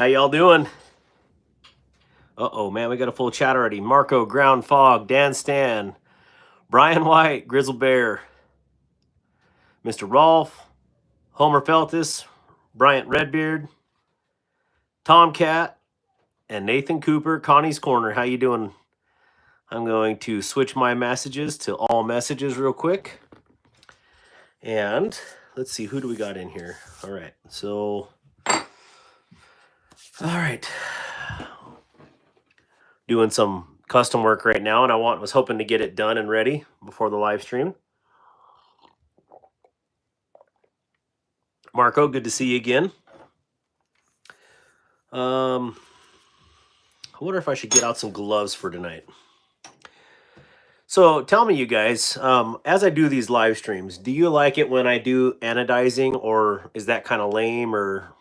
How y'all doing? Uh-oh, man, we got a full chat already. Marco, Ground Fog, Dan Stan, Brian White, Grizzle Bear, Mr. Rolf, Homer Feltus, Bryant Redbeard, Tomcat, and Nathan Cooper, Connie's Corner. How you doing? I'm going to switch my messages to all messages real quick. And let's see, who do we got in here? All right, so, all right. Doing some custom work right now, and was hoping to get it done and ready before the live stream. Marco, good to see you again. I wonder if I should get out some gloves for tonight. So tell me, you guys, as I do these live streams, do you like it when I do anodizing, or is that kind of lame? Or,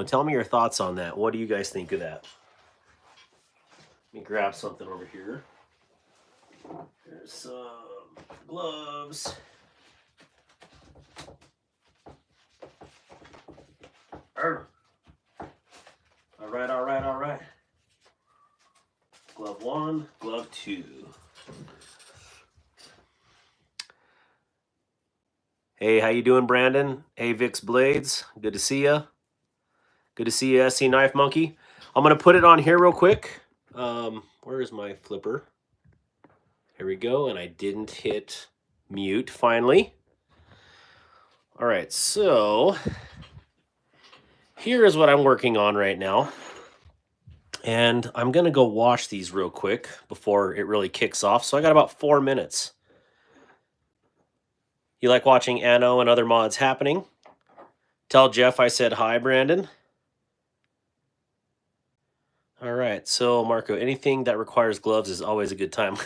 tell me your thoughts on that. What do you guys think of that? Let me grab something over here. There's some gloves. Arr. All right. Glove 1, glove 2. Hey, how you doing, Brandon? Hey, Vix Blades, good to see ya. Good to see you, SC Knife Monkey. I'm gonna put it on here real quick. Where is my flipper? Here we go, and I didn't hit mute, finally. All right, so here is what I'm working on right now. And I'm gonna go wash these real quick before it really kicks off. So I got about 4 minutes. You like watching Anno and other mods happening? Tell Jeff I said hi, Brandon. All right, so Marco, anything that requires gloves is always a good time.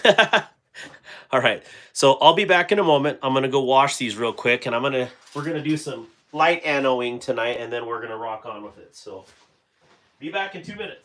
All right, so I'll be back in a moment. I'm gonna go wash these real quick, and we're gonna do some light annoing tonight, and then we're gonna rock on with it. So be back in 2 minutes.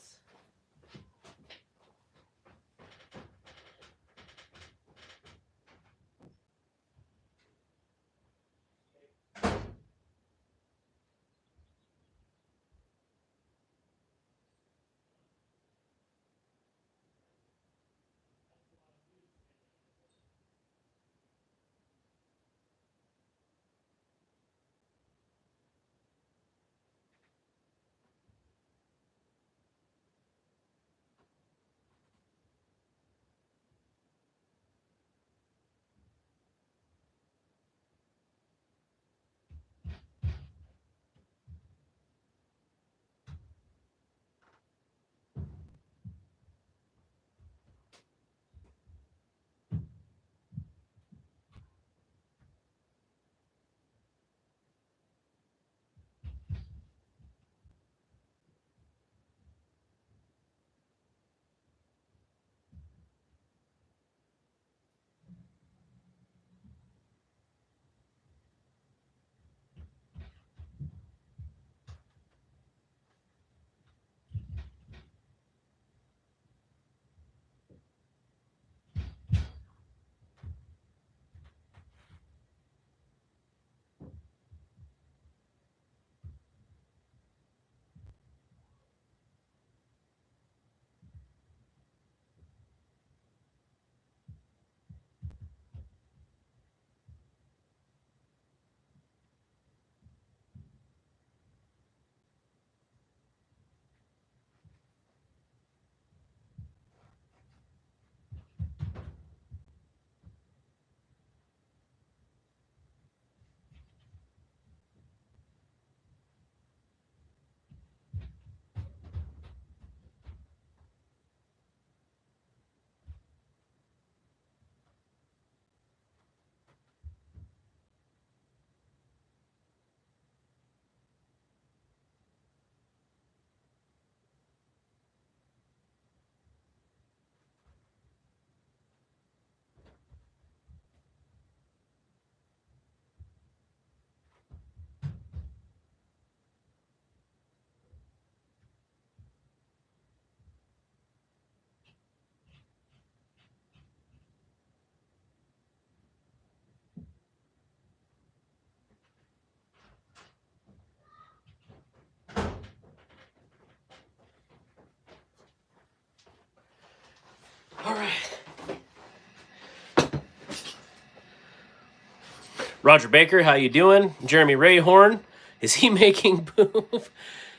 Roger Baker, how you doing? Jeremy Rayhorn, is he making boom?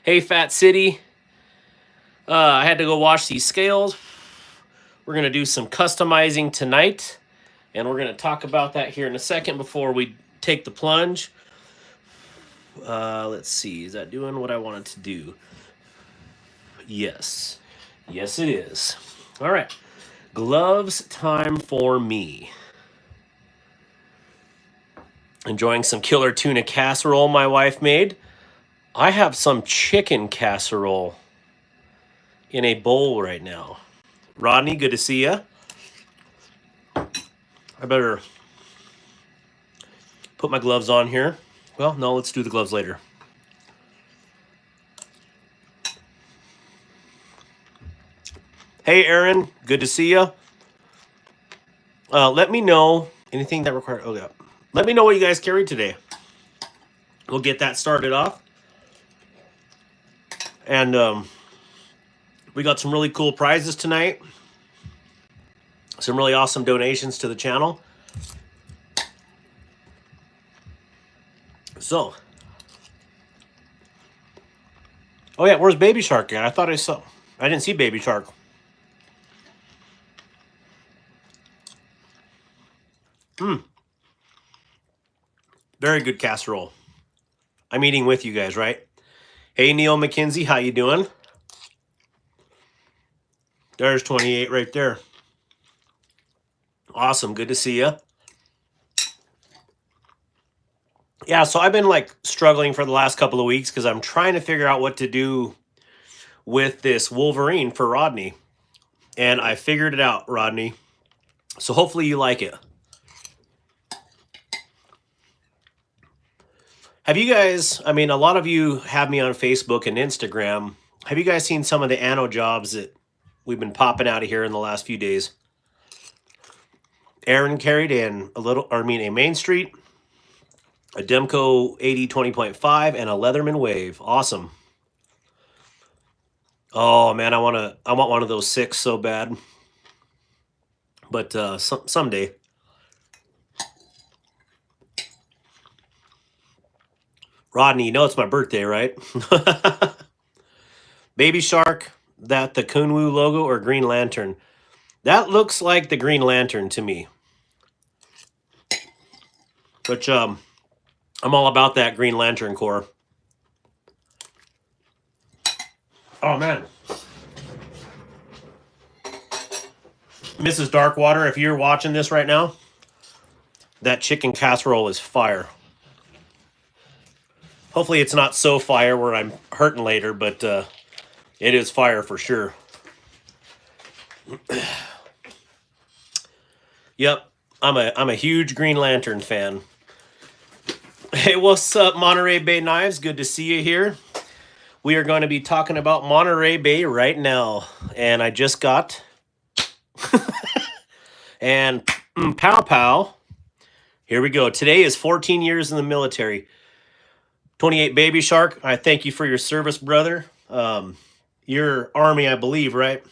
Hey, Fat City. I had to go wash these scales. We're going to do some customizing tonight, and we're going to talk about that here in a second before we take the plunge. Let's see. Is that doing what I wanted to do? Yes. Yes, it is. All right. Gloves time for me. Enjoying some killer tuna casserole my wife made. I have some chicken casserole in a bowl right now. Rodney, good to see you. I better put my gloves on here. Well, no, let's do the gloves later. Hey, Aaron, good to see you. Let me know anything that requires. Oh, yeah. Let me know what you guys carried today. We'll get that started off. And we got some really cool prizes tonight. Some really awesome donations to the channel. So. Oh, yeah, where's Baby Shark at? I thought I saw. I didn't see Baby Shark. Very good casserole. I'm eating with you guys, right? Hey, Neil McKenzie, how you doing? There's 28 right there. Awesome, good to see you. Yeah, so I've been like struggling for the last couple of weeks because I'm trying to figure out what to do with this Wolverine for Rodney. And I figured it out, Rodney. So hopefully you like it. Have you guys, I mean, a lot of you have me on Facebook and Instagram. Have you guys seen some of the anno jobs that we've been popping out of here in the last few days? Aaron carried in a Main Street, a Demco 80 20.5, and a Leatherman Wave. Awesome. Oh man, I want one of those 6 so bad. But someday. Rodney, you know it's my birthday, right? Baby Shark, that the Kunwu logo or Green Lantern? That looks like the Green Lantern to me. Which I'm all about that Green Lantern core. Oh man. Mrs. Darkwater, if you're watching this right now, that chicken casserole is fire. Hopefully it's not so fire where I'm hurting later, but it is fire for sure. Yep, I'm a huge Green Lantern fan. Hey, what's up, Monterey Bay Knives? Good to see you here. We are going to be talking about Monterey Bay right now, and I just got and pow pow. Here we go. Today is 14 years in the military. 28 Baby Shark, I thank you for your service, brother. Your Army, I believe, right?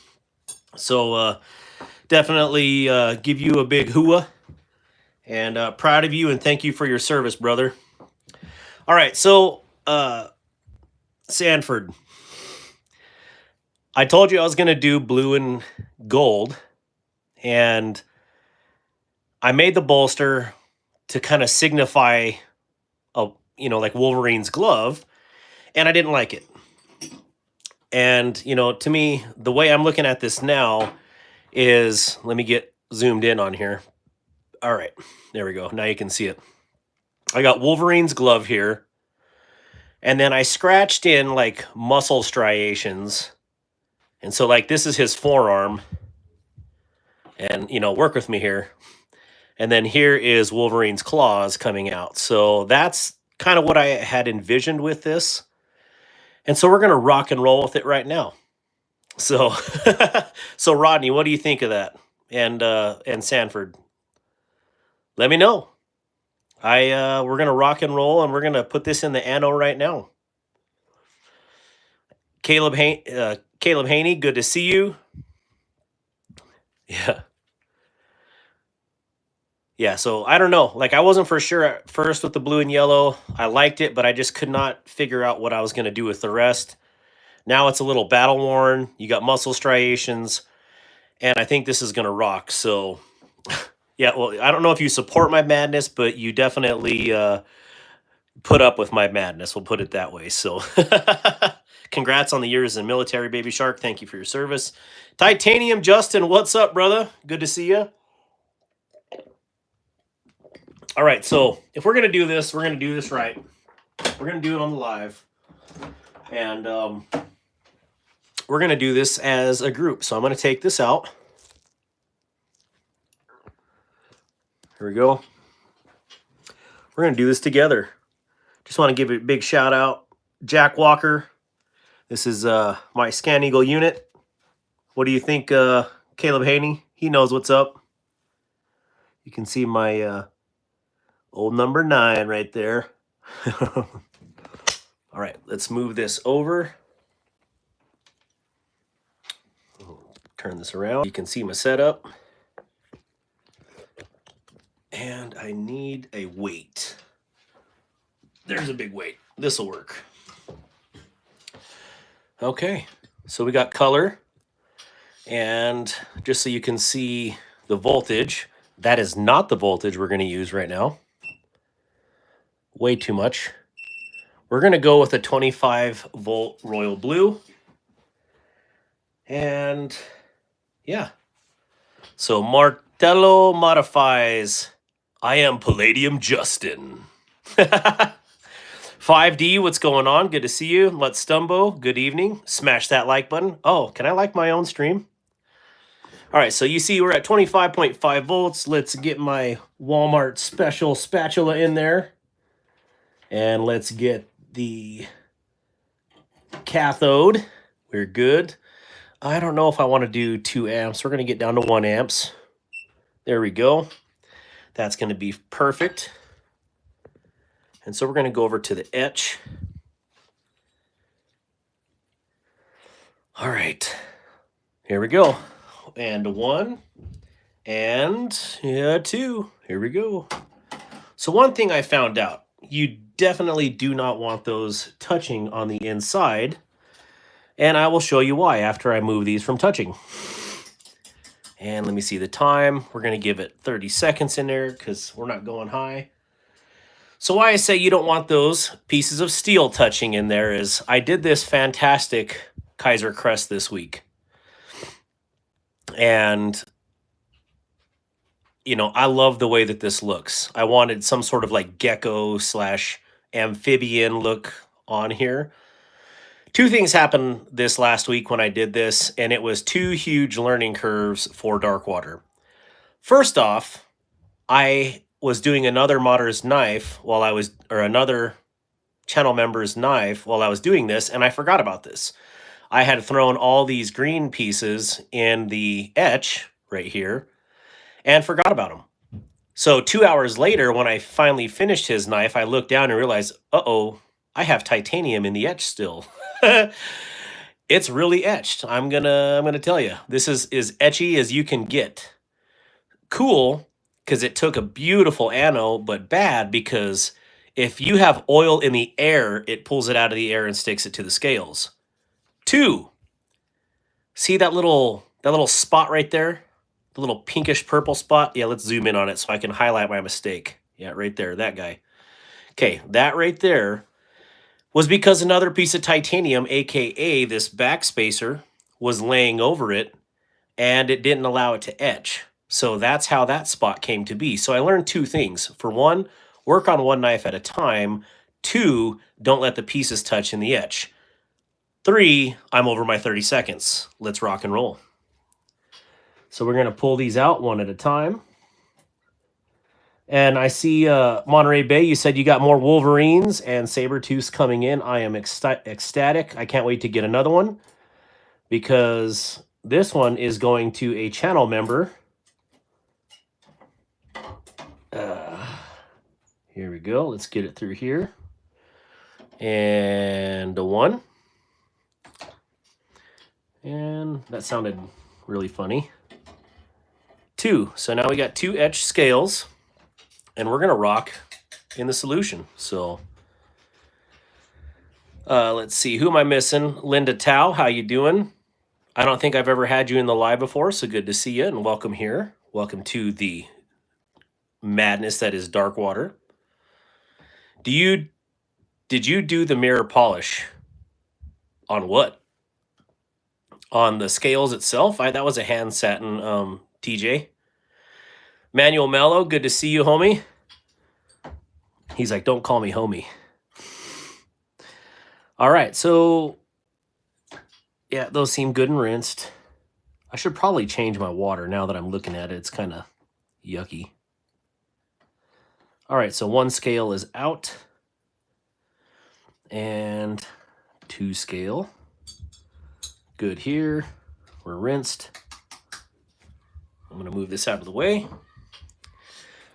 So definitely give you a big hooah. And proud of you and thank you for your service, brother. All right, so Sanford. I told you I was going to do blue and gold. And I made the bolster to kind of signify like Wolverine's glove, and I didn't like it. And, to me, the way I'm looking at this now is, let me get zoomed in on here. All right, there we go. Now you can see it. I got Wolverine's glove here, and then I scratched in like muscle striations. And so like this is his forearm, and, work with me here. And then here is Wolverine's claws coming out. So that's kind of what I had envisioned with this. And so we're going to rock and roll with it right now. So, so Rodney, what do you think of that? And Sanford, let me know. We're going to rock and roll, and we're going to put this in the anno right now. Caleb Haney, good to see you. Yeah. Yeah, so I don't know. Like I wasn't for sure at first with the blue and yellow. I liked it, but I just could not figure out what I was going to do with the rest. Now it's a little battle worn. You got muscle striations, and I think this is going to rock. So, yeah, well, I don't know if you support my madness, but you definitely put up with my madness. We'll put it that way. So, congrats on the years in military, Baby Shark. Thank you for your service. Titanium Justin, what's up, brother? Good to see you. All right, so if we're going to do this, we're going to do this right. We're going to do it on the live. And we're going to do this as a group. So I'm going to take this out. Here we go. We're going to do this together. Just want to give a big shout out. Jack Walker. This is my Scan Eagle unit. What do you think, Caleb Haney? He knows what's up. You can see my old number 9 right there. All right, let's move this over. Turn this around. You can see my setup. And I need a weight. There's a big weight. This will work. Okay, so we got color. And just so you can see the voltage, that is not the voltage we're going to use right now. Way too much. We're going to go with a 25 volt royal blue. And yeah. So Martello modifies. I am Palladium Justin. 5D, what's going on? Good to see you. Let's Stumbo, good evening. Smash that like button. Oh, can I like my own stream? All right, so you see we're at 25.5 volts. Let's get my Walmart special spatula in there. And let's get the cathode. We're good. I don't know if I want to do 2 amps. We're going to get down to 1 amps. There we go. That's going to be perfect. And so we're going to go over to the etch. All right. Here we go. And 1. And yeah, 2. Here we go. So one thing I found out. You definitely do not want those touching on the inside. And I will show you why after I move these from touching. And let me see the time. We're going to give it 30 seconds in there because we're not going high. So why I say you don't want those pieces of steel touching in there is I did this fantastic Kaiser Crest this week. And, you know, I love the way that this looks. I wanted some sort of like gecko / amphibian look on here. 2 things happened this last week when I did this, and it was 2 huge learning curves for Darkwater. First off, I was doing another modder's knife while I was, or another channel member's knife while I was doing this, and I forgot about this. I had thrown all these green pieces in the etch right here and forgot about them. So 2 hours later, when I finally finished his knife, I looked down and realized, uh-oh, I have titanium in the etch still. It's really etched. I'm gonna tell you, this is as etchy as you can get. Cool, because it took a beautiful anode, but bad because if you have oil in the air, it pulls it out of the air and sticks it to the scales. 2, see that little spot right there? The little pinkish purple spot? Yeah, let's zoom in on it so I can highlight my mistake. Yeah, right there, that guy. Okay, that right there was because another piece of titanium, aka this backspacer, was laying over it and it didn't allow it to etch. So that's how that spot came to be. So I learned 2 things. For 1, work on 1 knife at a time. 2, don't let the pieces touch in the etch. 3, I'm over my 30 seconds. Let's rock and roll. So we're going to pull these out 1 at a time. And I see Monterey Bay, you said you got more Wolverines and Sabertooths coming in. I am ecstatic. I can't wait to get another one because this one is going to a channel member. Here we go. Let's get it through here. And a 1. And that sounded really funny. 2. So now we got 2 etched scales. and we're gonna rock in the solution. So let's see, who am I missing? Linda Tao, how you doing? I don't think I've ever had you in the live before, so good to see you and welcome here. Welcome to the madness that is dark water. Did you do the mirror polish? On what? On the scales itself? That was a hand satin, TJ. Manuel Mello, good to see you, homie. He's like, don't call me homie. All right, so yeah, those seem good and rinsed. I should probably change my water now that I'm looking at it. It's kind of yucky. All right, so one scale is out. And 2 scale. Good here. We're rinsed. I'm going to move this out of the way.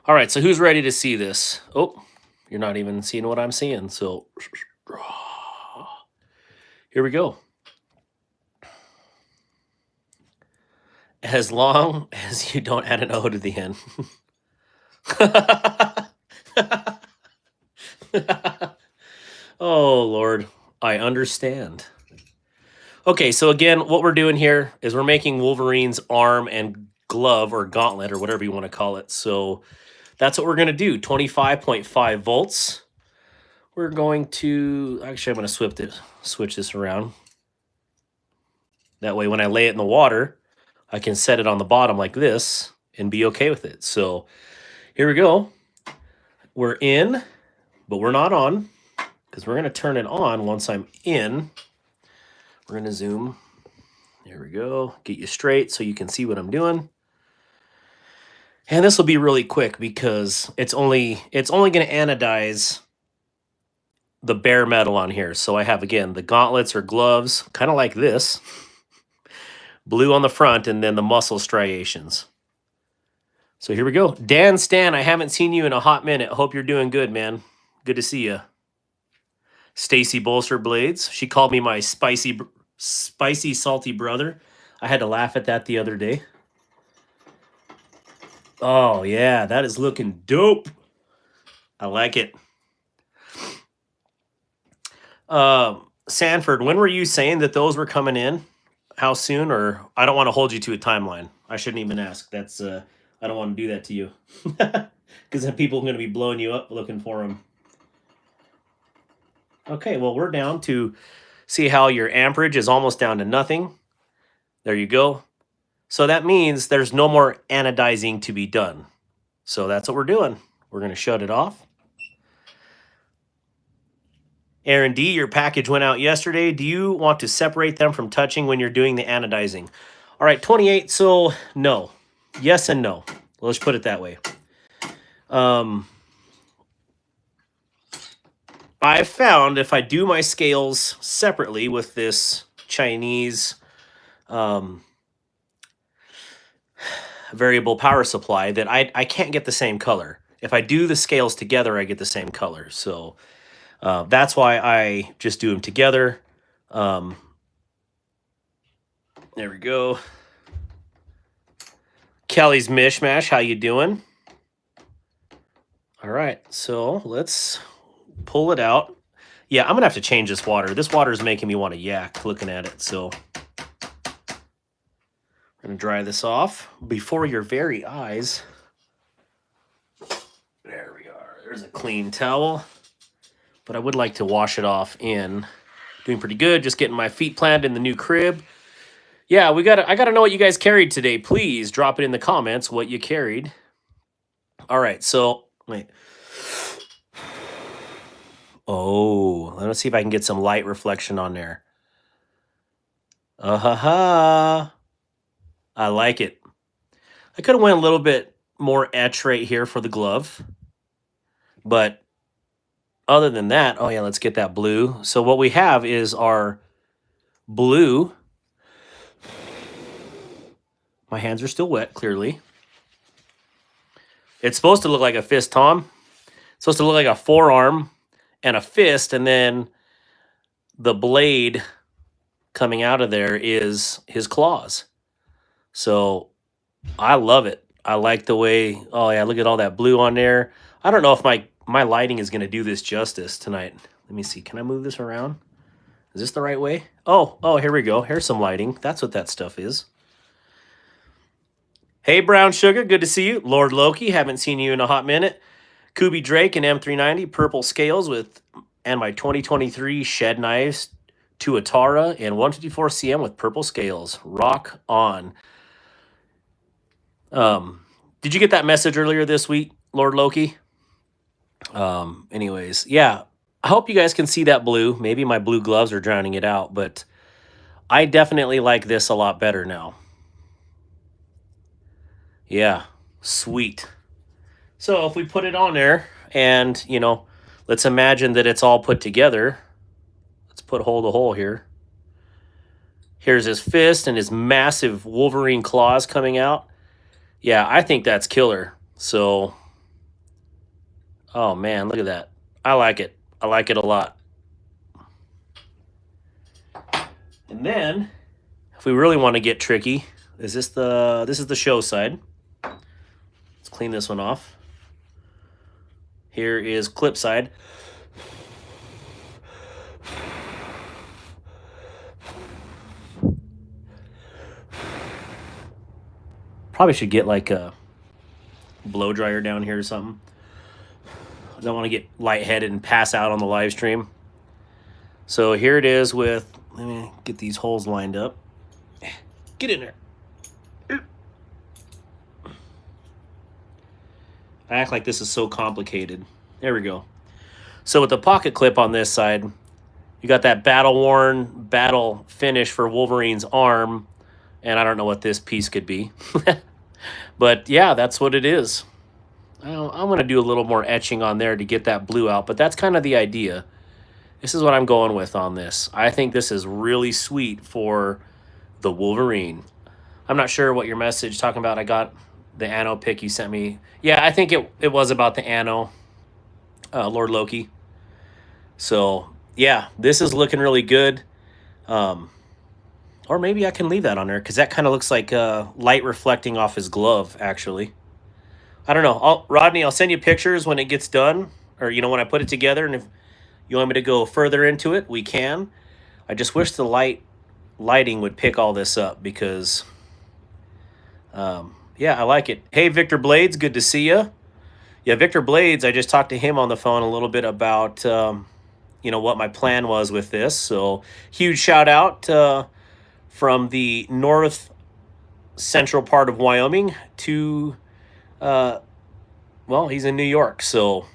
All right, so who's ready to see this? Oh, you're not even seeing what I'm seeing. So here we go. As long as you don't add an O to the end. Oh, Lord, I understand. Okay, so again, what we're doing here is we're making Wolverine's arm and glove or gauntlet or whatever you want to call it. So that's what we're going to do, 25.5 volts. We're going to, actually, I'm going to switch this around. That way, when I lay it in the water, I can set it on the bottom like this and be okay with it. So here we go. We're in, but we're not on because we're going to turn it on once I'm in. We're going to zoom. There we go. Get you straight so you can see what I'm doing. And this will be really quick because it's only going to anodize the bare metal on here. So I have, again, the gauntlets or gloves, kind of like this. Blue on the front and then the muscle striations. So here we go. Dan Stan, I haven't seen you in a hot minute. Hope you're doing good, man. Good to see you. Stacy Bolster Blades. She called me my spicy, salty brother. I had to laugh at that the other day. Oh, yeah, that is looking dope. I like it. Sanford, when were you saying that those were coming in? How soon? Or I don't want to hold you to a timeline. I shouldn't even ask. That's I don't want to do that to you. Because then people are going to be blowing you up looking for them. Okay, well, we're down to see how your amperage is almost down to nothing. There you go. So that means there's no more anodizing to be done. So that's what we're doing. We're going to shut it off. Aaron D, your package went out yesterday. Do you want to separate them from touching when you're doing the anodizing? All right, 28, so no. Yes and no. Let's put it that way. I've found if I do my scales separately with this Chinese variable power supply that I can't get the same color. If I do the scales together, I get the same color. So that's why I just do them together. There we go. Kelly's Mishmash, how you doing? All right, so let's pull it out. Yeah, I'm gonna have to change this water. This water is making me want to yak looking at it. So I'm gonna dry this off before your very eyes. There we are. There's a clean towel. But I would like to wash it off in. Doing pretty good. Just getting my feet planted in the new crib. Yeah, I gotta know what you guys carried today. Please drop it in the comments what you carried. All right, so wait. Oh, let's see if I can get some light reflection on there. I like it. I could have went a little bit more etch right here for the glove. But other than that, oh yeah, let's get that blue. So what we have is our blue. My hands are still wet, clearly. It's supposed to look like a fist, Tom. It's supposed to look like a forearm and a fist, and then the blade coming out of there is his claws. So I love it. I like the way, oh yeah, look at all that blue on there. I don't know if my lighting is going to do this justice tonight. Let me see. Can I move this around? Is this the right way? Oh, here we go. Here's some lighting. That's what that stuff is. Hey, Brown Sugar, good to see you. Lord Loki, haven't seen you in a hot minute. Kubi Drake and M390, purple scales and my 2023 shed knives, Tuatara and 154 CM with purple scales. Rock on. Did you get that message earlier this week, Lord Loki? Anyways, yeah. I hope you guys can see that blue. Maybe my blue gloves are drowning it out, but I definitely like this a lot better now. Yeah, sweet. So if we put it on there and, let's imagine that it's all put together. Let's put hole to hole here. Here's his fist and his massive Wolverine claws coming out. Yeah, I think that's killer. So, oh man, look at that. I like it. I like it a lot. And then, if we really want to get tricky, this is the show side. Let's clean this one off. Here is clip side. Probably should get like a blow dryer down here or something. I don't want to get lightheaded and pass out on the live stream. So here it is with, let me get these holes lined up. Get in there. I act like this is so complicated. There we go. So with the pocket clip on this side, you got that battle-worn battle finish for Wolverine's arm. And I don't know what this piece could be. But yeah, that's what it is. I'm going to do a little more etching on there to get that blue out. But that's kind of the idea. This is what I'm going with on this. I think this is really sweet for the Wolverine. I'm not sure what your message talking about. I got the Anno pic you sent me. Yeah, I think it was about the Anno, Lord Loki. So, yeah, this is looking really good. Or maybe I can leave that on there because that kind of looks like light reflecting off his glove, actually. I don't know. Rodney, I'll send you pictures when it gets done, or, when I put it together. And if you want me to go further into it, we can. I just wish the lighting would pick all this up because, yeah, I like it. Hey, Victor Blades, good to see you. Yeah, Victor Blades, I just talked to him on the phone a little bit about, what my plan was with this. So huge shout out from the north central part of Wyoming to, he's in New York. So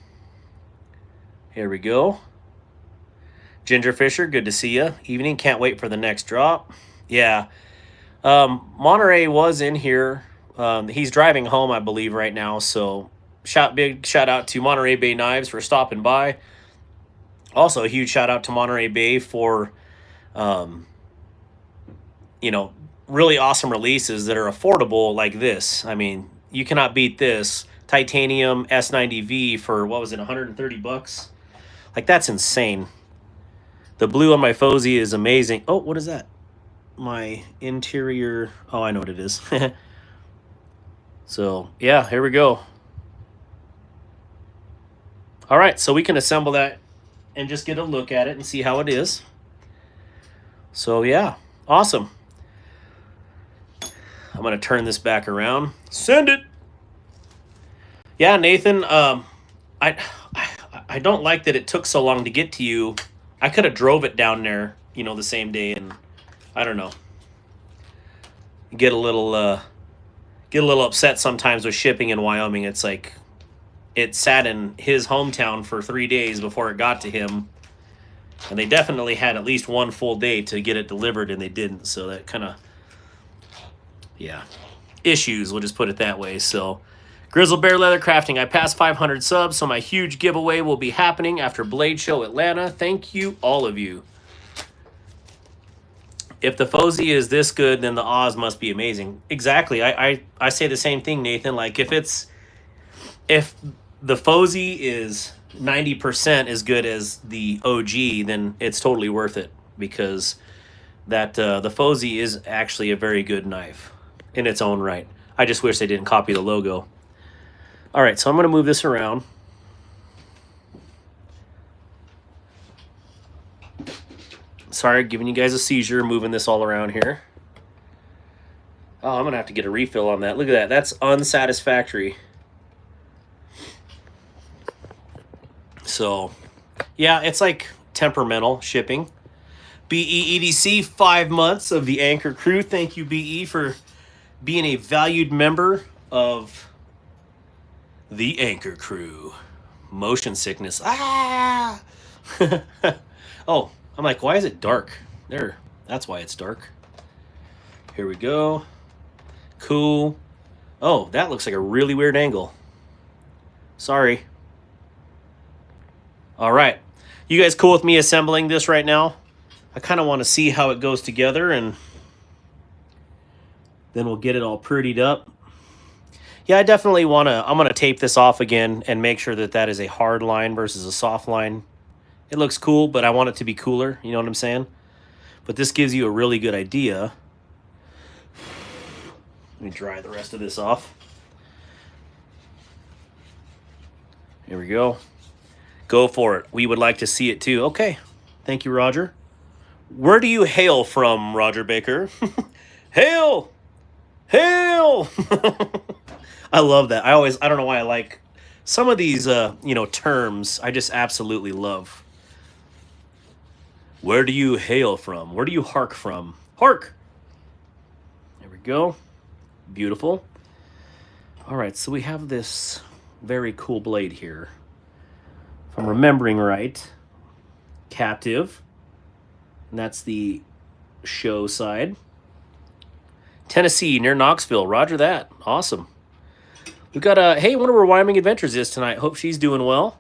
here we go. Ginger Fisher, good to see you. Evening, can't wait for the next drop. Yeah. Monterey was in here. He's driving home, I believe, right now. So big shout out to Monterey Bay Knives for stopping by. Also, a huge shout out to Monterey Bay for, really awesome releases that are affordable like this. I mean, you cannot beat this. Titanium S90V for, what was it, $130? Like, that's insane. The blue on my Fosy is amazing. Oh, what is that? My interior. Oh, I know what it is. So, yeah, here we go. All right, so we can assemble that and just get a look at it and see how it is. So, yeah, awesome. I'm going to turn this back around. Send it. Yeah, Nathan, I don't like that it took so long to get to you. I could have drove it down there, the same day, and I don't know. Get a little upset sometimes with shipping in Wyoming. It's like it sat in his hometown for 3 days before it got to him, and they definitely had at least one full day to get it delivered, and they didn't. So that kind of, yeah, issues. We'll just put it that way. So. Grizzle Bear Leather Crafting, I passed 500 subs, so my huge giveaway will be happening after Blade Show Atlanta. Thank you, all of you. If the Fosy is this good, then the Oz must be amazing. Exactly. I say the same thing, Nathan. Like, if the Fosy is 90% as good as the OG, then it's totally worth it because the Fosy is actually a very good knife in its own right. I just wish they didn't copy the logo. All right, so I'm going to move this around. Sorry, giving you guys a seizure, moving this all around here. Oh, I'm going to have to get a refill on that. Look at that. That's unsatisfactory. So, yeah, it's like temperamental shipping. BE EDC, 5 months of the Anchor crew. Thank you, BE, for being a valued member of the Anchor crew. Motion sickness. Ah! Oh, I'm like, why is it dark? There, that's why it's dark. Here we go. Cool. Oh, that looks like a really weird angle. Sorry. All right. You guys cool with me assembling this right now? I kind of want to see how it goes together, and then we'll get it all prettied up. Yeah, I definitely want to, I'm going to tape this off again and make sure that that is a hard line versus a soft line. It looks cool, but I want it to be cooler. You know what I'm saying? But this gives you a really good idea. Let me dry the rest of this off. Here we go. Go for it. We would like to see it too. Okay. Thank you, Roger. Where do you hail from, Roger Baker? Hail! Hail! I love that. I don't know why I like some of these, terms. I just absolutely love. Where do you hail from? Where do you hark from? Hark! There we go. Beautiful. All right, so we have this very cool blade here. If I'm remembering right, captive. And that's the show side. Tennessee, near Knoxville. Roger that. Awesome. We've got hey, I wonder where Wyoming Adventures is tonight. Hope she's doing well.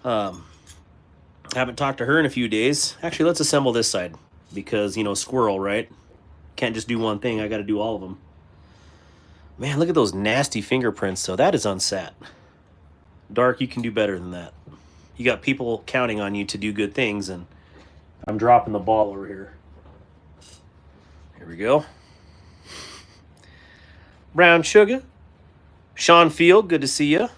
Haven't talked to her in a few days. Actually, let's assemble this side because, squirrel, right? Can't just do one thing. I got to do all of them. Man, look at those nasty fingerprints. So that is unsat. Dark, you can do better than that. You got people counting on you to do good things, and I'm dropping the ball over here. Here we go. Brown Sugar. Sean Field, good to see you.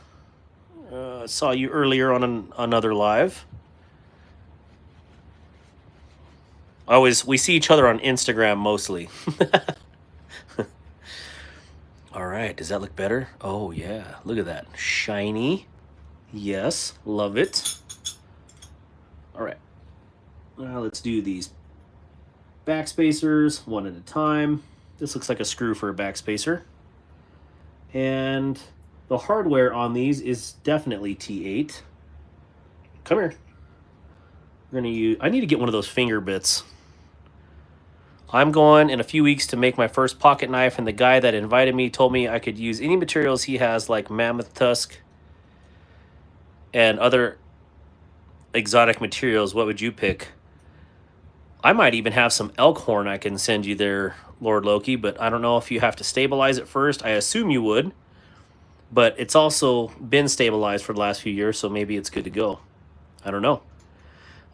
Saw you earlier on another live. We see each other on Instagram mostly. All right, does that look better? Oh yeah, look at that. Shiny. Yes, love it. All right, now let's do these backspacers one at a time. This looks like a screw for a backspacer. And the hardware on these is definitely T8. Come here. We're gonna use, I need to get one of those finger bits. I'm going in a few weeks to make my first pocket knife, and the guy that invited me told me I could use any materials he has, like mammoth tusk and other exotic materials. What would you pick? I might even have some elk horn I can send you there, Lord Loki, but I don't know if you have to stabilize it first. I assume you would, but it's also been stabilized for the last few years, so maybe it's good to go. I don't know.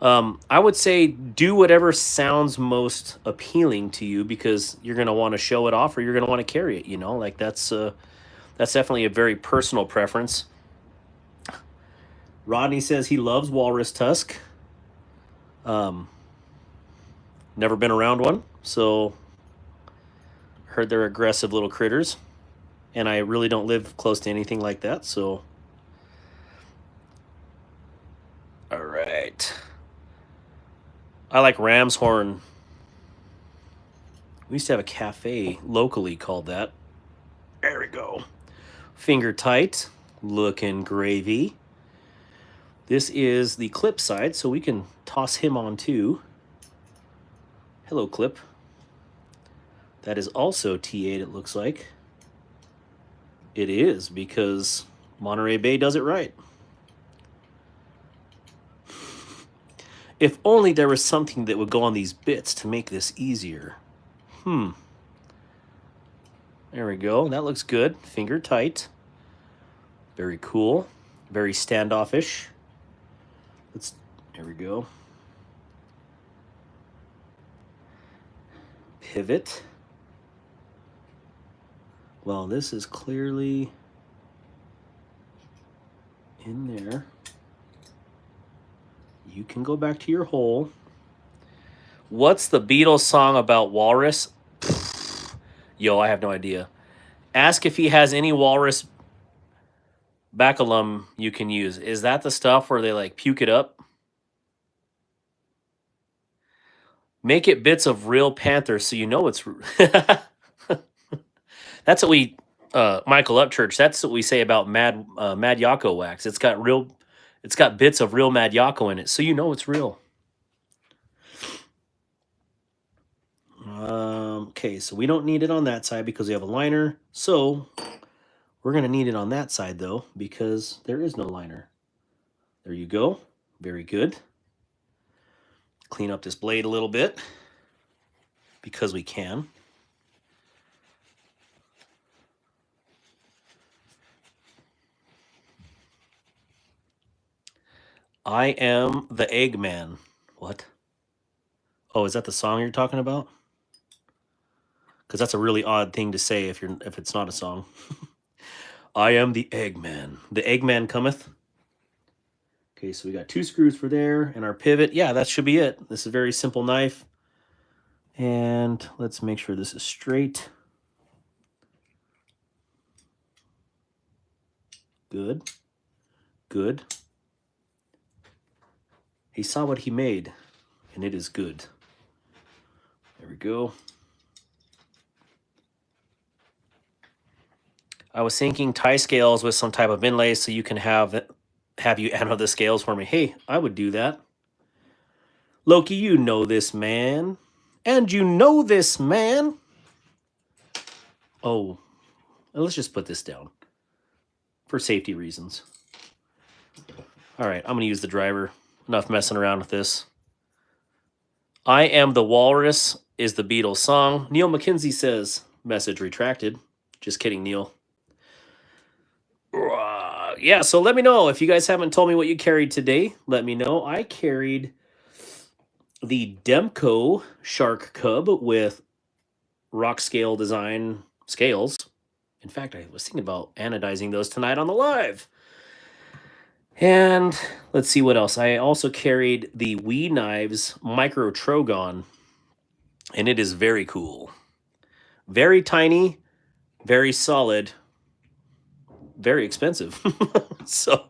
I would say do whatever sounds most appealing to you, because you're going to want to show it off or you're going to want to carry it, like that's definitely a very personal preference. Rodney says he loves walrus tusk. Never been around one, so heard they're aggressive little critters, and I really don't live close to anything like that, so. All right. I like ram's horn. We used to have a cafe locally called that. There we go. Finger tight, looking gravy. This is the clip side, so we can toss him on too. Hello, clip. That is also T8, it looks like. It is, because Monterey Bay does it right. If only there was something that would go on these bits to make this easier. There we go. That looks good. Finger tight. Very cool. Very standoffish. There we go. Pivot. Well, this is clearly in there. You can go back to your hole. What's the Beatles song about walrus? Yo, I have no idea. Ask if he has any walrus baculum you can use. Is that the stuff where they like puke it up? Make it bits of real panther so you know it's. That's what we, Michael Upchurch. That's what we say about Mad Yako wax. It's got bits of real Mad Yako in it, so you know it's real. Okay, so we don't need it on that side because we have a liner. So we're gonna need it on that side though because there is no liner. There you go. Very good. Clean up this blade a little bit because we can. I am the Eggman. What? Oh, is that the song you're talking about? Because that's a really odd thing to say if it's not a song. I am the Eggman. The Eggman cometh. Okay, so we got 2 screws for there and our pivot. Yeah, that should be it. This is a very simple knife. And let's make sure this is straight. Good. Good. He saw what he made, and it is good. There we go. I was thinking tie scales with some type of inlay so you can have you anode the scales for me. Hey, I would do that. Loki, you know this man. And you know this man. Oh, let's just put this down for safety reasons. All right, I'm going to use the driver. Enough messing around with this. I am the walrus is the Beatles song. Neil McKenzie says, message retracted. Just kidding, Neil. Yeah, so let me know if you guys haven't told me what you carried today. Let me know. I carried the Demco Shark Cub with rock scale design scales. In fact, I was thinking about anodizing those tonight on the live. And let's see what else. I also carried the Wee Knives Micro Trogon, and it is very cool. Very tiny, very solid, very expensive. So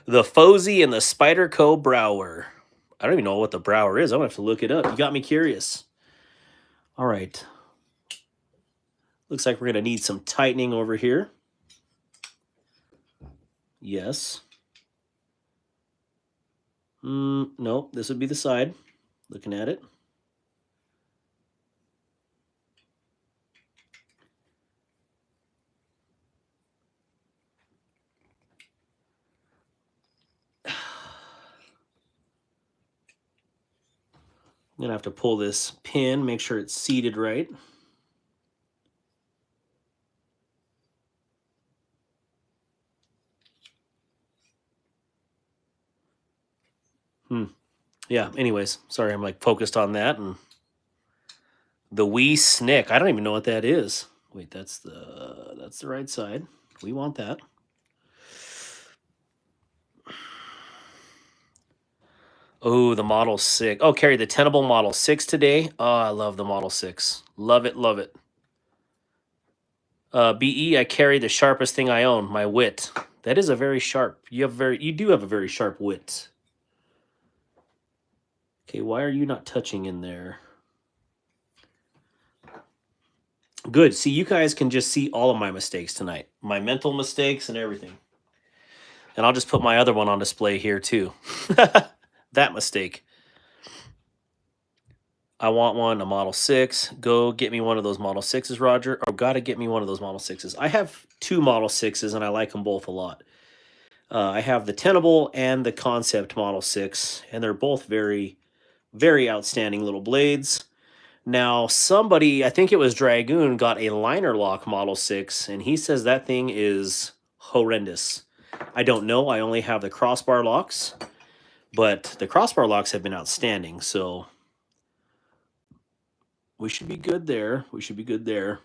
the Fosey and the Spyderco Brower. I don't even know what the Brower is. I'm going to have to look it up. You got me curious. All right. Looks like we're going to need some tightening over here. Yes. Nope, this would be the side. Looking at it. I'm going to have to pull this pin, make sure it's seated right. Yeah, anyways, sorry, I'm like focused on that. And the Wee Snick, I don't even know what that is. Wait, that's the right side. We want that. Oh, the Model 6. Oh, carry the Tenable Model 6 today. Oh, I love the Model 6. Love it, love it. BE, I carry the sharpest thing I own, my wit. That is a very sharp. You do have a very sharp wit. Okay, why are you not touching in there? Good. See, you guys can just see all of my mistakes tonight. My mental mistakes and everything. And I'll just put my other one on display here too. That mistake. I want one, a Model 6. Go get me one of those Model 6s, Roger. Or gotta get me one of those Model 6s. I have 2 Model 6s, and I like them both a lot. I have the Tenable and the Concept Model 6, and they're both very, very outstanding little blades. Now, somebody, I think it was Dragoon, got a liner lock Model 6, and he says that thing is horrendous. I don't know. I only have the crossbar locks, but the crossbar locks have been outstanding, so we should be good there. We should be good there.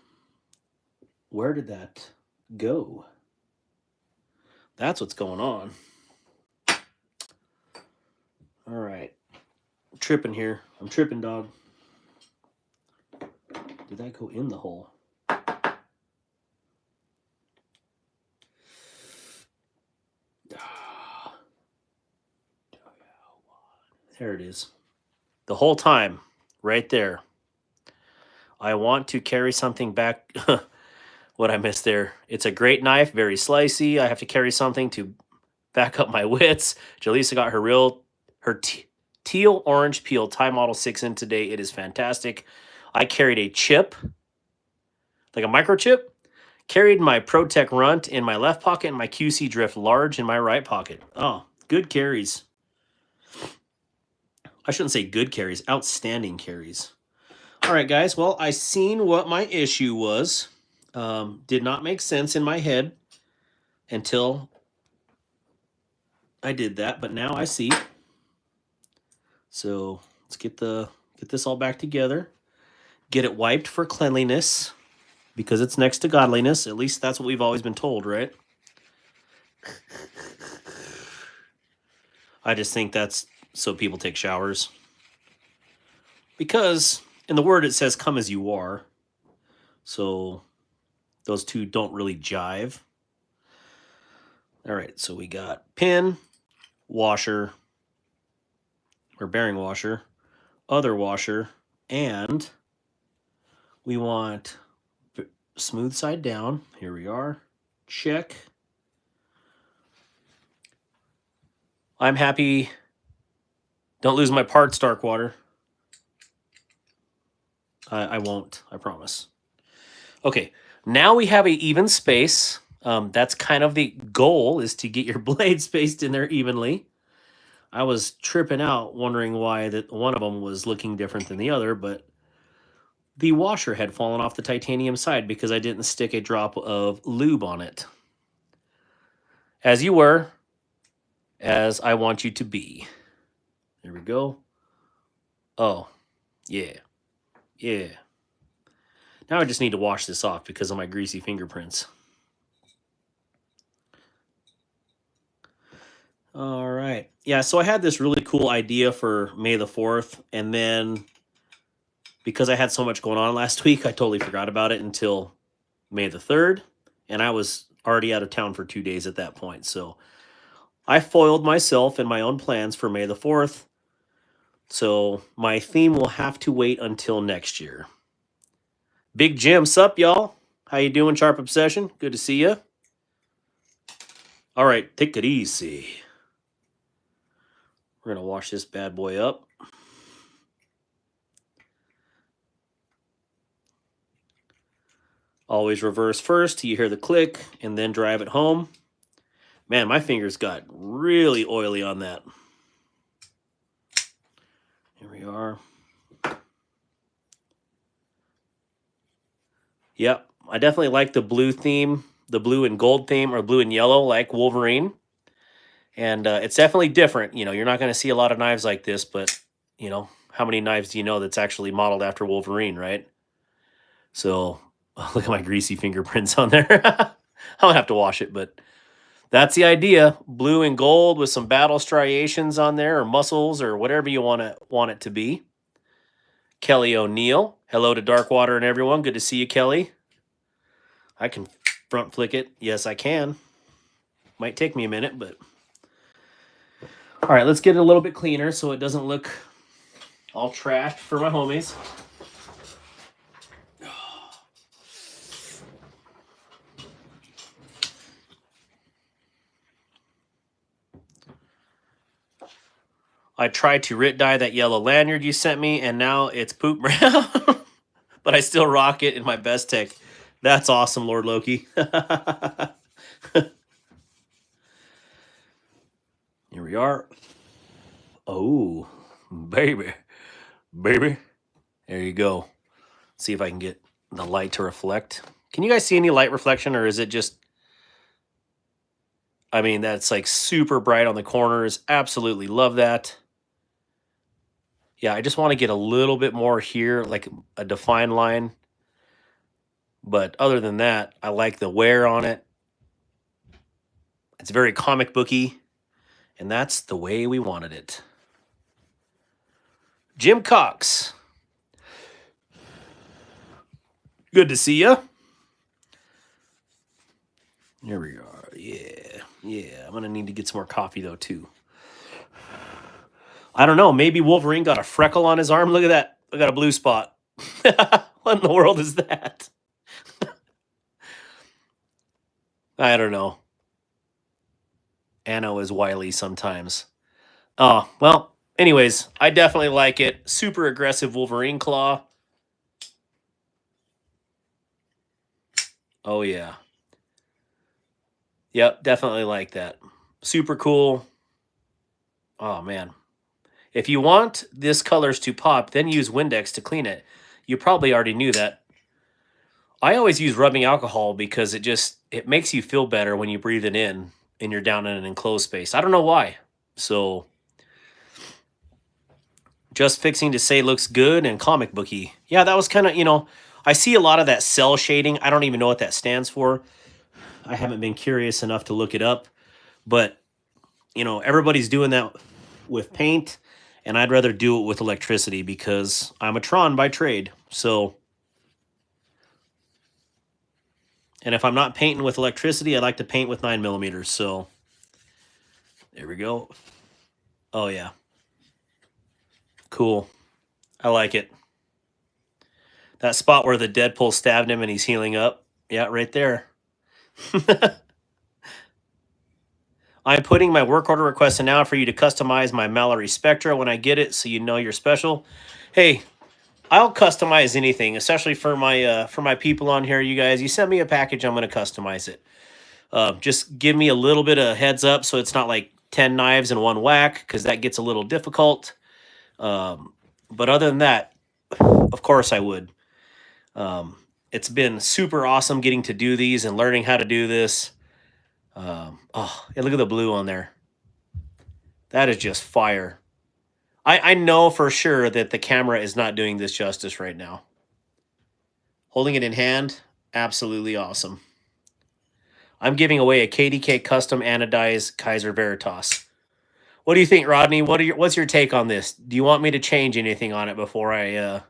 Where did that go? That's what's going on. All right. I'm tripping here. I'm tripping, dog. Did that go in the hole? There it is. The whole time, right there. I want to carry something back. What I missed there. It's a great knife, very slicey. I have to carry something to back up my wits. Jaleesa got her teal orange peel Thai Model 6 in today. It is fantastic. I carried a chip, like a microchip. Carried my ProTech Runt in my left pocket and my QC Drift Large in my right pocket. Oh, good carries. I shouldn't say good carries, outstanding carries. All right, guys. Well, I seen what my issue was. Did not make sense in my head until I did that, but now I see. So let's get this all back together. Get it wiped for cleanliness because it's next to godliness. At least that's what we've always been told, right? I just think that's so people take showers. Because in the word it says come as you are. So those two don't really jive. All right, so we got pin, washer, or bearing washer, other washer, and we want smooth side down. Here we are. Check. I'm happy. Don't lose my parts, Darkwater. I won't, I promise. Okay, now we have an even space. That's kind of the goal, is to get your blade spaced in there evenly. I was tripping out wondering why that one of them was looking different than the other, but the washer had fallen off the titanium side because I didn't stick a drop of lube on it. As you were, as I want you to be. There we go. Oh, yeah. Yeah. Now I just need to wash this off because of my greasy fingerprints. All right. Yeah, so I had this really cool idea for May the 4th, and then because I had so much going on last week, I totally forgot about it until May the 3rd, and I was already out of town for 2 days at that point. So I foiled myself and my own plans for May the 4th. So my theme will have to wait until next year. Big Jim, sup, y'all? How you doing, Sharp Obsession? Good to see you. All right, take it easy. We're going to wash this bad boy up. Always reverse first till you hear the click, and then drive it home. Man, my fingers got really oily on that. Here we are. Yep, I definitely like the blue theme, the blue and gold theme, or blue and yellow like Wolverine. And it's definitely different. You know, you're not going to see a lot of knives like this, but, you know, how many knives do you know that's actually modeled after Wolverine, right? So, look at my greasy fingerprints on there. I'm going to have to wash it, but that's the idea. Blue and gold with some battle striations on there, or muscles, or whatever you want it to be. Kelly O'Neill. Hello to Darkwater and everyone. Good to see you, Kelly. I can front flick it. Yes, I can. Might take me a minute, but... All right, let's get it a little bit cleaner so it doesn't look all trashed for my homies. I tried to writ dye that yellow lanyard you sent me, and now it's poop brown. But I still rock it in my best tech. That's awesome, Lord Loki. Here we are. Oh, baby. Baby. There you go. See if I can get the light to reflect. Can you guys see any light reflection, or is it just... I mean, that's like super bright on the corners. Absolutely love that. Yeah, I just want to get a little bit more here, like a defined line. But other than that, I like the wear on it. It's very comic booky, and that's the way we wanted it. Jim Cox, good to see you. Here we are. Yeah. I'm gonna need to get some more coffee though too. I don't know. Maybe Wolverine got a freckle on his arm. Look at that. I got a blue spot. What in the world is that? I don't know. Anno is wily sometimes. Oh, well, anyways, I definitely like it. Super aggressive Wolverine claw. Oh, yeah. Yep, definitely like that. Super cool. Oh, man. If you want this colors to pop, then use Windex to clean it. You probably already knew that. I always use rubbing alcohol because it makes you feel better when you breathe it in and you're down in an enclosed space. I don't know why. So just fixing to say looks good and comic booky. Yeah, that was kind of, I see a lot of that cell shading. I don't even know what that stands for. I haven't been curious enough to look it up, but everybody's doing that with paint, and I'd rather do it with electricity because I'm a Tron by trade. So, and if I'm not painting with electricity, I like to paint with 9mm. So, there we go. Oh yeah, cool. I like it. That spot where the Deadpool stabbed him and he's healing up. Yeah, right there. I'm putting my work order request in now for you to customize my Mallory Spectra when I get it, so you know you're special. Hey, I'll customize anything, especially for my people on here. You guys, you send me a package, I'm going to customize it. Just give me a little bit of heads up, so it's not like 10 knives in one whack, because that gets a little difficult. But other than that, of course I would. It's been super awesome getting to do these and learning how to do this. Yeah, look at the blue on there. That is just fire. I know for sure that the camera is not doing this justice right now. Holding it in hand, absolutely awesome. I'm giving away a KDK custom anodized Kaiser Veritas. What do you think, Rodney? What's your take on this? Do you want me to change anything on it before I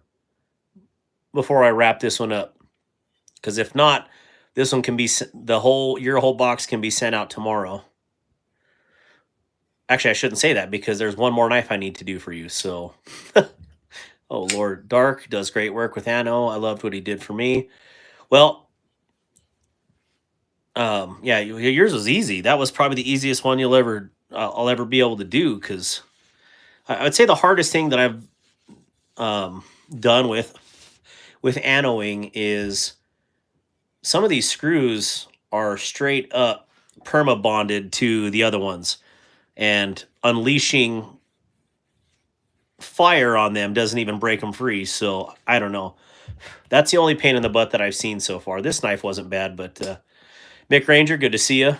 wrap this one up? Because if not, this one can be your whole box can be sent out tomorrow. Actually, I shouldn't say that because there's one more knife I need to do for you. So, oh Lord, Dark does great work with Anno. I loved what he did for me. Well, yeah, yours was easy. That was probably the easiest one I'll ever be able to do, because I would say the hardest thing that I've done with annoing is some of these screws are straight up perma bonded to the other ones, and unleashing fire on them doesn't even break them free. So I don't know. That's the only pain in the butt that I've seen so far. This knife wasn't bad, but Mick Ranger, good to see you.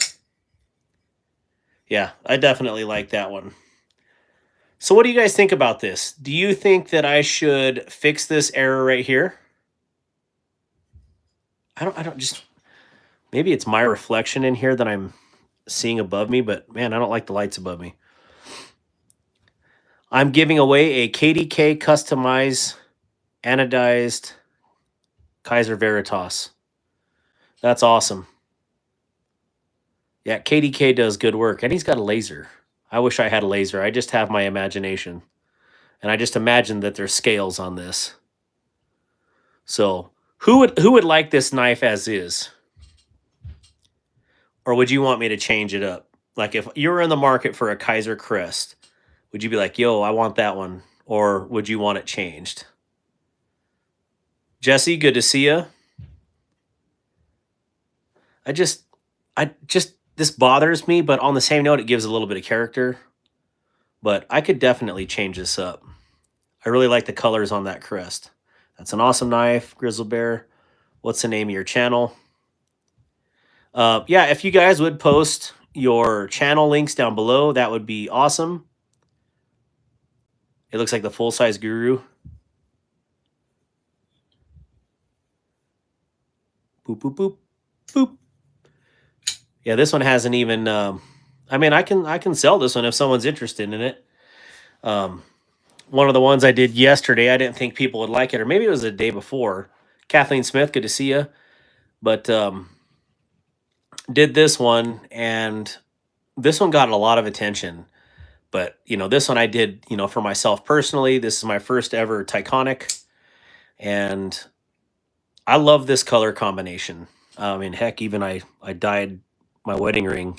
Yeah, I definitely like that one. So what do you guys think about this? Do you think that I should fix this error right here? I don't just, maybe it's my reflection in here that I'm seeing above me, but man, I don't like the lights above me. I'm giving away a KDK customized anodized Kaiser Veritas. That's awesome. Yeah, KDK does good work, and he's got a laser. I wish I had a laser. I just have my imagination, and I just imagine that there's scales on this. So who would like this knife as is? Or would you want me to change it up? Like if you were in the market for a Kaiser Crest, would you be like, yo, I want that one? Or would you want it changed? Jesse, good to see you. This bothers me, but on the same note, it gives a little bit of character. But I could definitely change this up. I really like the colors on that crest. That's an awesome knife, Grizzle Bear. What's the name of your channel? Yeah, if you guys would post your channel links down below, that would be awesome. It looks like the full-size Guru. Boop, boop, boop, boop. Yeah, this one hasn't even. I mean, I can sell this one if someone's interested in it. One of the ones I did yesterday, I didn't think people would like it, or maybe it was the day before. Kathleen Smith, good to see you. But did this one, and this one got a lot of attention. But this one I did, for myself personally. This is my first ever Tyconic, and I love this color combination. I mean, heck, even I dyed my wedding ring.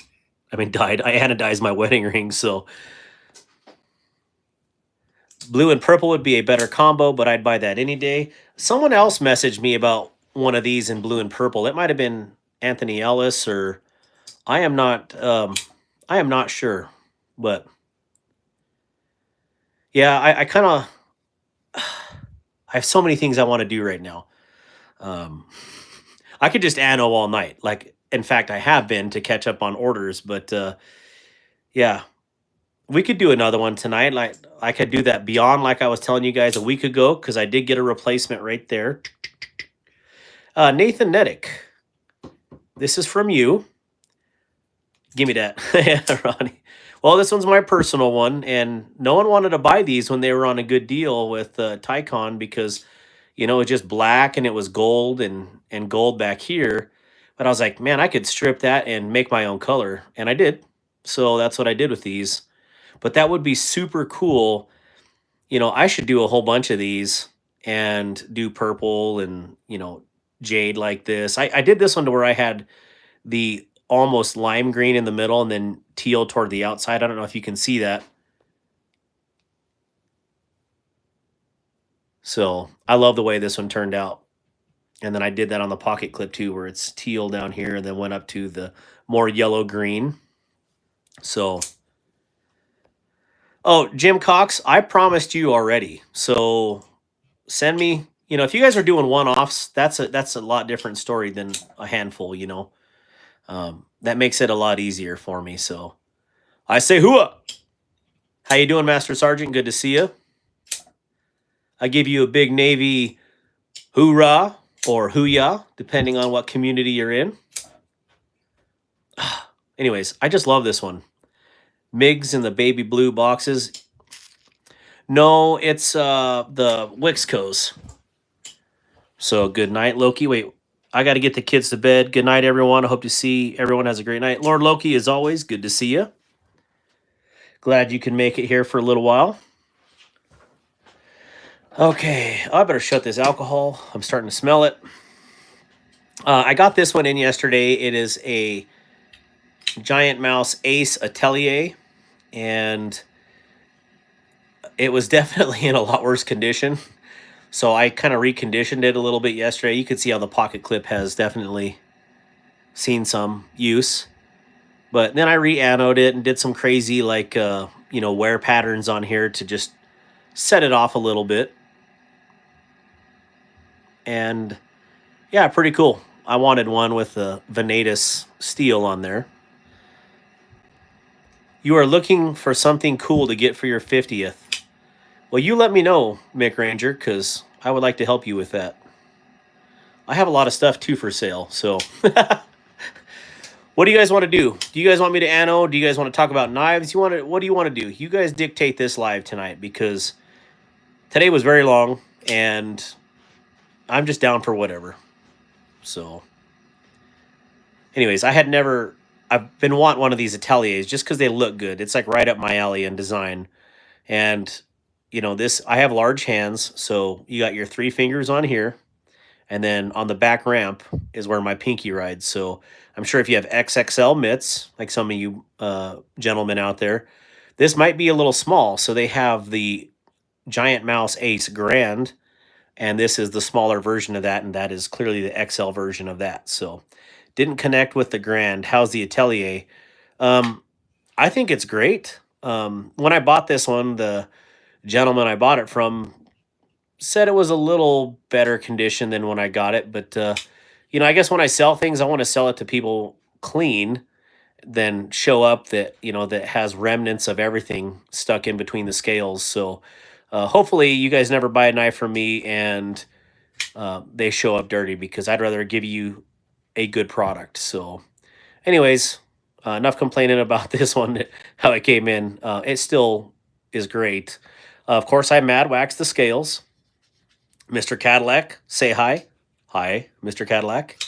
I mean, I anodized my wedding ring. So blue and purple would be a better combo, but I'd buy that any day. Someone else messaged me about one of these in blue and purple. It might have been Anthony Ellis, or I am not. I am not sure, but yeah, I kind of. I have so many things I want to do right now. Um, I could just anno all night. Like, in fact, I have been to catch up on orders, but yeah, we could do another one tonight. Like, I could do that beyond, like I was telling you guys a week ago, because I did get a replacement right there. Nathan Nedick, this is from you. Give me that. Yeah, Ronnie. Well, this one's my personal one, and no one wanted to buy these when they were on a good deal with Tycon, because it's just black and it was gold and gold back here. But I was like, man, I could strip that and make my own color, and I did. So that's what I did with these. But that would be super cool. I should do a whole bunch of these and do purple and jade like this. I did this one to where I had the almost lime green in the middle and then teal toward the outside. I don't know if you can see that. So I love the way this one turned out. And then I did that on the pocket clip too, where it's teal down here and then went up to the more yellow green. So, oh, Jim Cox, I promised you already. So send me, if you guys are doing one-offs, that's a lot different story than a handful, that makes it a lot easier for me. So I say hooah. How you doing, Master Sergeant? Good to see you. I give you a big Navy hoorah or hooyah, depending on what community you're in. Anyways, I just love this one. MIGs in the baby blue boxes. No, it's the Wixcos. So good night, Loki. Wait, I got to get the kids to bed. Good night, everyone. I hope to see everyone has a great night. Lord Loki, as always, good to see you. Glad you can make it here for a little while. Okay, I better shut this alcohol. I'm starting to smell it. I got this one in yesterday. It is a Giant Mouse Ace Atelier, and it was definitely in a lot worse condition. So I kind of reconditioned it a little bit yesterday. You can see how the pocket clip has definitely seen some use. But then I re-anode it and did some crazy wear patterns on here to just set it off a little bit. And yeah, pretty cool. I wanted one with the Venatus steel on there. You are looking for something cool to get for your 50th. Well, you let me know, Mick Ranger, because I would like to help you with that. I have a lot of stuff, too, for sale, so... What do you guys want to do? Do you guys want me to anno? Do you guys want to talk about knives? What do you want to do? You guys dictate this live tonight, because today was very long, and I'm just down for whatever. So, anyways, I've been wanting one of these ateliers just because they look good. It's like right up my alley in design. And, I have large hands, so you got your 3 fingers on here. And then on the back ramp is where my pinky rides. So I'm sure if you have XXL mitts, like some of you gentlemen out there, this might be a little small. So they have the Giant Mouse Ace Grand, and this is the smaller version of that, and that is clearly the XL version of that. So didn't connect with the Grand. How's the Atelier? I think it's great. When I bought this one, the gentleman I bought it from said it was a little better condition than when I got it. But, I guess when I sell things, I want to sell it to people clean, then show up that, that has remnants of everything stuck in between the scales. So hopefully you guys never buy a knife from me and they show up dirty, because I'd rather give you a good product. So, anyways, enough complaining about this one, how it came in. It still is great. Of course, I mad wax the scales. Mr. Cadillac, say hi. Hi, Mr. Cadillac.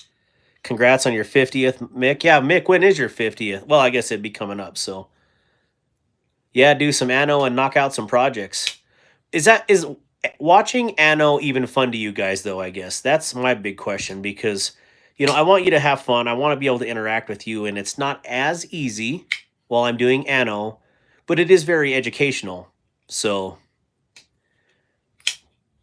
Congrats on your 50th, Mick. Yeah, Mick, when is your 50th? Well, I guess it'd be coming up. So, yeah, do some Anno and knock out some projects. Is watching Anno even fun to you guys though? I guess that's my big question because I want you to have fun. I want to be able to interact with you, and it's not as easy while I'm doing Anno, but it is very educational. So,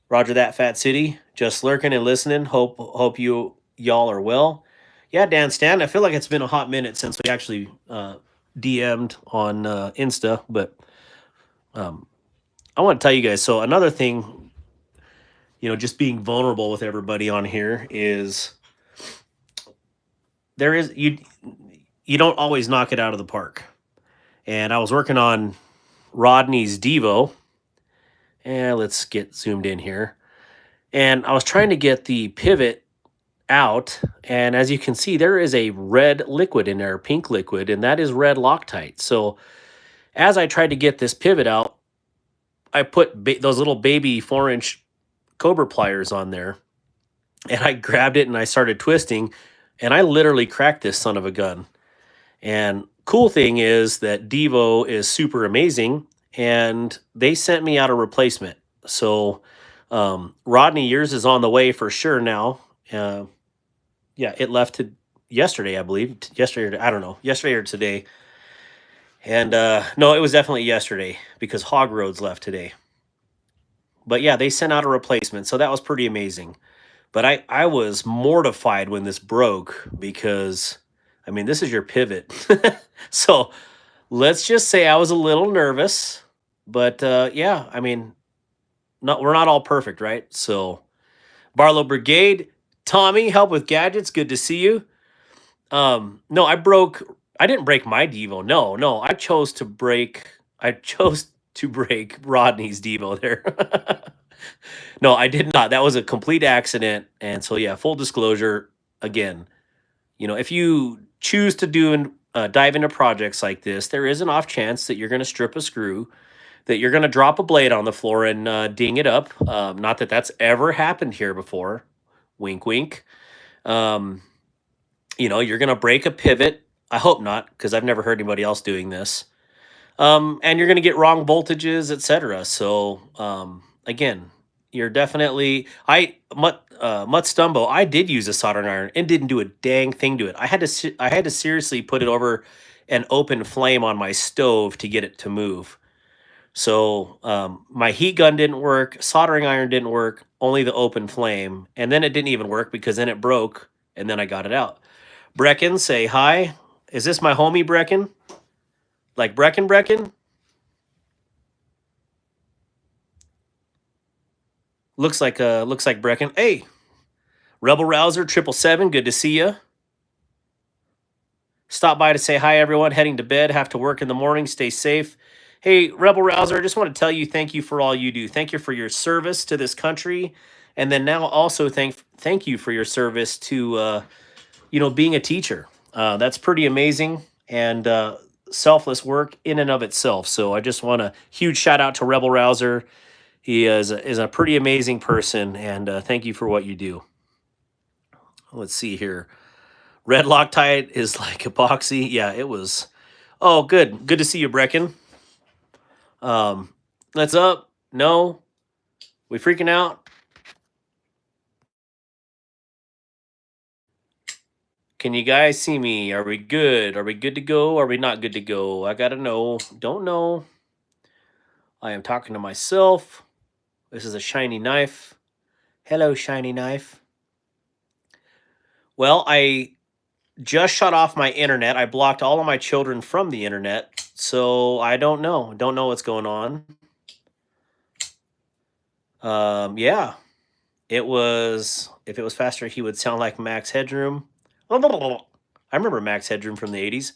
Roger that, Fat City. Just lurking and listening. Hope y'all are well. Yeah, Dan Stan. I feel like it's been a hot minute since we actually DM'd on Insta, but I want to tell you guys. So another thing, just being vulnerable with everybody on here is there is you don't always knock it out of the park. And I was working on Rodney's Devo, and let's get zoomed in here. And I was trying to get the pivot out, and as you can see, there is a red liquid in there, pink liquid, and that is red Loctite. So as I tried to get this pivot out, I put those little baby 4-inch Cobra pliers on there, and I grabbed it and I started twisting, and I literally cracked this son of a gun. And cool thing is that Devo is super amazing, and they sent me out a replacement. So Rodney, yours is on the way for sure now. Yeah, it left yesterday, I believe. Yesterday, I don't know, yesterday or today. And no, it was definitely yesterday because Hog Roads left today. But yeah, they sent out a replacement, so that was pretty amazing. But I was mortified when this broke because, I mean, this is your pivot. So let's just say I was a little nervous. But yeah, I mean, we're not all perfect, right? So Barlow Brigade, Tommy, help with gadgets. Good to see you. No, I didn't break my Devo. No, I chose to break Rodney's Devo there. No, I did not. That was a complete accident. And so yeah, full disclosure again, if you choose to dive into projects like this, there is an off chance that you're going to strip a screw, that you're going to drop a blade on the floor and ding it up. Not that that's ever happened here before. Wink, wink. You're going to break a pivot. I hope not, because I've never heard anybody else doing this. And you're going to get wrong voltages, etc. So, again, you're definitely Mutt Stumbo. I did use a soldering iron and didn't do a dang thing to it. I had to seriously put it over an open flame on my stove to get it to move. So my heat gun didn't work, soldering iron didn't work, only the open flame, and then it didn't even work because then it broke, and then I got it out. Brecken, say hi. Is this my homie Brecken? Like Brecken? Looks like Brecken. Hey, Rebel Rouser 777, good to see you. Stop by to say hi, everyone. Heading to bed, have to work in the morning. Stay safe. Hey, Rebel Rouser, I just want to tell you thank you for all you do. Thank you for your service to this country, and then now also thank you for your service to being a teacher. That's pretty amazing and selfless work in and of itself. So I just want a huge shout out to Rebel Rouser. He is a pretty amazing person, and thank you for what you do. Let's see here. Red Loctite is like epoxy. Yeah, it was. Oh, good. Good to see you, Brecken. Let's up. No. We freaking out? Can you guys see me? Are we good? Are we good to go? Are we not good to go? I gotta know. Don't know. I am talking to myself. This is a shiny knife. Hello, shiny knife. Well, I just shut off my internet. I blocked all of my children from the internet. So I don't know. Don't know what's going on. Yeah. It was, if it was faster, he would sound like Max Headroom. I remember Max Headroom from the 80s.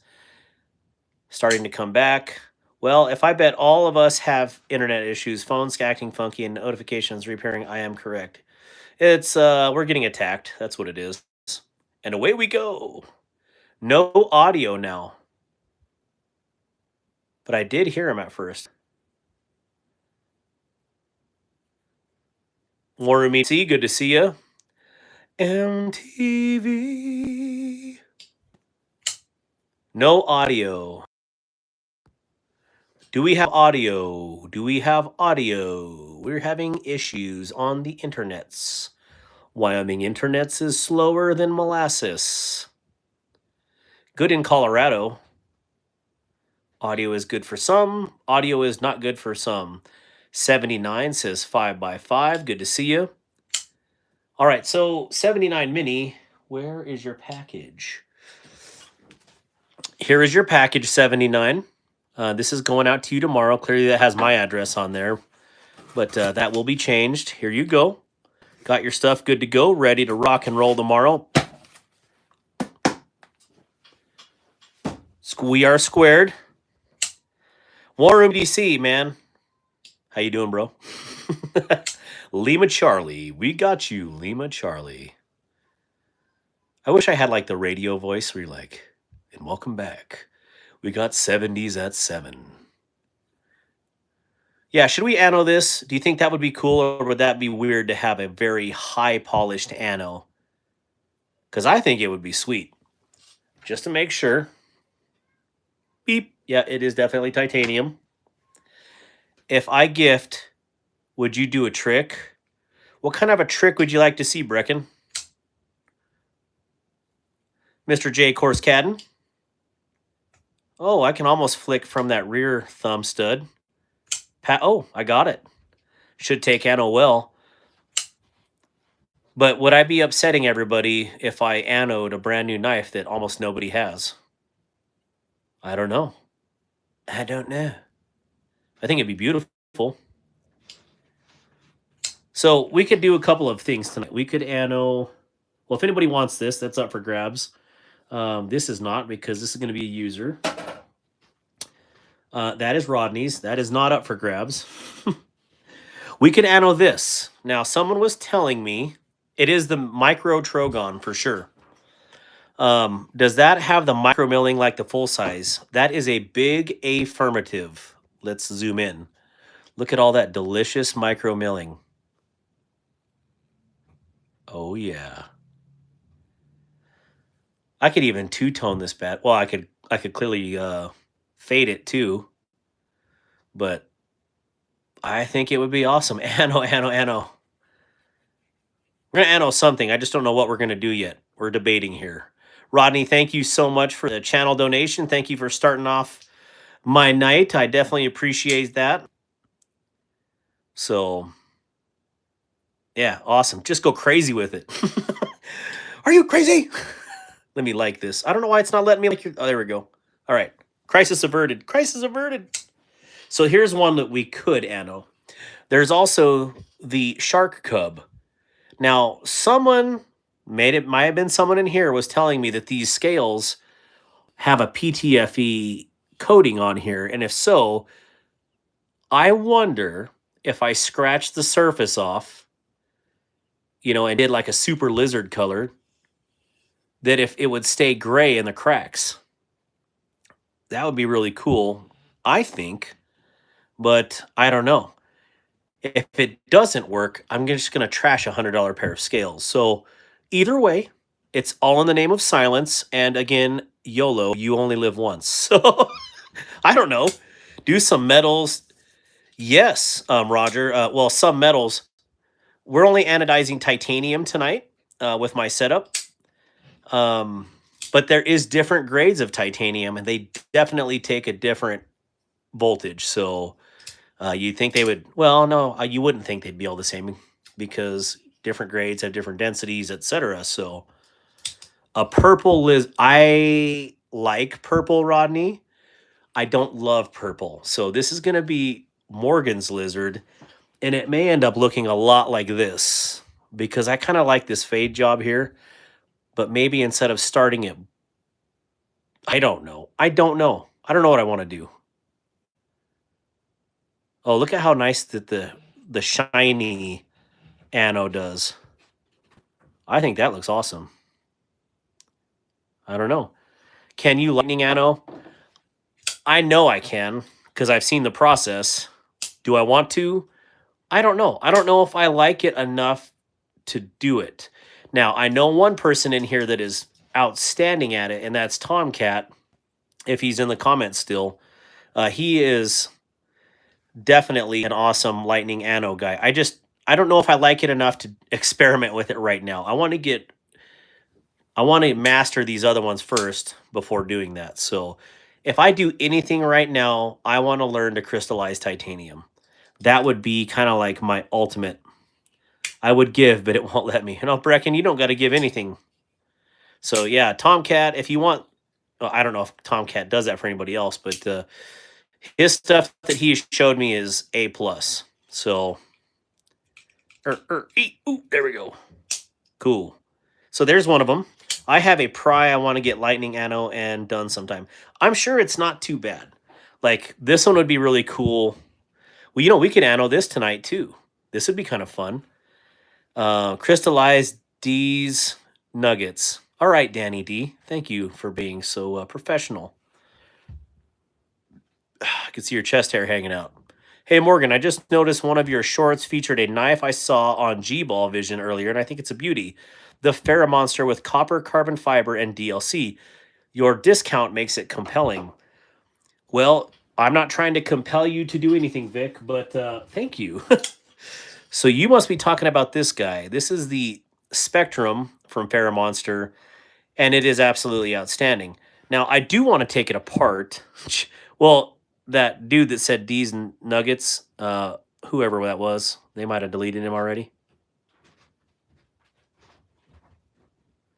Starting to come back. Well, if I bet all of us have internet issues, phones acting funky, and notifications repairing, I am correct. It's we're getting attacked. That's what it is. And away we go. No audio now. But I did hear him at first. Warren C, good to see you. MTV. No audio. Do we have audio? Do we have audio? We're having issues on the internets. Wyoming internets is slower than molasses. Good in Colorado. Audio is good for some. Audio is not good for some. 79 says 5x5. Good to see you. All right, so 79 Mini, where is your package? Here is your package, 79. This is going out to you tomorrow. Clearly that has my address on there, but that will be changed. Here you go. Got your stuff good to go, ready to rock and roll tomorrow. We are squared. War Room DC, man. How you doing, bro? Lima Charlie. We got you, Lima Charlie. I wish I had like the radio voice where you're like, and welcome back. We got 70s at 7. Yeah, should we anno this? Do you think that would be cool, or would that be weird to have a very high polished anno? Because I think it would be sweet. Just to make sure. Beep. Yeah, it is definitely titanium. If I gift, would you do a trick? What kind of a trick would you like to see, Brecken? Mr. J. Corscadden? Oh, I can almost flick from that rear thumb stud. Oh, I got it. Should take anno well. But would I be upsetting everybody if I anode a brand new knife that almost nobody has? I don't know. I don't know. I think it'd be beautiful. So we could do a couple of things tonight. We could anno. Well, if anybody wants this, that's up for grabs. This is not, because this is going to be a user. That is Rodney's. That is not up for grabs. We could anno this. Now, someone was telling me it is the micro Trogon for sure. Does that have the micro milling like the full size? That is a big affirmative. Let's zoom in. Look at all that delicious micro milling. Oh yeah. I could even two-tone this bad. Well, I could clearly fade it too. But I think it would be awesome. Anno. We're gonna anno something. I just don't know what we're gonna do yet. We're debating here. Rodney, thank you so much for the channel donation. Thank you for starting off my night. I definitely appreciate that. So, yeah, awesome. Just go crazy with it. Are you crazy? Let me like this. I don't know why it's not letting me like your... Oh, there we go. All right. Crisis averted. Crisis averted. So here's one that we could anno. There's also the shark cub. Now, someone might have been someone in here was telling me that these scales have a PTFE coating on here. And if so, I wonder if I scratched the surface off, and did like a super lizard color, that if it would stay gray in the cracks. That would be really cool, I think. But I don't know. If it doesn't work, I'm just going to trash a $100 pair of scales. So either way, it's all in the name of silence. And again, YOLO, you only live once. So I don't know. Do some metals. Yes, Roger. Well, some metals. We're only anodizing titanium tonight with my setup. But there is different grades of titanium, and they definitely take a different voltage. So you think they would, well, no, you wouldn't think they'd be all the same, because different grades have different densities, etc. So a purple I like purple, Rodney. I don't love purple. So this is going to be Morgan's lizard, and it may end up looking a lot like this, because I kind of like this fade job here. But maybe instead of starting it, I don't know. I don't know what I want to do. Oh, look at how nice that the shiny anno does. I think that looks awesome. I don't know. Can you lightning ano? I know I can because I've seen the process. Do I want to? I don't know. I don't know if I like it enough to do it. Now, I know one person in here that is outstanding at it, and that's Tomcat. If he's in the comments still, he is definitely an awesome lightning ano guy. I don't know if I like it enough to experiment with it right now. I want to master these other ones first before doing that. So if I do anything right now, I want to learn to crystallize titanium. That would be kind of like my ultimate. I would give, but it won't let me. And I'll Brecken, you don't got to give anything. So yeah, Tomcat, if you want, well, I don't know if Tomcat does that for anybody else, but his stuff that he showed me is A plus. So, there we go. Cool. So there's one of them. I have a pry I want to get lightning ano and done sometime. I'm sure it's not too bad. Like this one would be really cool. Well, we could ano this tonight too. This would be kind of fun. Crystallized D's nuggets. All right, Danny D. Thank you for being so professional. I can see your chest hair hanging out. Hey, Morgan, I just noticed one of your shorts featured a knife I saw on G-Ball Vision earlier, and I think it's a beauty. The Monster with copper, carbon fiber, and DLC. Your discount makes it compelling. Well, I'm not trying to compel you to do anything, Vic, but thank you. So you must be talking about this guy. This is the Spectrum from Monster, and it is absolutely outstanding. Now, I do want to take it apart. Well, that dude that said D's and Nuggets, whoever that was, they might have deleted him already.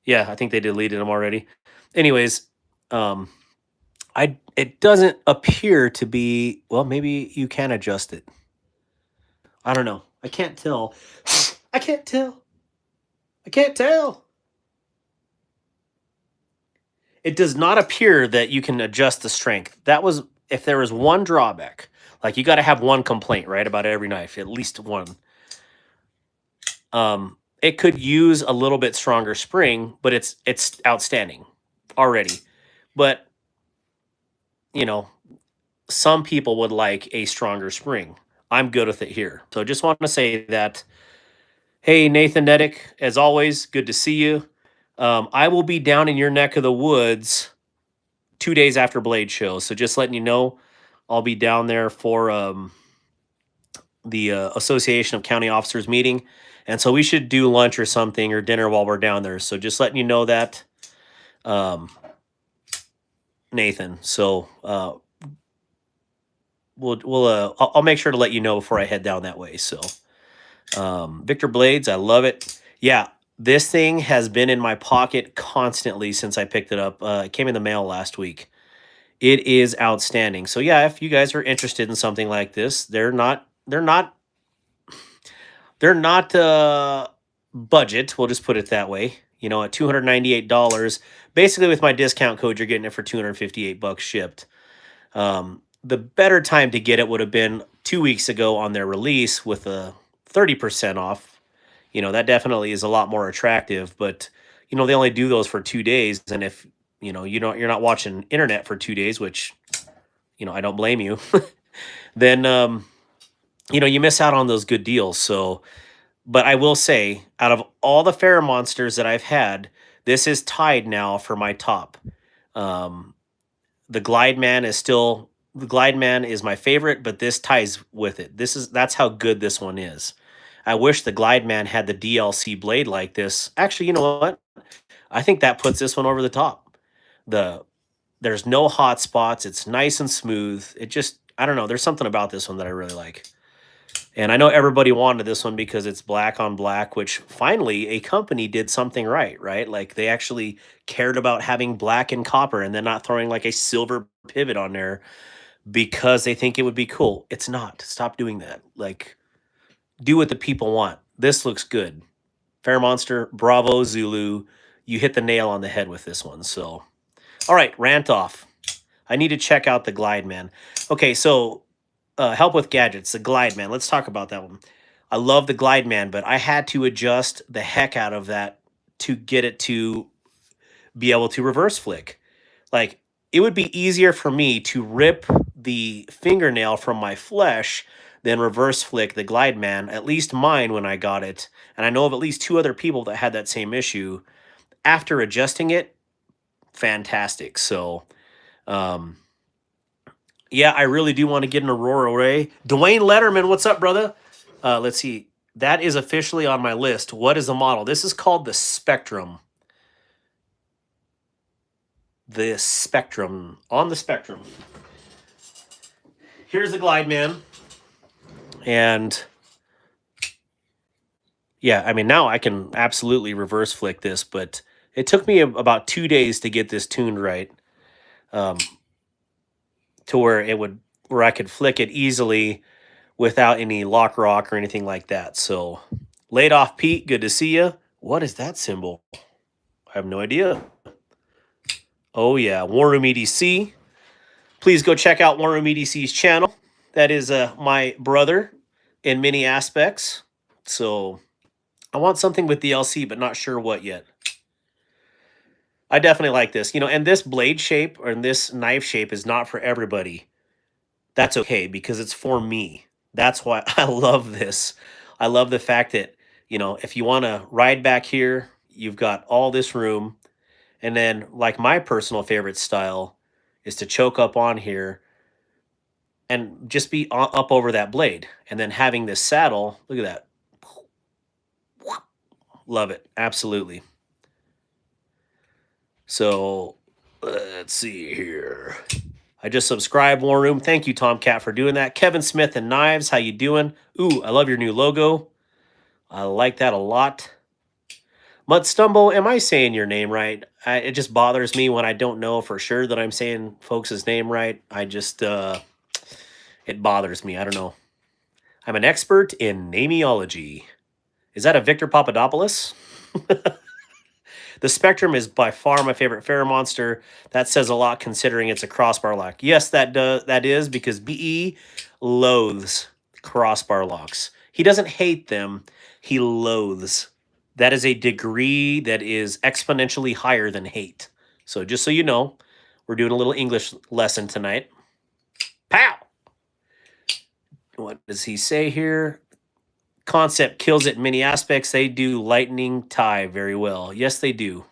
Yeah, I think they deleted him already. Anyways, it doesn't appear to be. Well, maybe you can adjust it. I don't know. I can't tell. I can't tell. I can't tell. It does not appear that you can adjust the strength. That was if there was one drawback. Like you got to have one complaint, right, about every knife, at least one. It could use a little bit stronger spring, but it's outstanding already. But some people would like a stronger spring. I'm good with it here. So just want to say that. Hey, Nathan Nedick, as always, good to see you. I will be down in your neck of the woods 2 days after Blade Show. So just letting you know, I'll be down there for the Association of County Officers meeting. And so we should do lunch or something or dinner while we're down there. So just letting you know that, Nathan. So I'll make sure to let you know before I head down that way. So Victor Blades, I love it. Yeah, this thing has been in my pocket constantly since I picked it up. It came in the mail last week. It is outstanding. So yeah, if you guys are interested in something like this, they're not budget. We'll just put it that way. At $298. Basically, with my discount code, you're getting it for $258 shipped. The better time to get it would have been 2 weeks ago on their release with a 30% off. That definitely is a lot more attractive, but they only do those for 2 days. And if you're not watching internet for 2 days, which I don't blame you, then you miss out on those good deals. So, but I will say, out of all the Fair Monsters that I've had, this is tied now for my top. The Glide Man is my favorite, but this ties with it. That's how good this one is. I wish the Glide Man had the DLC blade like this. Actually, you know what? I think that puts this one over the top. There's no hot spots. It's nice and smooth. I don't know. There's something about this one that I really like. And I know everybody wanted this one because it's black on black, which finally a company did something right? Like they actually cared about having black and copper and then not throwing like a silver pivot on there because they think it would be cool. It's not. Stop doing that. Like, do what the people want. This looks good. Fair Monster, bravo, Zulu. You hit the nail on the head with this one. So, all right, rant off. I need to check out the Glide Man. Okay, so help with gadgets, the Glide Man. Let's talk about that one. I love the Glide Man, but I had to adjust the heck out of that to get it to be able to reverse flick. Like, it would be easier for me to rip the fingernail from my flesh than reverse flick the Glide Man, at least mine when I got it. And I know of at least 2 other people that had that same issue. After adjusting it, fantastic. So, yeah, I really do want to get an Aurora Ray. Dwayne Letterman, what's up, brother? Let's see. That is officially on my list. What is the model? This is called the Spectrum. The Spectrum. On the Spectrum. Here's the Glide Man. And yeah, I mean, now I can absolutely reverse flick this, but it took me about 2 days to get this tuned right. To where I could flick it easily without any lock rock or anything like that. So, laid off Pete, good to see you. What is that symbol? I have no idea. Oh yeah, War Room EDC. Please go check out War Room EDC's channel. That is my brother in many aspects. So, I want something with DLC, but not sure what yet. I definitely like this, and this blade shape or this knife shape is not for everybody. That's okay because it's for me. That's why I love this. I love the fact that, if you want to ride back here, you've got all this room. And then, like, my personal favorite style is to choke up on here and just be up over that blade. And then having this saddle, look at that. Love it. Absolutely. So, let's see here. I just subscribed, War Room. Thank you, Tomcat, for doing that. Kevin Smith and Knives, how you doing? Ooh, I love your new logo. I like that a lot. Mud Stumble, am I saying your name right? It just bothers me when I don't know for sure that I'm saying folks' name right. I just, it bothers me. I don't know. I'm an expert in nameology. Is that a Victor Papadopoulos? The Spectrum is by far my favorite Fair Monster. That says a lot considering it's a crossbar lock. Yes, that is because BE loathes crossbar locks. He doesn't hate them. He loathes. That is a degree that is exponentially higher than hate. So just so you know, we're doing a little English lesson tonight. Pow! What does he say here? Concept kills it in many aspects. They do lightning tie very well. Yes, they do.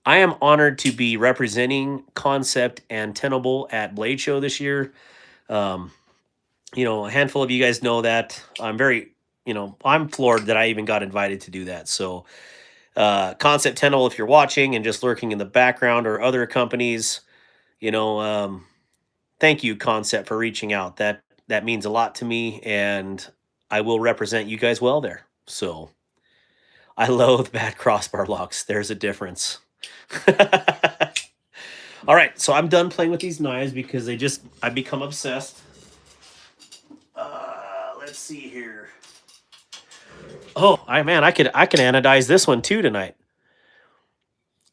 I am honored to be representing Concept and Tenable at Blade Show this year. A handful of you guys know that. I'm very, I'm floored that I even got invited to do that. So, Concept Tenable, if you're watching and just lurking in the background, or other companies, thank you, Concept, for reaching out. That means a lot to me, and I will represent you guys well there. So, I loathe bad crossbar locks. There's a difference. All right, so I'm done playing with these knives because I've become obsessed. Let's see here. Oh, I can anodize this one too tonight.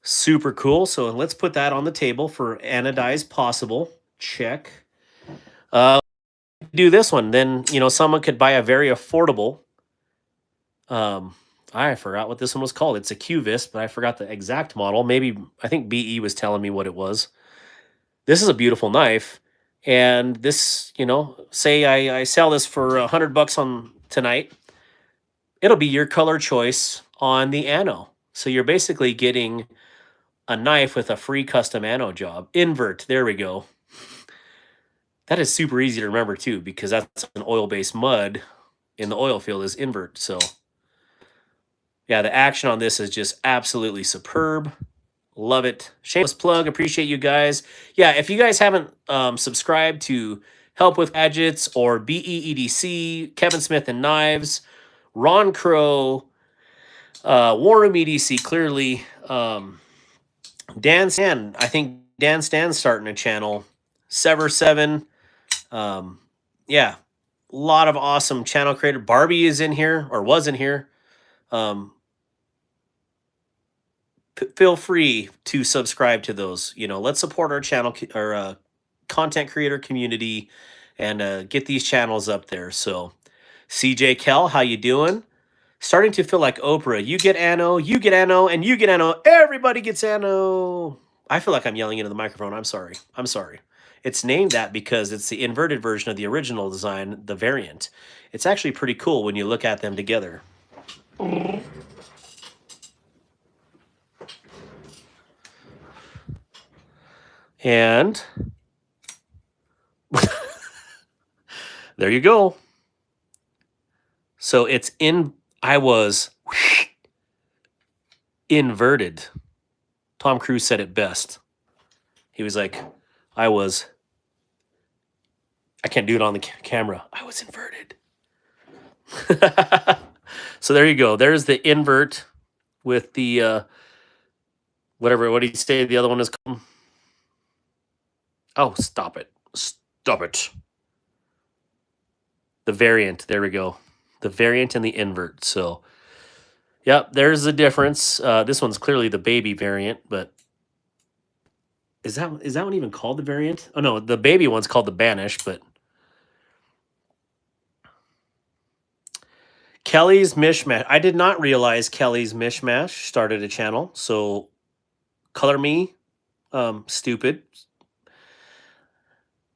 Super cool. So let's put that on the table for anodized possible. Check. Do this one. Then, someone could buy a very affordable. I forgot what this one was called. It's a QVIS, but I forgot the exact model. I think BE was telling me what it was. This is a beautiful knife. And this, say I sell this for $100 on tonight. It'll be your color choice on the ano. So you're basically getting a knife with a free custom ano job. Invert, there we go. That is super easy to remember too, because that's an oil-based mud in the oil field is invert. So yeah, the action on this is just absolutely superb. Love it. Shameless plug. Appreciate you guys. Yeah, if you guys haven't subscribed to Help with Gadgets or BEEDC, Kevin Smith and Knives, Ron Crow, War Room EDC, clearly, Dan Stan. I think Dan Stan's starting a channel. Sever 7. Yeah, a lot of awesome channel creator. Barbie is in here, or was in here. Feel free to subscribe to those. Let's support our channel, our content creator community, and get these channels up there. So, CJ Kell, how you doing? Starting to feel like Oprah. You get Anno, you get Anno, and you get Anno. Everybody gets Anno. I feel like I'm yelling into the microphone. I'm sorry. I'm sorry. It's named that because it's the inverted version of the original design, the variant. It's actually pretty cool when you look at them together. And there you go. So it's in, I was inverted. Tom Cruise said it best. He was like, I can't do it on the camera. I was inverted. So there you go. There's the invert with the, whatever, what do you say the other one is called? Oh, stop it. Stop it. The variant. There we go. The variant and the invert. So, yep, there's the difference. This one's clearly the baby variant, but is that one even called the variant? Oh no, the baby one's called the Banish, but Kelly's Mishmash. I did not realize Kelly's Mishmash started a channel. So, color me stupid.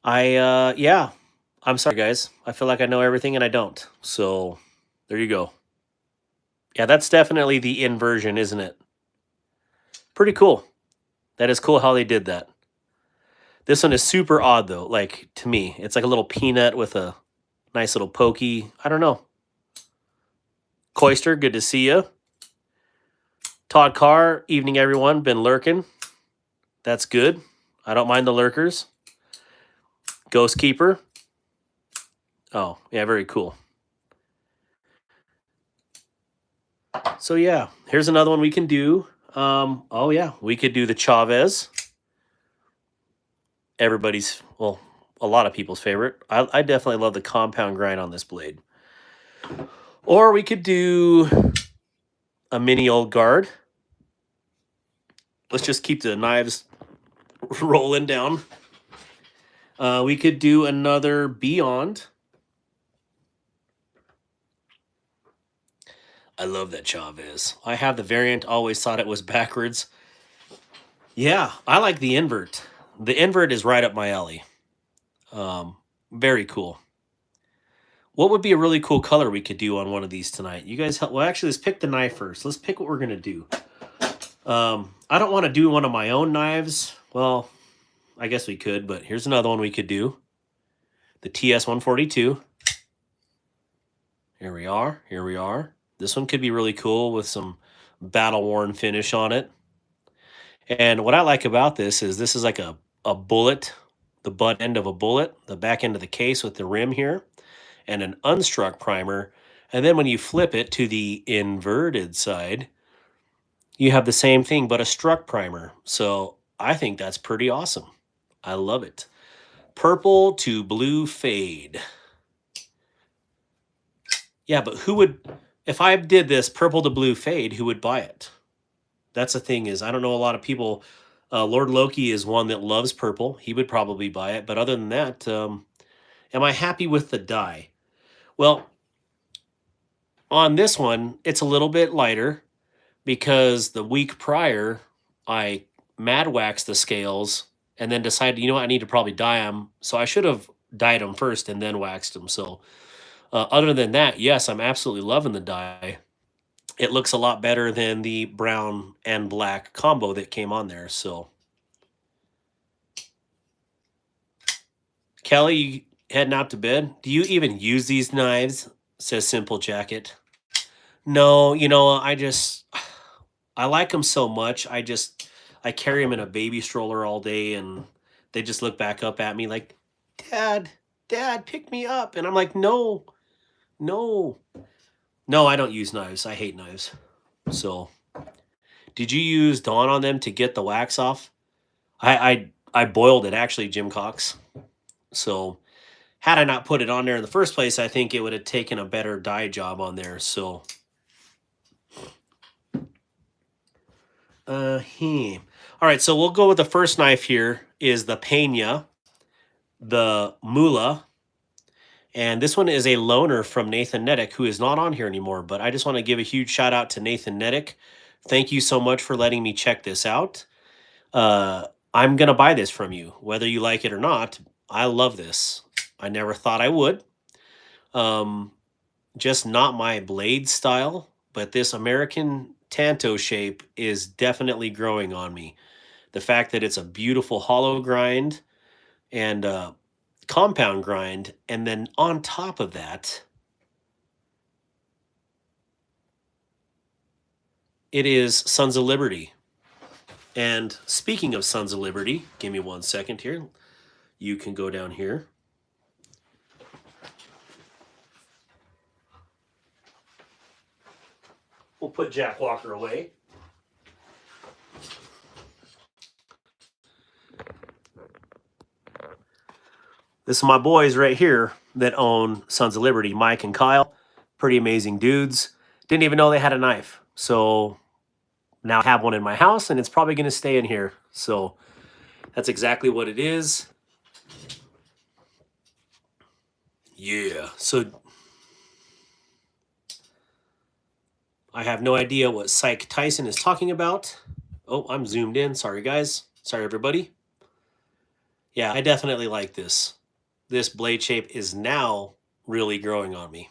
Yeah. I'm sorry, guys. I feel like I know everything and I don't. So, there you go. Yeah, that's definitely the inversion, isn't it? Pretty cool. That is cool how they did that. This one is super odd, though. Like, to me, it's like a little peanut with a nice little pokey. I don't know. Coister, good to see you. Todd Carr, evening, everyone. Been lurking. That's good. I don't mind the lurkers. Ghost Keeper. Oh, yeah, very cool. So, yeah, here's another one we can do. Oh, yeah, we could do the Chavez. Everybody's, well, a lot of people's favorite. I definitely love the compound grind on this blade. Or we could do a mini old guard. Let's just keep the knives rolling down. We could do another Beyond. I love that Chavez. I have the variant, always thought it was backwards. Yeah, I like the invert. The invert is right up my alley. Very cool. What would be a really cool color we could do on one of these tonight? You guys help. Well, actually, let's pick the knife first. Let's pick what we're going to do. I don't want to do one of my own knives. Well, I guess we could, but here's another one we could do. The TS-142. Here we are. Here we are. This one could be really cool with some battle-worn finish on it. And what I like about this is like a bullet, the butt end of a bullet, the back end of the case with the rim here, and an unstruck primer. And then when you flip it to the inverted side, you have the same thing, but a struck primer. So I think that's pretty awesome. I love it. Purple to blue fade. Yeah, but who would, if I did this purple to blue fade, who would buy it? That's the thing is, I don't know a lot of people. Lord Loki is one that loves purple. He would probably buy it. But other than that, am I happy with the dye? Well, on this one, it's a little bit lighter because the week prior, I mad waxed the scales and then decided, you know what, I need to probably dye them. So I should have dyed them first and then waxed them. So other than that, yes, I'm absolutely loving the dye. It looks a lot better than the brown and black combo that came on there. So, Kelly, you heading out to bed? Do you even use these knives? Says Simple Jacket. No, I like them so much. I carry them in a baby stroller all day, and they just look back up at me like, Dad, pick me up. And I'm like, no, no, no, I don't use knives. I hate knives. So, did you use Dawn on them to get the wax off? I boiled it actually, Jim Cox. So, had I not put it on there in the first place, I think it would have taken a better dye job on there. So, all right, so we'll go with the first knife here is the Pena, the Mula, And this one is a loaner from Nathan Nedick, who is not on here anymore. But I just want to give a huge shout out to Nathan Nedick. Thank you so much for letting me check this out. I'm going to buy this from you, whether you like it or not. I love this. I never thought I would. Just not my blade style, but this American Tanto shape is definitely growing on me. The fact that it's a beautiful hollow grind and compound grind, and then on top of that, it is Sons of Liberty. And speaking of Sons of Liberty, give me 1 second here. You can go down here. We'll put Jack Walker away. This is my boys right here that own Sons of Liberty, Mike and Kyle. Pretty amazing dudes. Didn't even know they had a knife. So now I have one in my house, and it's probably going to stay in here. So that's exactly what it is. Yeah. So I have no idea what Psych Tyson is talking about. Oh, I'm zoomed in. Sorry, guys. Sorry, everybody. Yeah, I definitely like this. This blade shape is now really growing on me.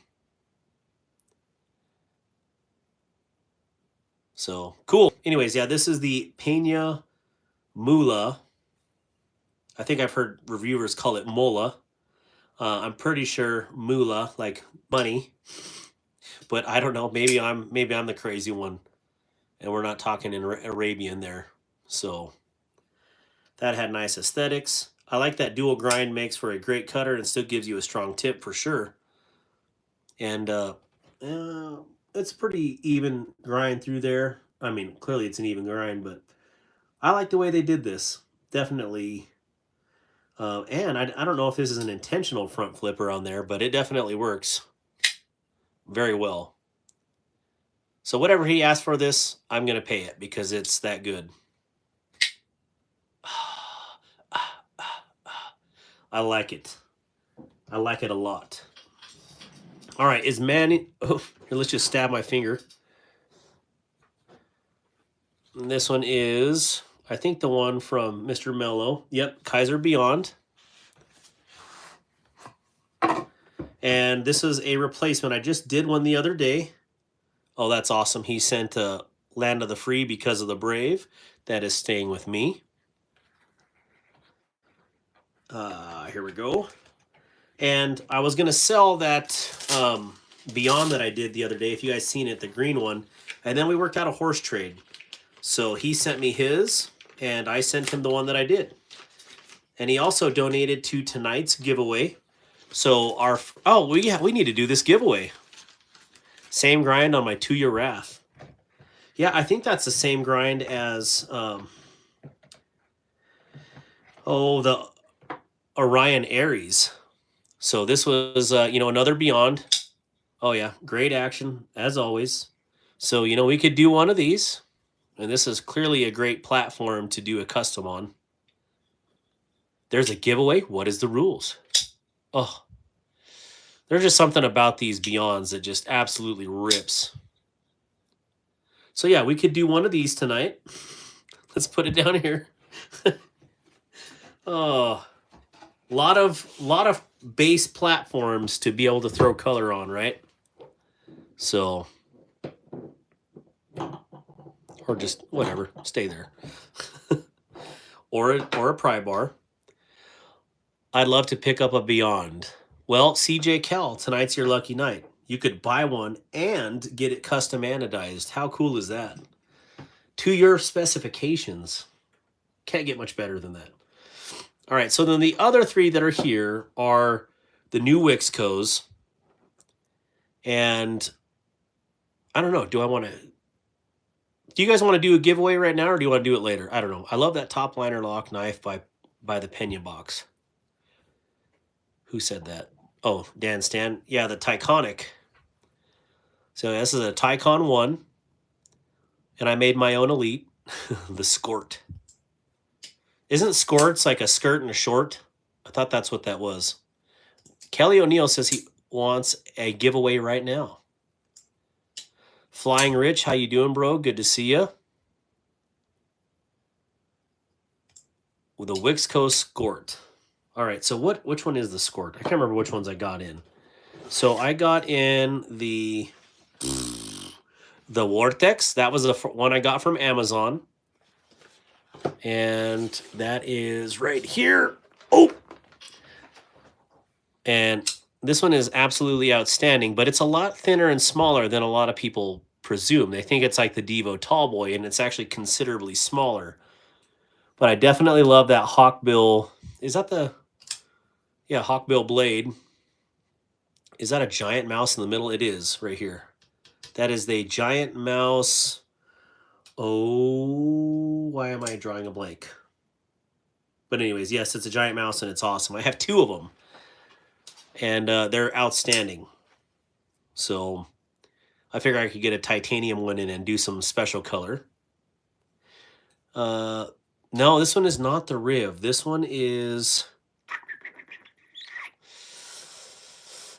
So cool. Anyways, yeah, this is the Peña Mula. I think I've heard reviewers call it Mola. I'm pretty sure Mula, like money, but I don't know. Maybe I'm the crazy one, and we're not talking in Arabian there. So that had nice aesthetics. I like that dual grind makes for a great cutter and still gives you a strong tip for sure. And it's pretty even grind through there. I mean, clearly it's an even grind, but I like the way they did this. Definitely. And I don't know if this is an intentional front flipper on there, but it definitely works very well. So whatever he asked for this, I'm going to pay it because it's that good. I like it. I like it a lot. All right, is Manny... Oh, here, let's just stab my finger. And this one is, I think, the one from Mr. Mello. Yep, Kaiser Beyond. And this is a replacement. I just did one the other day. Oh, that's awesome. He sent Land of the Free because of the Brave. That is staying with me. Here we go. And I was going to sell that Beyond that I did the other day, if you guys seen it, the green one. And then we worked out a horse trade. So he sent me his, and I sent him the one that I did. And he also donated to tonight's giveaway. So we need to do this giveaway. Same grind on my 2-year Wrath. Yeah, I think that's the same grind as the Orion Aries. So this was another Beyond. Oh yeah, great action as always. So we could do one of these, and this is clearly a great platform to do a custom on. There's a giveaway. What is the rules? Oh, there's just something about these Beyonds that just absolutely rips. So yeah, we could do one of these tonight. Let's put it down here. Oh, lot of base platforms to be able to throw color on, right? So, or just whatever, stay there. or a pry bar. I'd love to pick up a Beyond. Well, CJ Kell, tonight's your lucky night. You could buy one and get it custom anodized. How cool is that? To your specifications. Can't get much better than that. All right, so then the other 3 that are here are the new Wixcos. And I don't know, do you guys want to do a giveaway right now, or do you want to do it later? I don't know. I love that top liner lock knife by the Peña box. Who said that? Oh, Dan Stan. Yeah, the Tyconic. So this is a Tycon 1. And I made my own Elite. The Skort. Isn't Skorts like a skirt and a short? I thought that's what that was. Kelly O'Neill says he wants a giveaway right now. Flying Rich, how you doing, bro? Good to see you. With the Wixco Skort. All right, so which one is the Skort? I can't remember which ones I got in. So I got in the Vortex. That was the one I got from Amazon. And that is right here. Oh! And this one is absolutely outstanding, but it's a lot thinner and smaller than a lot of people presume. They think it's like the Devo Tallboy, and it's actually considerably smaller. But I definitely love that Hawkbill. Is that the... Yeah, Hawkbill blade. Is that a giant mouse in the middle? It is, right here. That is the giant mouse. Oh, why am I drawing a blank? But anyways, yes, it's a giant mouse, and it's awesome. I have 2 of them. And they're outstanding. So I figure I could get a titanium one in and do some special color. No, this one is not the Riv. This one is...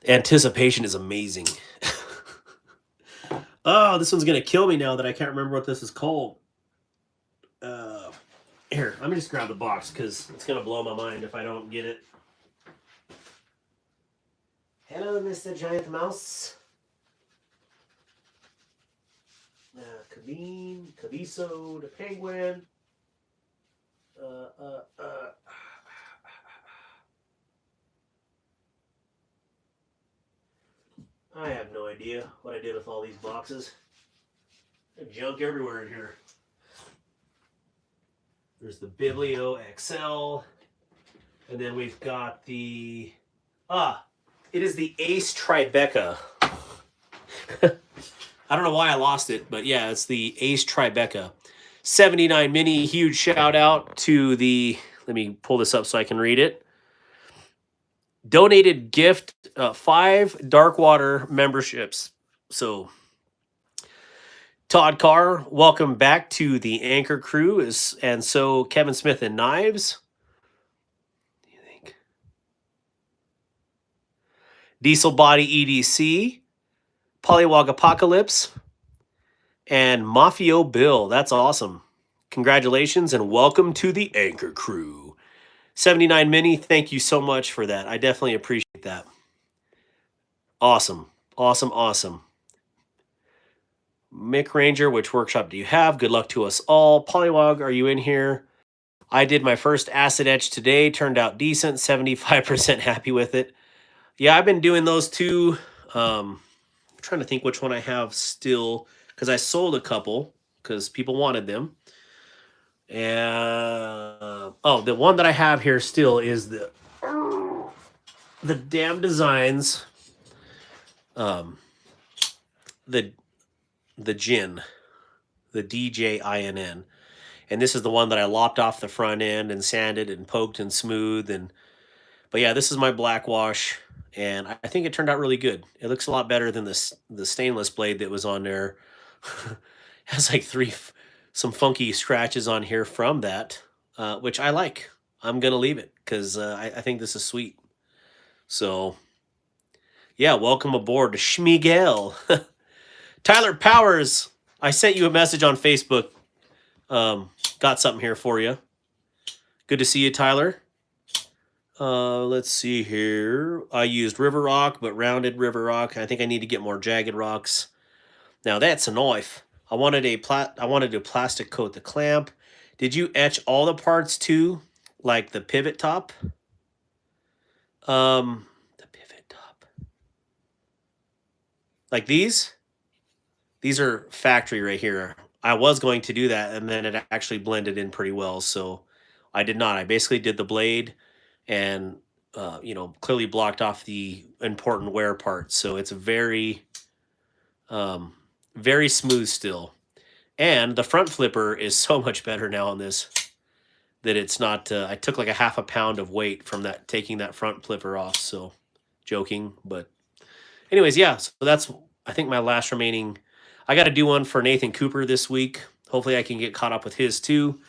Anticipation is amazing. Oh, this one's going to kill me now that I can't remember what this is called. Here, let me just grab the box because it's going to blow my mind if I don't get it. Hello, Mr. Giant Mouse. Kaveen, Kaviso, the penguin. I have no idea what I did with all these boxes. There's junk everywhere in here. There's the Biblio XL. And then we've got the... it is the Ace Tribeca. I don't know why I lost it, but yeah, it's the Ace Tribeca. 79 Mini, huge shout out to the... Let me pull this up so I can read it. Donated gift 5 Darkwater memberships. So, Todd Carr, welcome back to the Anchor Crew, and so Kevin Smith and Knives. What do you think? Diesel Body EDC, Polywog Apocalypse, and Mafio Bill. That's awesome. Congratulations and welcome to the Anchor Crew. 79 Mini, thank you so much for that. I definitely appreciate that. Awesome. Awesome, awesome. Mick Ranger, which workshop do you have? Good luck to us all. Polywog, are you in here? I did my first acid etch today. Turned out decent. 75% happy with it. Yeah, I've been doing those too. I'm trying to think which one I have still, because I sold a couple because people wanted them. And the one that I have here still is the Damn Designs, the Gin, the DJINN, and this is the one that I lopped off the front end and sanded and poked and smoothed. But yeah, this is my black wash, and I think it turned out really good. It looks a lot better than the stainless blade that was on there. It has like some funky scratches on here from that, which I like. I'm gonna leave it because I think this is sweet. So yeah, welcome aboard to Schmigel. Tyler Powers, I sent you a message on Facebook. Got something here for you. Good to see you, Tyler. Let's see here. I used River Rock, but rounded River Rock. I think I need to get more jagged rocks. Now that's a knife. I wanted to plastic coat the clamp. Did you etch all the parts too, like the pivot top? The pivot top. Like these? These are factory right here. I was going to do that, and then it actually blended in pretty well, so I did not. I basically did the blade and, clearly blocked off the important wear parts. So it's very, very smooth still. And the front flipper is so much better now on this that it's not... I took like a half a pound of weight from taking that front flipper off, so joking. But anyways, yeah, so that's, I think, my last remaining... I got to do one for Nathan Cooper this week. Hopefully I can get caught up with his too.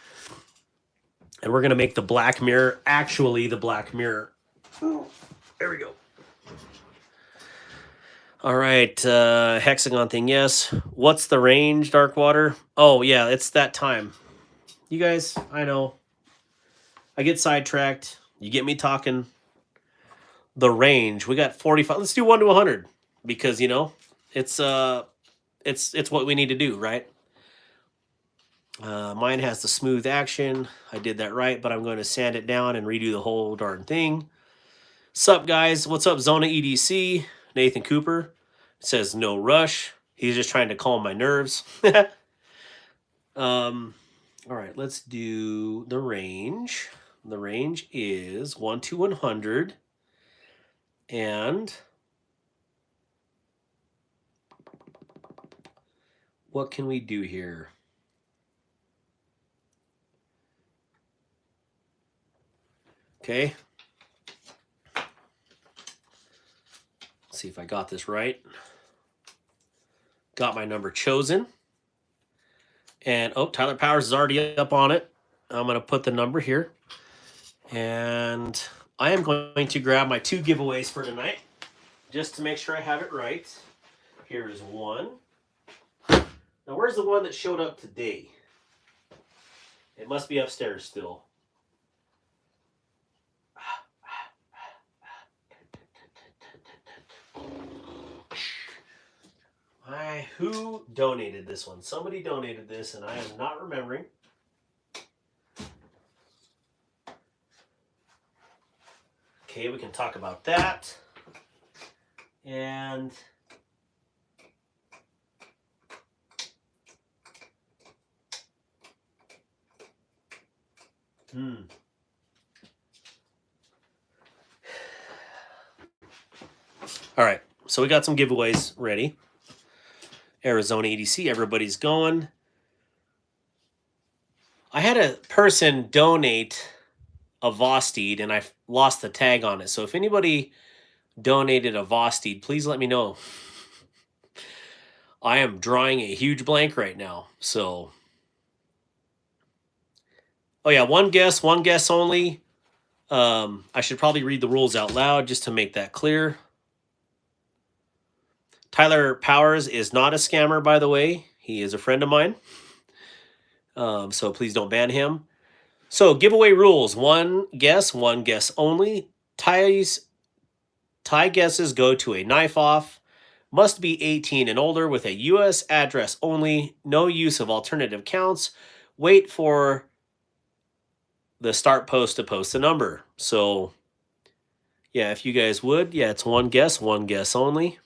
And we're going to make the black mirror, actually the black mirror. There we go. All right, hexagon thing, yes. What's the range, Darkwater? Oh, yeah, it's that time. You guys, I know. I get sidetracked. You get me talking. The range, we got 45. Let's do 1 to 100 because, you know, it's what we need to do, right? Mine has the smooth action. I did that right, but I'm going to sand it down and redo the whole darn thing. Sup, guys? What's up, Zona EDC? Nathan Cooper says no rush. He's just trying to calm my nerves. All right, let's do the range. The range is 1 to 100. And what can we do here? Okay. Let's see if I got this right. Got my number chosen. And, oh, Tyler Powers is already up on it. I'm going to put the number here. And I am going to grab my 2 giveaways for tonight, just to make sure I have it right. Here is one. Now, where's the one that showed up today? It must be upstairs still. Who donated this one? Somebody donated this, and I am not remembering. Okay, we can talk about that. And all right, so we got some giveaways ready. Arizona EDC, everybody's going. I had a person donate a Vosteed, and I lost the tag on it. So if anybody donated a Vosteed, please let me know. I am drawing a huge blank right now. So, oh yeah, one guess only. I should probably read the rules out loud just to make that clear. Tyler Powers is not a scammer, by the way. He is a friend of mine. So please don't ban him. So giveaway rules: one guess only. Tie guesses go to a knife off. Must be 18 and older with a U.S. address only. No use of alternative counts. Wait for the start post to post a number. So, yeah, if you guys would, yeah, it's one guess only.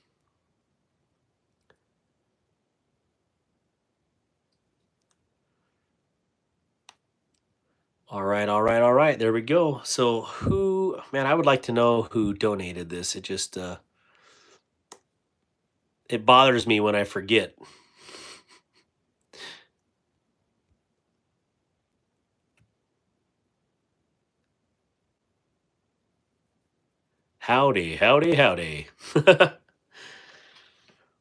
All right. There we go. So man, I would like to know who donated this. It just, it bothers me when I forget. Howdy.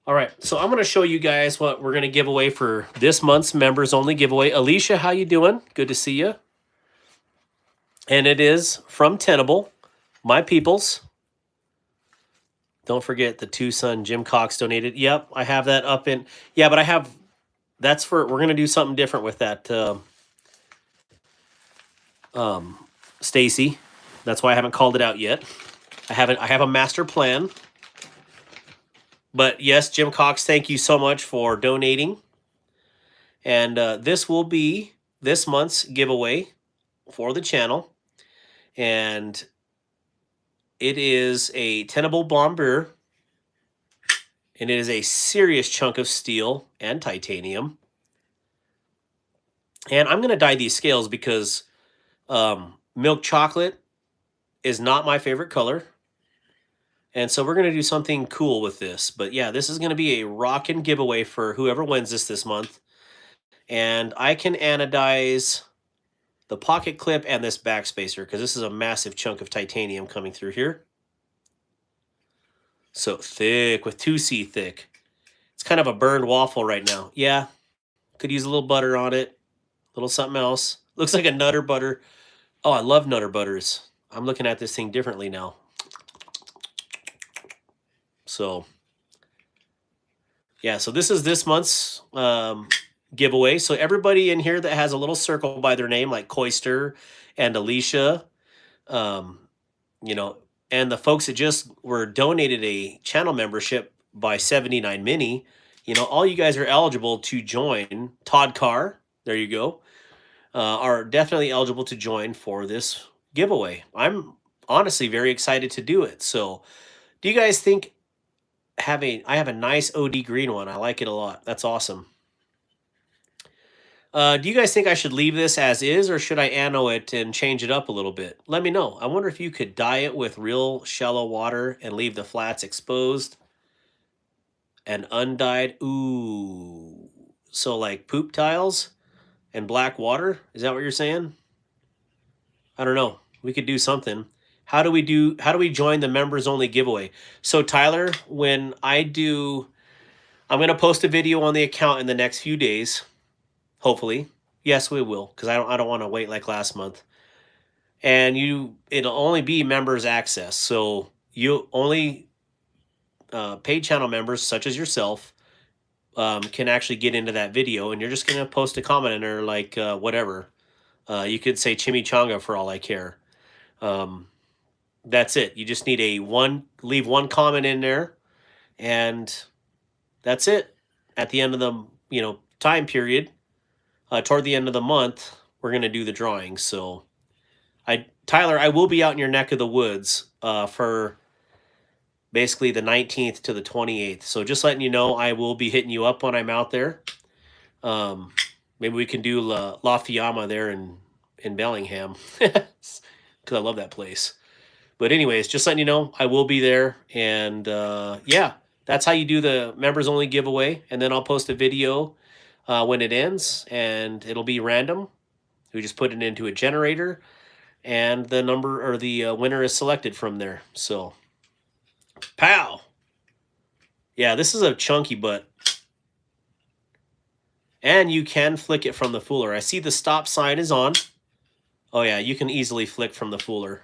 All right, so I'm going to show you guys what we're going to give away for this month's members only giveaway. Alicia, how you doing? Good to see you. And it is from Tenable, my peoples. Don't forget the Tucson Jim Cox donated. Yep, I have that up in. Yeah, but I have. That's for. We're gonna do something different with that. Stacy. That's why I haven't called it out yet. I have a master plan. But yes, Jim Cox, thank you so much for donating. And this will be this month's giveaway for the channel. And it is a Tenable Bomber. And it is a serious chunk of steel and titanium. And I'm going to dye these scales because milk chocolate is not my favorite color. And so we're going to do something cool with this. But yeah, this is going to be a rockin' giveaway for whoever wins this month. And I can anodize the pocket clip and this backspacer because this is a massive chunk of titanium coming through here. So thick with 2C thick. It's kind of a burned waffle right now. Yeah, could use a little butter on it. A little something else. Looks like a Nutter Butter. Oh, I love Nutter Butters. I'm looking at this thing differently now. So, Yeah, so this is this month's giveaway. So everybody in here that has a little circle by their name, like Coister and Alicia, um, you know, and the folks that just were donated a channel membership by 79 Mini, all you guys are eligible to join. Todd Carr, there you go, are definitely eligible to join for this giveaway. I'm honestly very excited to do it. So, do you guys think I have a nice OD green one? I like it a lot. That's awesome. Do you guys think I should leave this as is, or should I anno it and change it up a little bit? Let me know. I wonder if you could dye it with real shallow water and leave the flats exposed and undyed. Ooh, so like poop tiles and black water. Is that what you're saying? I don't know. We could do something. How do we join the members only giveaway? So Tyler, when I'm going to post a video on the account in the next few days. Hopefully. Yes, we will, because I don't want to wait like last month. And it'll only be members access. So you only paid channel members such as yourself can actually get into that video, and you're just going to post a comment in there like whatever. You could say chimichanga for all I care. That's it. You just need leave one comment in there, and that's it. At the end of the time period, toward the end of the month, we're going to do the drawing. So Tyler, I will be out in your neck of the woods for basically the 19th to the 28th. So just letting you know, I will be hitting you up when I'm out there. Maybe we can do La Fiamma there in Bellingham, because I love that place. But anyways, just letting you know, I will be there. And yeah, that's how you do the members only giveaway. And then I'll post a video when it ends, and it'll be random. We just put it into a generator, and the number or the winner is selected from there. So, pow! Yeah, this is a chunky butt. And you can flick it from the Fuller. I see the stop sign is on. Oh yeah, you can easily flick from the Fuller.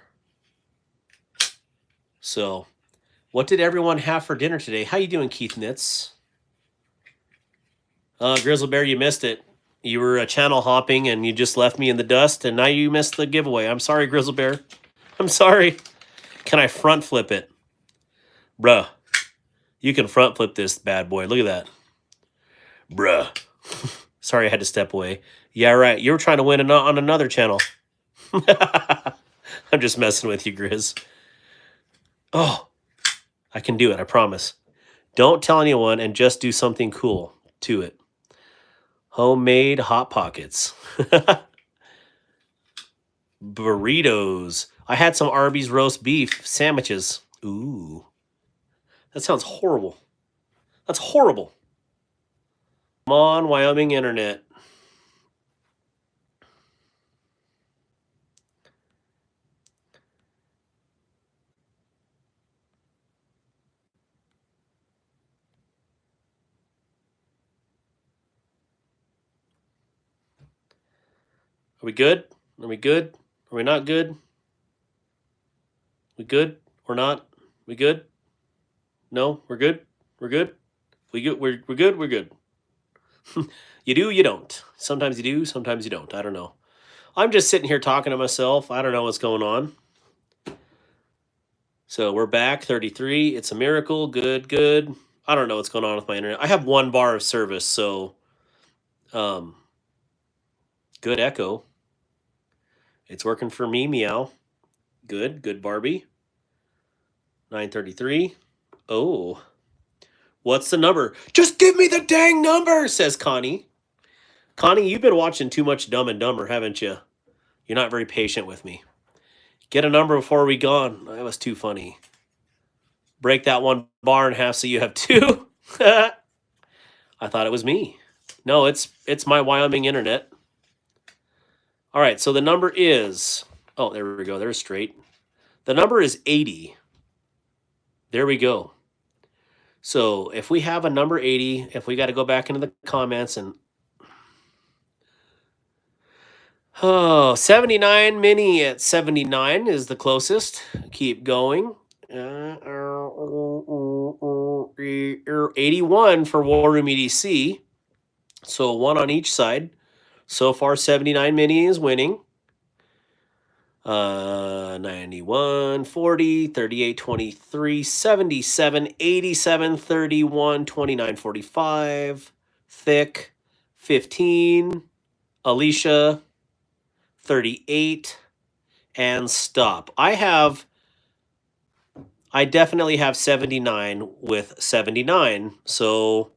So, what did everyone have for dinner today? How you doing, Keith Nitz? Grizzle Bear, you missed it. You were channel hopping and you just left me in the dust, and now you missed the giveaway. I'm sorry, Grizzle Bear. I'm sorry. Can I front flip it? Bruh. You can front flip this bad boy. Look at that. Bruh. Sorry, I had to step away. Yeah, right. You were trying to win on another channel. I'm just messing with you, Grizz. Oh, I can do it. I promise. Don't tell anyone and just do something cool to it. Homemade Hot Pockets. Burritos. I had some Arby's roast beef sandwiches. Ooh. That sounds horrible. That's horrible. Come on, Wyoming internet. Are we good? Are we good? Are we not good? We good or not? We good? No, we're good. We're good. We good. We're good. We're good. You do, you don't. Sometimes you do, sometimes you don't. I don't know. I'm just sitting here talking to myself. I don't know what's going on. So we're back, 33. It's a miracle. Good, good. I don't know what's going on with my internet. I have 1 bar of service, so good echo. It's working for me, meow. Good, good Barbie. 933. Oh. What's the number? Just give me the dang number, says Connie. Connie, you've been watching too much Dumb and Dumber, haven't you? You're not very patient with me. Get a number before we gone. That was too funny. Break that 1 bar in half so you have 2. I thought it was me. No, it's my Wyoming internet. All right, so the number is... Oh, there we go. There's straight. The number is 80. There we go. So if we have a number 80, if we got to go back into the comments and... Oh, 79 Mini at 79 is the closest. Keep going. 81 for War Room EDC. So 1 on each side. So far, 79 Mini is winning. 91, 40, 38, 23, 77, 87, 31, 29, 45. Thick, 15. Alicia, 38. And stop. I definitely have 79 with 79. So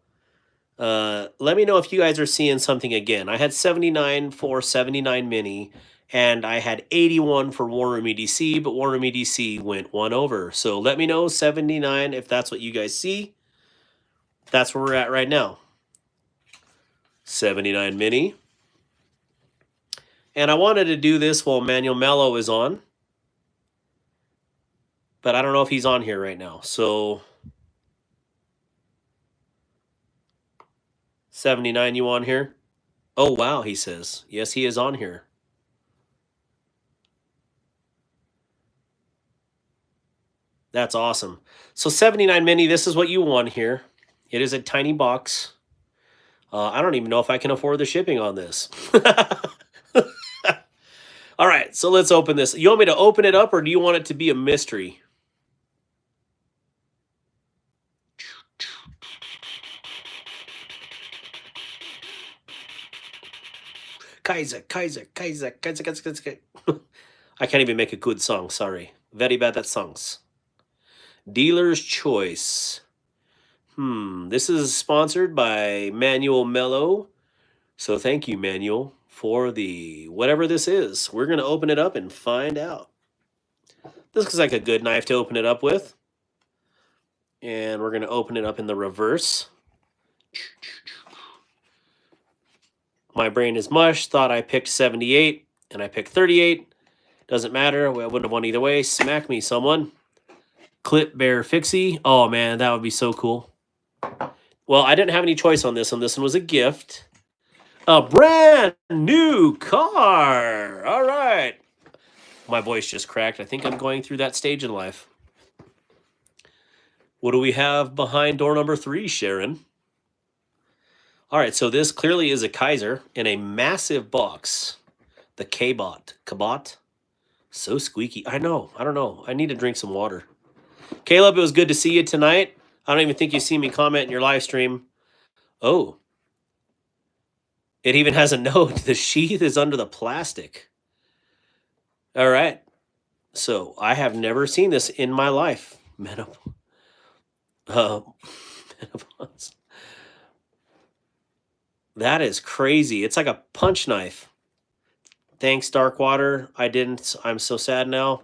let me know if you guys are seeing something again. I had 79 for 79 Mini, and I had 81 for War Room EDC, but War Room EDC went 1 over. So let me know 79 if that's what you guys see. That's where we're at right now. 79 Mini. And I wanted to do this while Manuel Mello is on, but I don't know if he's on here right now. So 79, you on here? Oh, wow, he says. Yes, he is on here. That's awesome. So 79 Mini, this is what you won here. It is a tiny box. I don't even know if I can afford the shipping on this. All right, so let's open this. You want me to open it up, or do you want it to be a mystery? Kaiser. I can't even make a good song, sorry. Very bad at songs. Dealer's Choice. This is sponsored by Manuel Mello. So thank you, Manuel, for the whatever this is. We're going to open it up and find out. This looks like a good knife to open it up with. And we're going to open it up in the reverse. My brain is mush. Thought I picked 78, and I picked 38. Doesn't matter. I wouldn't have won either way. Smack me, someone. Clip Bear Fixie. Oh, man, that would be so cool. Well, I didn't have any choice on this one. This one was a gift. A brand new car. All right. My voice just cracked. I think I'm going through that stage in life. What do we have behind door number 3, Sharon? All right, so this clearly is a Kaiser in a massive box. The K-Bot. Kabot? So squeaky. I know. I don't know. I need to drink some water. Caleb, it was good to see you tonight. I don't even think you see me comment in your live stream. Oh. It even has a note. The sheath is under the plastic. All right. So I have never seen this in my life. Menopause. That is crazy. It's like a punch knife. Thanks, Darkwater. I didn't. I'm so sad now.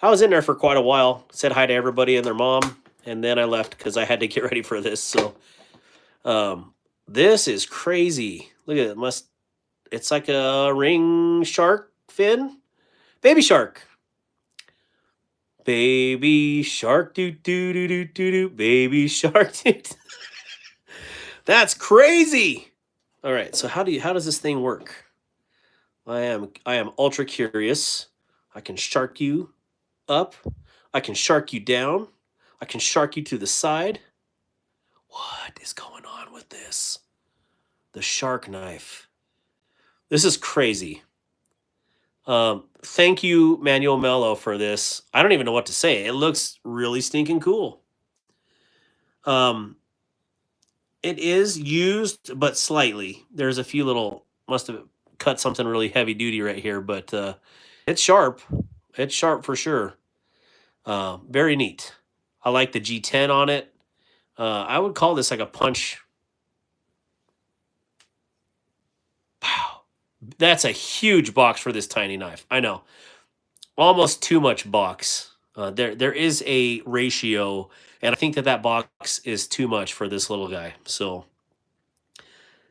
I was in there for quite a while. Said hi to everybody and their mom. And then I left because I had to get ready for this. So this is crazy. Look at it. It's like a ring shark fin. Baby shark. Baby shark. Do do do do do do. Baby shark. That's crazy. All right. So how does this thing work? I am ultra curious. I can shark you up. I can shark you down. I can shark you to the side. What is going on with this? The shark knife. This is crazy. Thank you, Manuel Mello, for this. I don't even know what to say. It looks really stinking cool. It is used, but slightly. There's a few little, must have cut something really heavy duty right here, but it's sharp. It's sharp for sure. Very neat. I like the G10 on it. I would call this like a punch. Wow. That's a huge box for this tiny knife. I know. Almost too much box. There is a ratio, and I think that box is too much for this little guy. So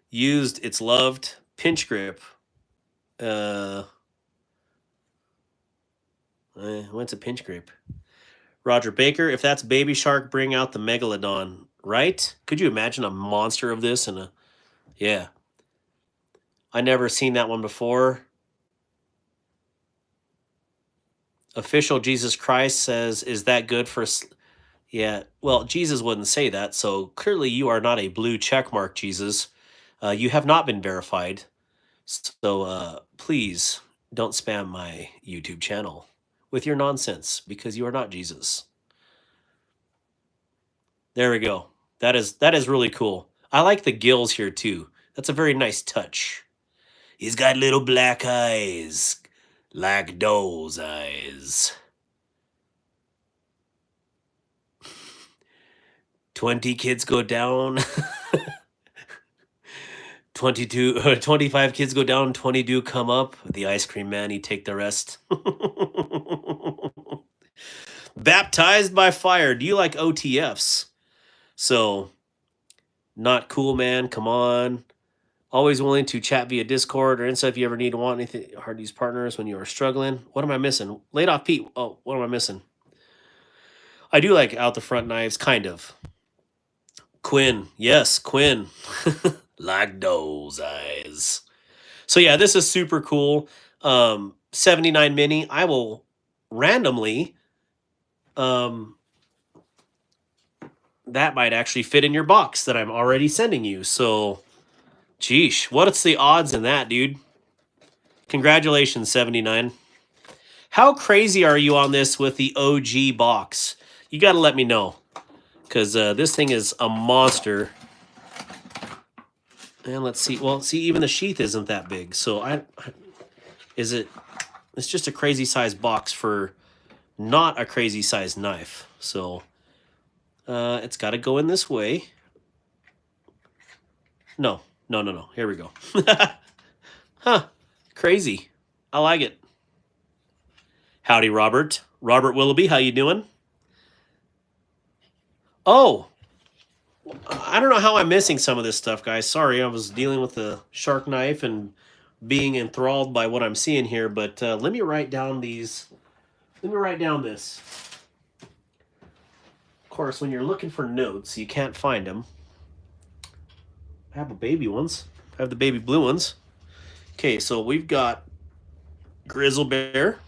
used, it's loved. Pinch grip. What's a pinch grip? Roger Baker, if that's Baby Shark, bring out the Megalodon, right? Could you imagine a monster of this and yeah. I never seen that one before. Official Jesus Christ says, is that good for Yeah, well, Jesus wouldn't say that, so clearly you are not a blue check mark, Jesus. You have not been verified. So please don't spam my YouTube channel with your nonsense because you are not Jesus. There we go. That is really cool. I like the gills here too. That's a very nice touch. He's got little black eyes, like doll's eyes. 20 kids go down. 25 kids go down, 20 do come up. The ice cream man, he take the rest. Baptized by fire. Do you like OTFs? So, not cool, man. Come on. Always willing to chat via Discord or Insta if you ever need to want anything. Hard to use partners when you are struggling. What am I missing? Laid off Pete. Oh, what am I missing? I do like out the front knives, kind of. Quinn. Yes, Quinn. Like those eyes. So yeah, this is super cool. 79 mini. I will randomly that might actually fit in your box that I'm already sending you. So geesh, what's the odds in that, dude? Congratulations, 79. How crazy are you on this with the OG box? You got to let me know because this thing is a monster. And let's see. Well, see, even the sheath isn't that big. So is it? It's just a crazy size box for not a crazy size knife. So it's got to go in this way. No. Here we go. Huh. Crazy. I like it. Howdy, Robert. Robert Willoughby, how you doing? Oh, I don't know how I'm missing some of this stuff, guys. Sorry, I was dealing with the shark knife and being enthralled by what I'm seeing here. But let me write down these. Let me write down this. Of course, when you're looking for notes, you can't find them. I have the baby ones. I have the baby blue ones. Okay, so we've got Grizzle Bear.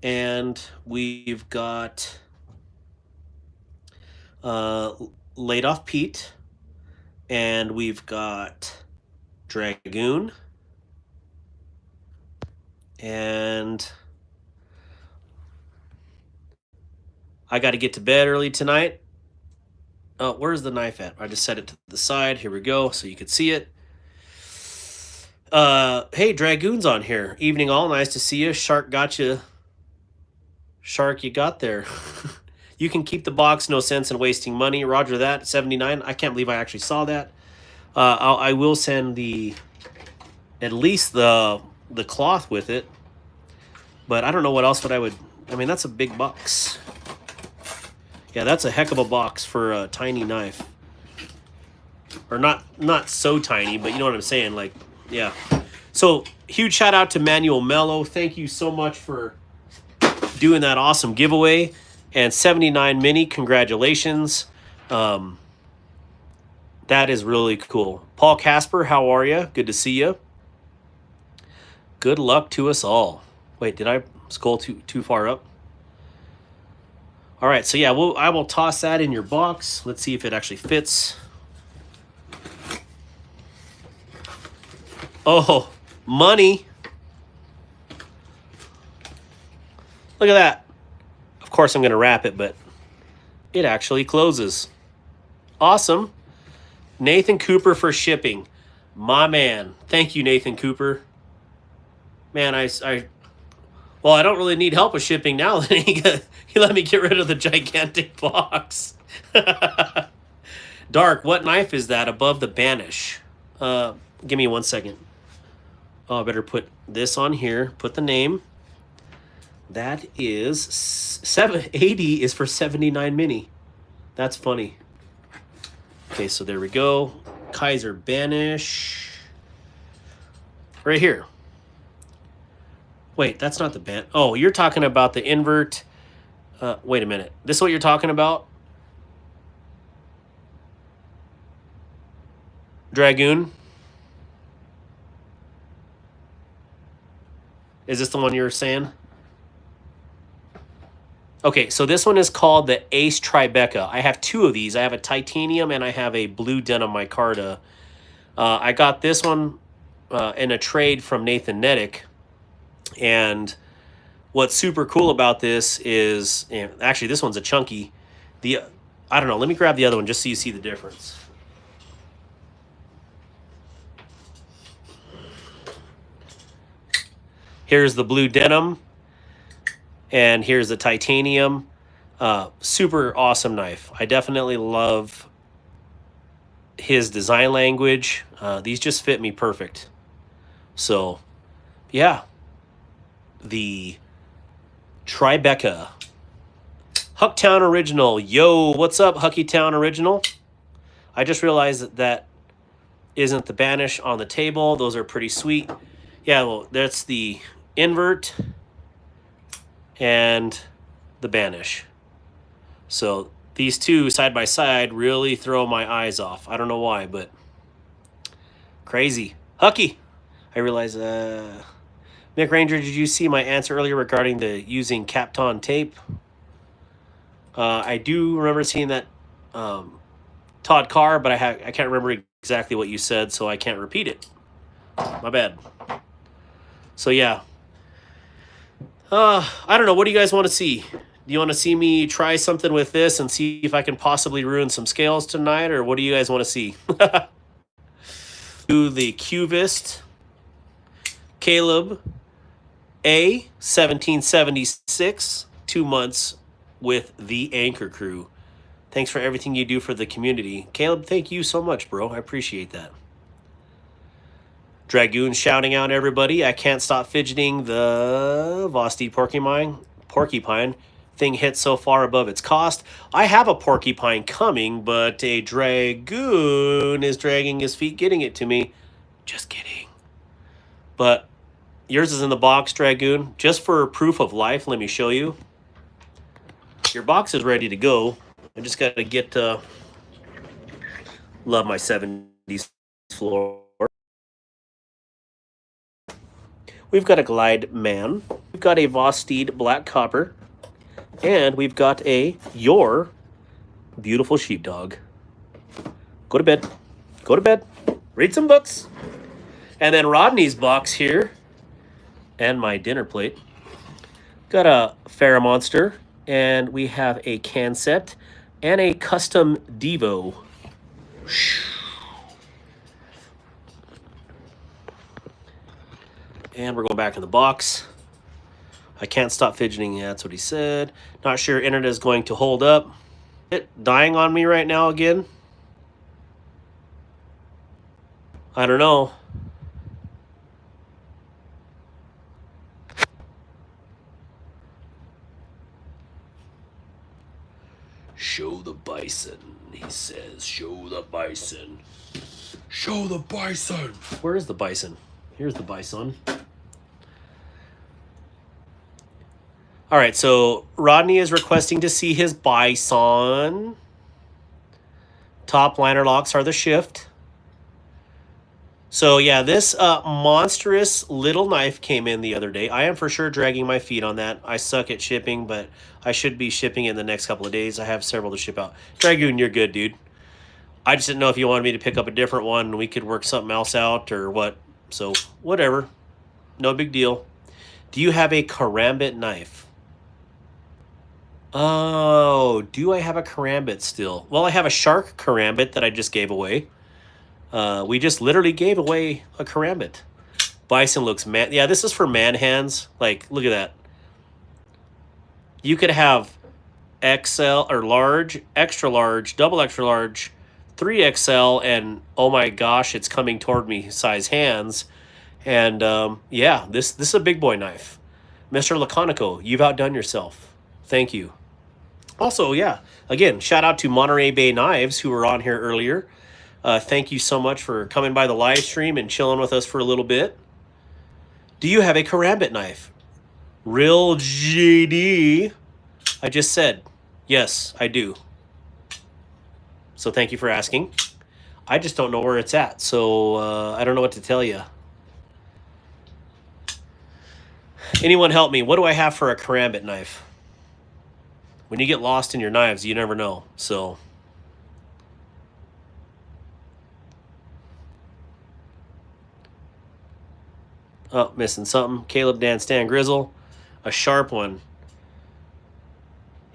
And we've got Laid Off Pete. And we've got Dragoon. And I got to get to bed early tonight. Oh, where's the knife at? I just set it to the side. Here we go, so you can see it. Hey, Dragoon's on here. Evening all, nice to see you. Shark got you. Shark, you got there. You can keep the box, no sense in wasting money. Roger that, 79. I can't believe I actually saw that. I will send at least the cloth with it. But I don't know what else I would. I mean, that's a big box. Yeah, that's a heck of a box for a tiny knife. Or not so tiny, but you know what I'm saying. Like, yeah. So, huge shout out to Manuel Mello. Thank you so much for doing that awesome giveaway. And 79 Mini, congratulations. That is really cool. Paul Casper, how are you? Good to see you. Good luck to us all. Wait, did I scroll too far up? All right, so yeah, I will toss that in your box. Let's see if it actually fits. Oh, money. Look at that. Of course, I'm going to wrap it, but it actually closes. Awesome. Nathan Cooper for shipping. My man. Thank you, Nathan Cooper. Man, well, I don't really need help with shipping now. He let me get rid of the gigantic box. Dark, what knife is that above the banish? Give me 1 second. Oh, I better put this on here. Put the name. That is 780 is for 79 Mini. That's funny. Okay, so there we go. Kaiser Banish. Right here. Wait, that's not the band. Oh, you're talking about the invert. Wait a minute. This is what you're talking about? Dragoon? Is this the one you were saying? Okay, so this one is called the Ace Tribeca. I have two of these. I have a titanium and I have a blue denim micarta. I got this one in a trade from Nathan Nedick. And what's super cool about this is, and actually this one's a chunky. I don't know, let me grab the other one just so you see the difference. Here's the blue denim, and here's the titanium. Super awesome knife. I definitely love his design language. These just fit me perfect. So, yeah. The Tribeca. Hucktown Original. Yo, what's up, Huckytown Original? I just realized that isn't the banish on the table. Those are pretty sweet. Yeah, well, that's the invert and the banish. So these two side by side really throw my eyes off. I don't know why, but crazy. Hucky. I realize, Mick Ranger, did you see my answer earlier regarding the using Kapton tape? I do remember seeing that Todd Carr, but I can't remember exactly what you said, so I can't repeat it. My bad. So yeah. I don't know. What do you guys want to see? Do you want to see me try something with this and see if I can possibly ruin some scales tonight, or what do you guys want to see? Do the Cuvist Caleb A 1776, 2 months with the Anchor Crew. Thanks for everything you do for the community. Caleb, thank you so much, bro. I appreciate that. Dragoon shouting out everybody. I can't stop fidgeting the Vosteed porcupine thing hit so far above its cost. I have a porcupine coming, but a Dragoon is dragging his feet getting it to me. Just kidding. But yours is in the box, Dragoon. Just for proof of life, let me show you. Your box is ready to go. I just got to get love my 70s floor. We've got a Glide Man. We've got a Vosteed Black Copper. And we've got a Your Beautiful Sheepdog. Go to bed. Go to bed. Read some books. And then Rodney's box here. And my dinner plate. Got a Monster. And we have a Cancept. And a Custom Devo. And we're going back in the box. I can't stop fidgeting. Yeah, that's what he said. Not sure internet is going to hold up. It dying on me right now again. I don't know. Show the bison, he says. Show the bison. Show the bison. Where is the bison? Here's the bison. All right, so Rodney is requesting to see his bison. Top liner locks are the shift. So yeah, this monstrous little knife came in the other day. I am for sure dragging my feet on that. I suck at shipping, but I should be shipping in the next couple of days. I have several to ship out. Dragoon, you're good, dude. I just didn't know if you wanted me to pick up a different one and we could work something else out or what. So whatever. No big deal. Do you have a karambit knife? Oh, do I have a karambit still? Well, I have a shark karambit that I just gave away. We just literally gave away a karambit. Bison looks man. Yeah, this is for man hands. Like, look at that. You could have XL or large, extra large, double extra large, 3XL, and oh my gosh, it's coming toward me size hands. And yeah, this is a big boy knife. Mr. Laconico, you've outdone yourself. Thank you. Also, yeah, again, shout out to Monterey Bay Knives who were on here earlier. Thank you so much for coming by the live stream and chilling with us for a little bit. Do you have a karambit knife? Real GD. I just said, yes, I do. So thank you for asking. I just don't know where it's at, so I don't know what to tell you. Anyone help me? What do I have for a karambit knife? When you get lost in your knives, you never know. So, oh, missing something. Caleb, Dan, Stan, Grizzle, a sharp one.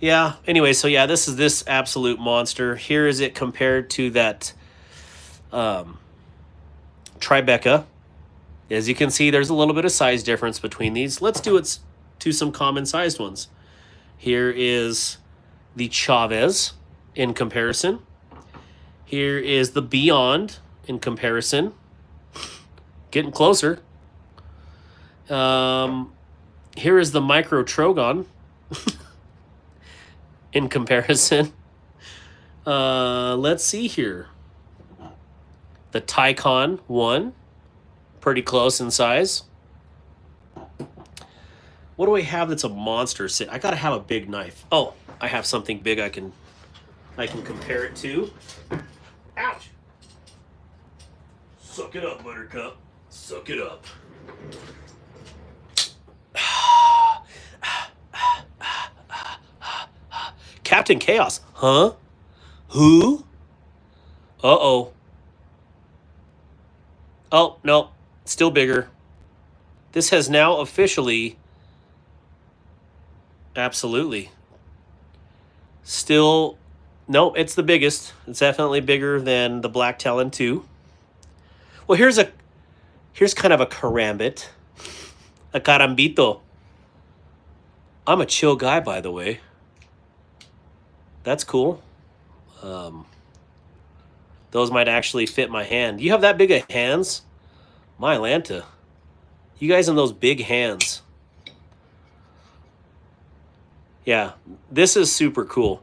Yeah. Anyway, so yeah, this is this absolute monster. Here is it compared to that Tribeca. As you can see, there's a little bit of size difference between these. Let's do it to some common sized ones. Here is the Chavez in comparison. Here is the Beyond in comparison. Getting closer. Here is the Micro Trogon in comparison. Let's see here. The Tycon 1. Pretty close in size. What do I have that's a monster? I gotta have a big knife. Oh, I have something big I can compare it to. Ouch! Suck it up, Buttercup. Suck it up. Captain Chaos. Huh? Who? Uh-oh. Oh, no. Still bigger. This has now officially... Absolutely. Still... No, it's the biggest. It's definitely bigger than the Black Talon 2. Well, here's kind of a karambit. A carambito. I'm a chill guy, by the way. That's cool. Those might actually fit my hand. You have that big of hands? My Lanta. You guys in those big hands. Yeah, this is super cool.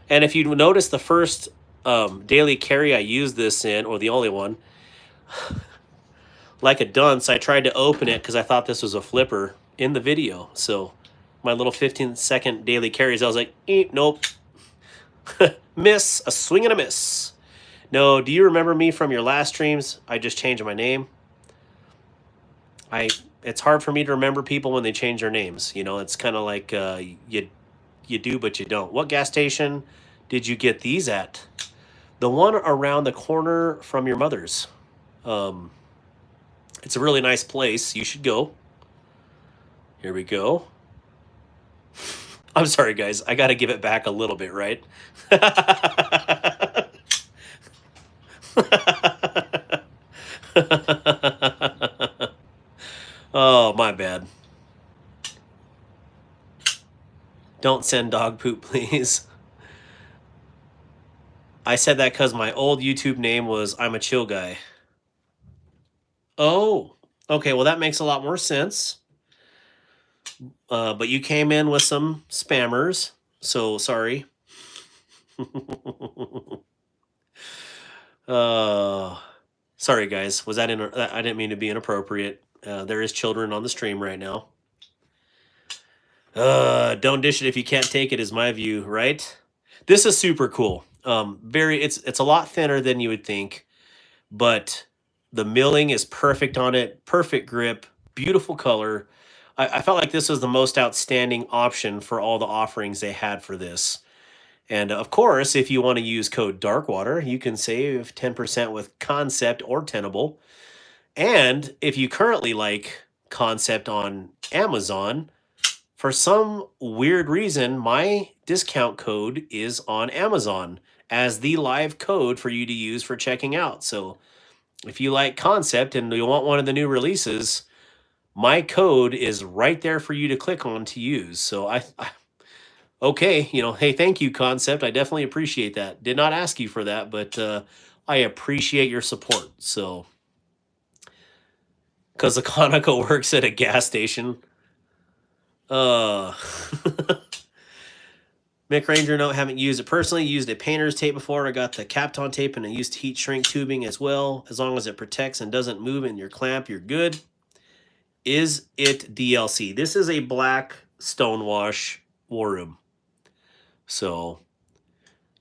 And if you notice the first daily carry I used this in, or the only one, like a dunce, I tried to open it because I thought this was a flipper in the video. So my little 15-second daily carries, I was like, nope. Miss, a swing and a miss. No, do you remember me from your last streams? I just changed my name. It's hard for me to remember people when they change their names. You know, it's kind of like you do, but you don't. What gas station did you get these at? The one around the corner from your mother's. It's a really nice place. You should go. Here we go. I'm sorry, guys. I got to give it back a little bit, right? Oh, my bad. Don't send dog poop, please. I said that because my old YouTube name was I'm a Chill Guy. Oh, okay. Well, that makes a lot more sense. But you came in with some spammers, so sorry. Sorry, guys. Was that I didn't mean to be inappropriate. There is children on the stream right now. Don't dish it if you can't take it is my view, right? This is super cool. It's a lot thinner than you would think, but the milling is perfect on it. Perfect grip, beautiful color. I felt like this was the most outstanding option for all the offerings they had for this. And of course, if you want to use code Darkwater, you can save 10% with Concept or Tenable. And if you currently like Concept on Amazon, for some weird reason, my discount code is on Amazon as the live code for you to use for checking out. So if you like Concept and you want one of the new releases, my code is right there for you to click on to use. So okay, hey, thank you, Concept. I definitely appreciate that. Did not ask you for that, but I appreciate your support. So, because the Conoco works at a gas station. Mick Ranger, no, haven't used it personally. Used a painter's tape before. I got the Kapton tape and I used heat shrink tubing as well. As long as it protects and doesn't move in your clamp, you're good. Is it DLC? This is a black stonewash War Room. So,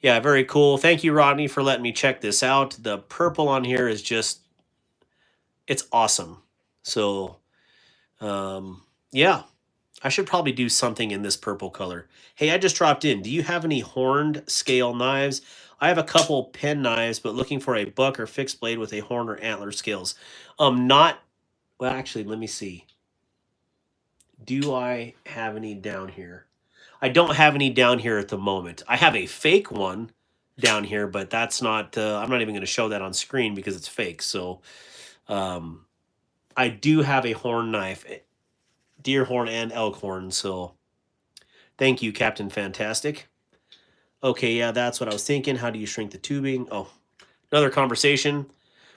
yeah, very cool. Thank you, Rodney, for letting me check this out. The purple on here is just, it's awesome. So, yeah, I should probably do something in this purple color. Hey, I just dropped in. Do you have any horned scale knives? I have a couple pen knives, but looking for a buck or fixed blade with a horn or antler scales. Not, well, actually, let me see. Do I have any down here? I don't have any down here at the moment. I have a fake one down here, but that's not, I'm not even going to show that on screen because it's fake. So I do have a horn knife, deer horn and elk horn. So thank you, Captain Fantastic. Okay, yeah, that's what I was thinking. How do you shrink the tubing? Oh, another conversation.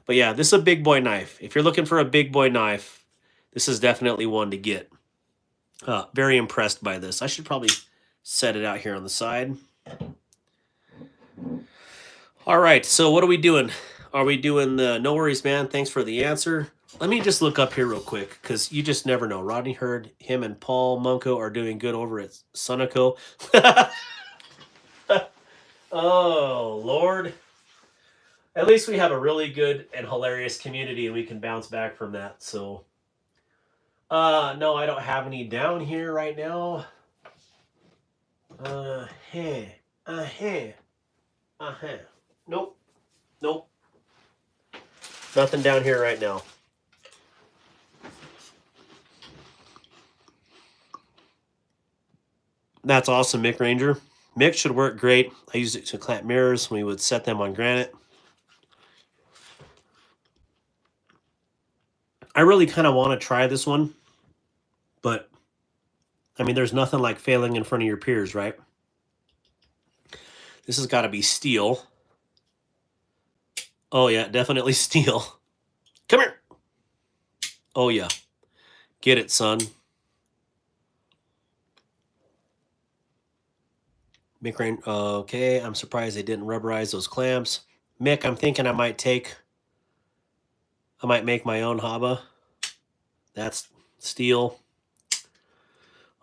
But yeah, this is a big boy knife. If you're looking for a big boy knife, this is definitely one to get. Very impressed by this. I should probably set it out here on the side. All right, so what are we doing? Are we doing the no worries, man? Thanks for the answer. Let me just look up here real quick because you just never know. Rodney Hurd, him and Paul Munko are doing good over at Sunoco. Oh, Lord. At least we have a really good and hilarious community and we can bounce back from that. So, no, I don't have any down here right now. Nope. Nope. Nothing down here right now. That's awesome, Mick Ranger. Mick should work great. I used it to clamp mirrors when we would set them on granite. I really kind of want to try this one, but I mean, there's nothing like failing in front of your peers, right? This has got to be steel. Oh, yeah, definitely steel. Come here. Oh, yeah. Get it, son. Mick Rain. Okay, I'm surprised they didn't rubberize those clamps. Mick, I'm thinking I might make my own haba. That's steel.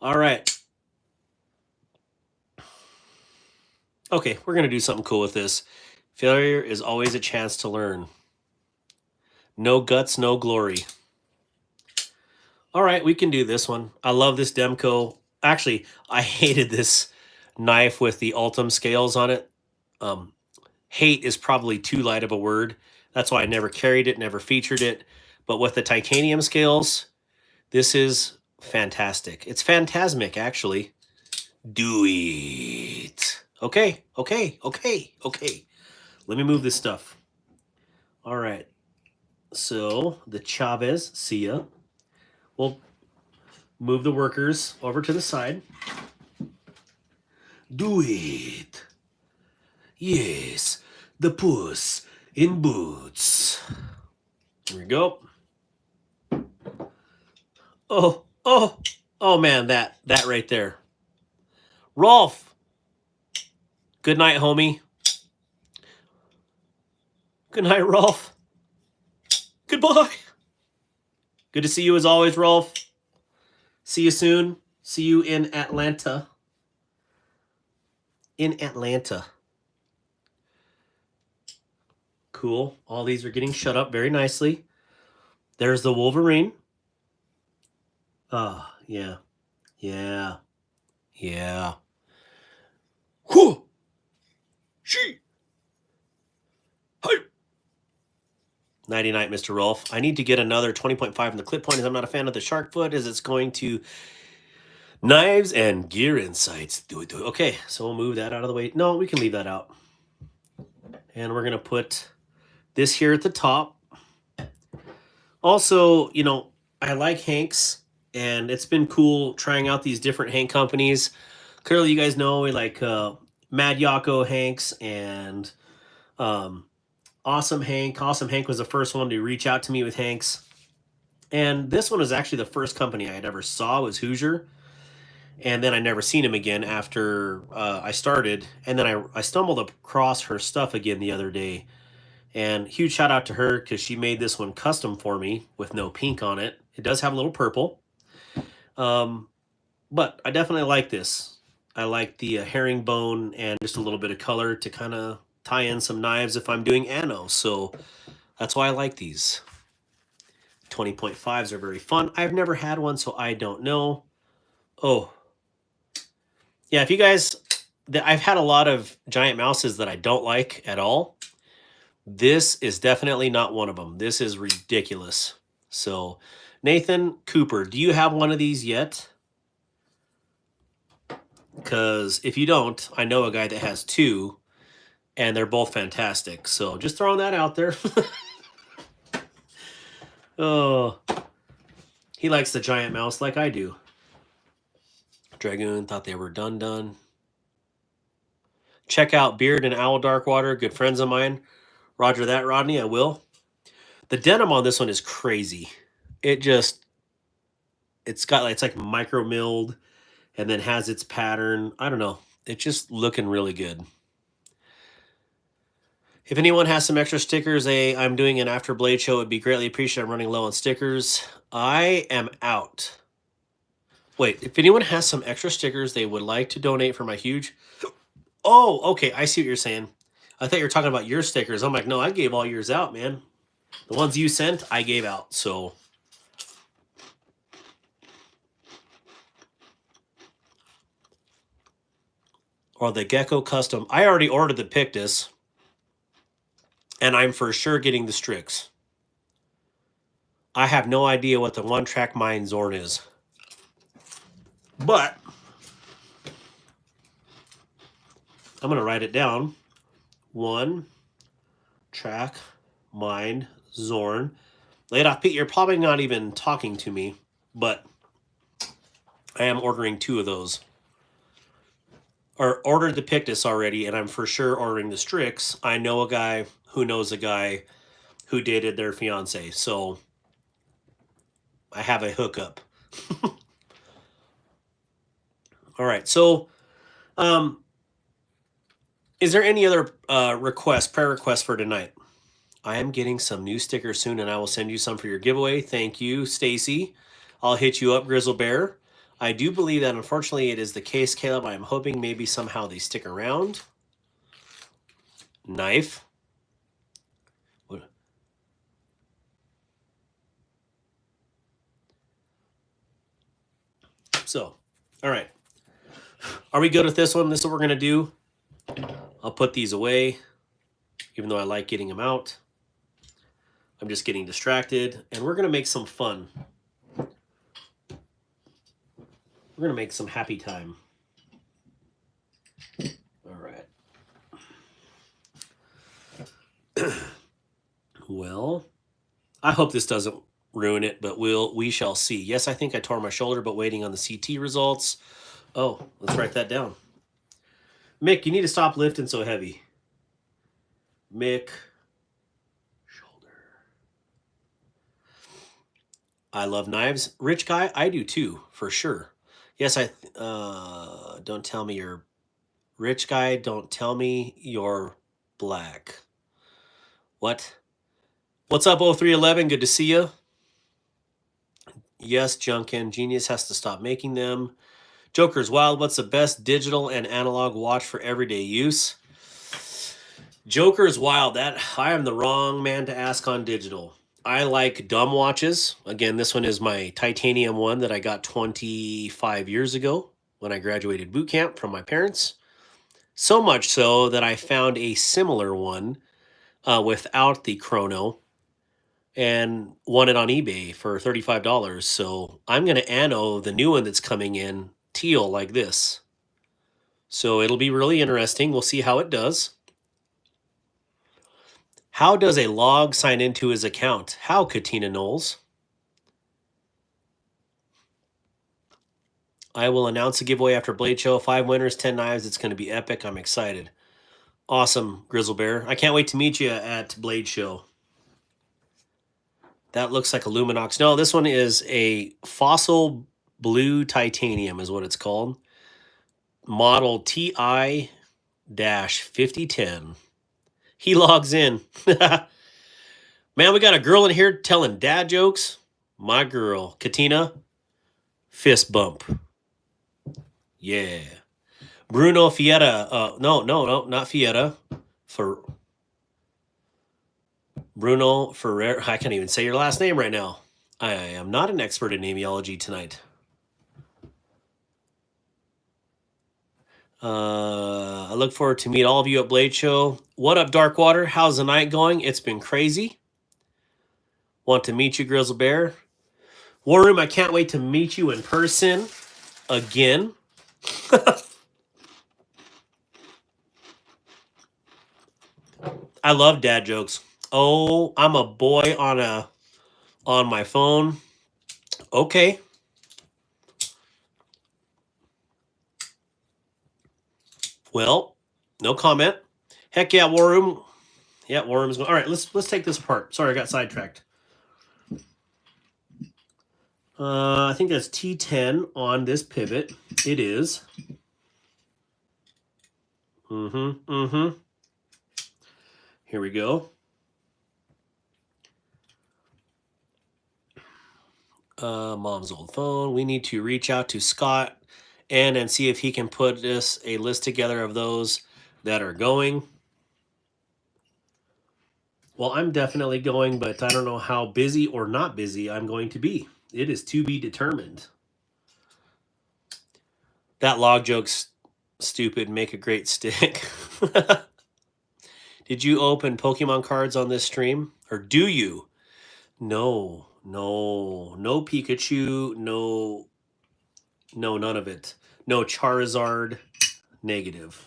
All right. Okay, we're going to do something cool with this. Failure is always a chance to learn. No guts, no glory. All right, we can do this one. I love this Demco. Actually, I hated this knife with the Ultim scales on it. Hate is probably too light of a word. That's why I never carried it, never featured it. But with the titanium scales, this is fantastic. It's phantasmic, actually. Do it. Okay. Let me move this stuff. All right. So the Chavez, see ya. We'll move the workers over to the side. Do it. Yes, the puss in boots. Here we go. Oh man, that right there. Rolf. Good night, homie. Good night, Rolf. Goodbye. Good to see you as always, Rolf. See you soon. See you in Atlanta. Cool. All these are getting shut up very nicely. There's the Wolverine. Oh, yeah. Yeah. Whew. She. Hey. Nighty night, Mr. Rolf. I need to get another 20.5 in the clip point as I'm not a fan of the shark foot as it's going to knives and gear insights. Do it. Okay, so we'll move that out of the way. No, we can leave that out. And we're going to put this here at the top. Also, you know, I like Hanks, and it's been cool trying out these different Hank companies. Clearly, you guys know we like Mad Yako Hanks and Awesome Hank. Awesome Hank was the first one to reach out to me with Hanks. And this one was actually the first company I had ever saw was Hoosier. And then I never seen him again after I started. And then I stumbled across her stuff again the other day. And huge shout out to her because she made this one custom for me with no pink on it. It does have a little purple. But I definitely like this. I like the herringbone and just a little bit of color to kind of tie in some knives if I'm doing ano. So that's why I like these. 20.5s are very fun. I've never had one, so I don't know. Oh, yeah. If you guys, I've had a lot of giant mouses that I don't like at all. This is definitely not one of them. This is ridiculous. So, Nathan Cooper, do you have one of these yet? Because if you don't, I know a guy that has two, and they're both fantastic. So, just throwing that out there. Oh, he likes the giant mouse like I do. Dragoon thought they were done. Check out Beard and Owl Darkwater, good friends of mine. Roger that, Rodney, I will. The denim on this one is crazy. It's like micro milled and then has its pattern. I don't know. It's just looking really good. If anyone has some extra stickers, I'm doing an after Blade show. It'd be greatly appreciated. I'm running low on stickers. I am out. Wait, if anyone has some extra stickers they would like to donate for my huge... Oh, okay. I see what you're saying. I thought you were talking about your stickers. I'm like, no, I gave all yours out, man. The ones you sent, I gave out. So... Or the Gecko Custom. I already ordered the Pictus. And I'm for sure getting the Strix. I have no idea what the one-track mind Zorn is. But I'm going to write it down. One track mind Zorn. Laid-off Pete, you're probably not even talking to me, but I am ordering two of those. Or ordered the Pictus already, and I'm for sure ordering the Strix. I know a guy who knows a guy who dated their fiance, so I have a hookup. All right, so is there any other prayer requests for tonight? I am getting some new stickers soon, and I will send you some for your giveaway. Thank you, Stacy. I'll hit you up, Grizzle Bear. I do believe that, unfortunately, it is the case, Caleb. I'm hoping maybe somehow they stick around. Knife. What? So, all right. Are we good with this one? This is what we're going to do. I'll put these away, even though I like getting them out. I'm just getting distracted, and we're going to make some fun. We're going to make some happy time. All right. Well, I hope this doesn't ruin it, but we shall see. Yes, I think I tore my shoulder, but waiting on the CT results. Oh, let's write that down. Mick, you need to stop lifting so heavy. Mick, shoulder. I love knives. Rich guy, I do too, for sure. Yes, don't tell me you're rich guy. Don't tell me you're black. What? What's up, 0311? Good to see you. Yes, Junkin. Genius has to stop making them. Joker's Wild. What's the best digital and analog watch for everyday use? Joker's Wild. That I am the wrong man to ask on digital. I like dumb watches. Again, this one is my titanium one that I got 25 years ago when I graduated boot camp from my parents. So much so that I found a similar one without the chrono and won it on eBay for $35. So I'm going to ano the new one that's coming in teal like this. So it'll be really interesting. We'll see how it does. How does a log sign into his account? How, Katina Knowles? I will announce a giveaway after Blade Show. 5 winners, 10 knives. It's going to be epic. I'm excited. Awesome, Grizzle Bear. I can't wait to meet you at Blade Show. That looks like a Luminox. No, this one is a fossil blue titanium is what it's called. Model TI-5010. He logs in. Man, we got a girl in here telling dad jokes. My girl, Katina, fist bump. Yeah. Bruno Fietta. No, not Fietta. Bruno Ferrer. I can't even say your last name right now. I am not an expert in namiology tonight. I look forward to meet all of you at Blade Show. What up, Darkwater? How's the night going? It's been crazy. Want to meet you, Grizzle Bear. War Room, I can't wait to meet you in person again. I love dad jokes. Oh, I'm a boy on my phone. Okay. Well, no comment. Heck yeah, War Room. Yeah, War Room's going. All right, let's take this apart. Sorry, I got sidetracked. I think that's T10 on this pivot. It is. Mm-hmm. Here we go. Mom's old phone. We need to reach out to Scott and see if he can put us a list together of those that are going. Well, I'm definitely going, but I don't know how busy or not busy I'm going to be. It is to be determined. That log joke's stupid. Make a great stick. Did you open Pokemon cards on this stream? Or do you? No Pikachu, no, none of it. No Charizard, negative.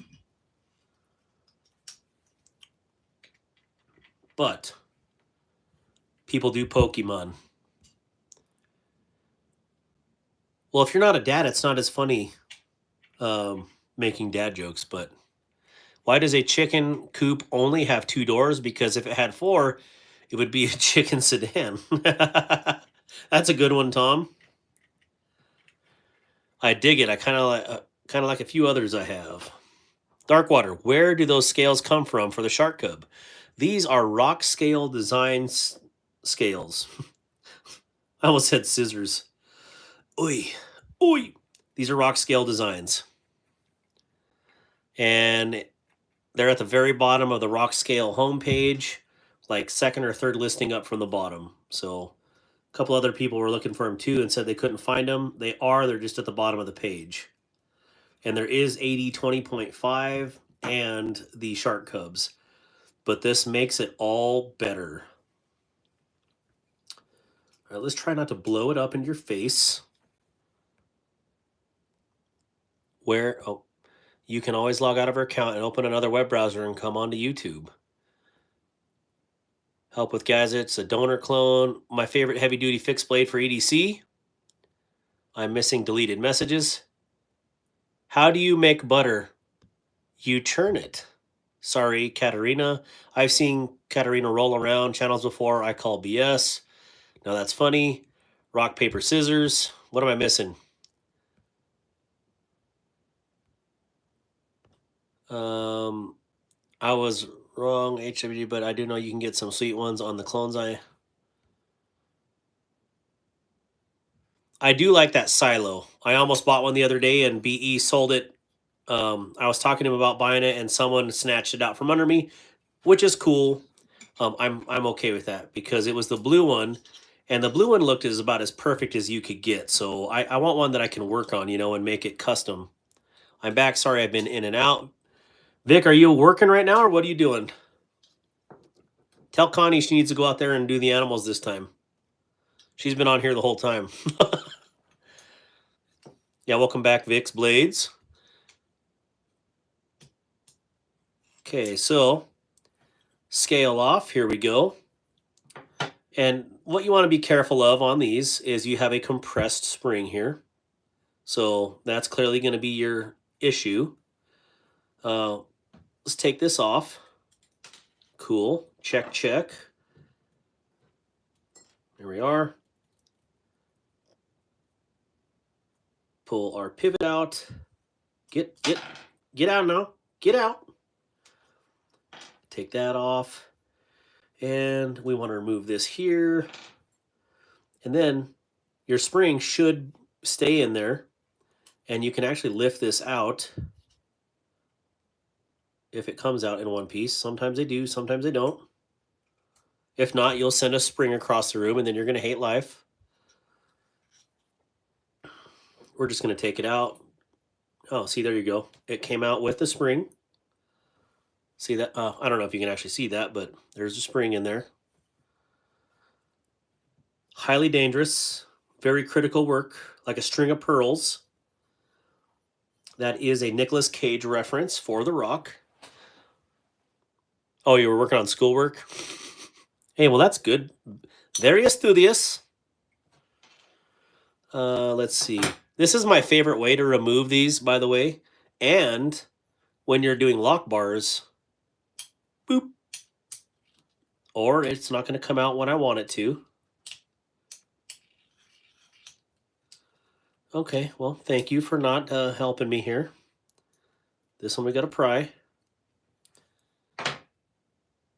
But people do Pokemon. Well, if you're not a dad, it's not as funny making dad jokes, but why does a chicken coop only have 2 doors? Because if it had 4, it would be a chicken sedan. That's a good one, Tom. I dig it. I kind of like a few others I have. Darkwater, where do those scales come from for the shark cub? These are rock scale design scales. I almost said scissors. Oi. These are rock scale designs. And they're at the very bottom of the rock scale homepage, like second or third listing up from the bottom. So a couple other people were looking for them too and said they couldn't find them. They're just at the bottom of the page. And there is 80/20.5 and the shark cubs. But this makes it all better. All right, let's try not to blow it up in your face. You can always log out of our account and open another web browser and come onto YouTube. Help with gadgets, a donor clone, my favorite heavy-duty fixed blade for EDC. I'm missing deleted messages. How do you make butter? You churn it. Sorry, Katarina. I've seen Katarina roll around channels before. I call BS. Now that's funny. Rock, paper, scissors. What am I missing? I was wrong, HWG, but I do know you can get some sweet ones on the clones. I do like that silo. I almost bought one the other day and BE sold it. I was talking to him about buying it and someone snatched it out from under me, which is cool. I'm okay with that because it was the blue one, and the blue one looked about as perfect as you could get. So I want one that I can work on, and make it custom. I'm back. Sorry, I've been in and out. Vic, are you working right now or what are you doing? Tell Connie she needs to go out there and do the animals this time. She's been on here the whole time. Yeah, welcome back, Vic's Blades. Okay, so scale off. Here we go. And what you want to be careful of on these is you have a compressed spring here. So that's clearly going to be your issue. Let's take this off. Cool. Check. There we are. Pull our pivot out. Get out now. Get out. Take that off. And we want to remove this here. And then your spring should stay in there. And you can actually lift this out if it comes out in one piece. Sometimes they do, sometimes they don't. If not, you'll send a spring across the room and then you're going to hate life. We're just going to take it out, Oh, see, there you go. It came out with the spring. See that? I don't know if you can actually see that, but there's a spring in there. Highly dangerous, very critical work, like a string of pearls. That is a Nicolas Cage reference for The Rock. Oh, you were working on schoolwork? Hey, well, that's good. Very studious. Let's see. This is my favorite way to remove these, by the way. And when you're doing lock bars, boop. Or it's not going to come out when I want it to. Okay, well, thank you for not helping me here. This one we got to pry.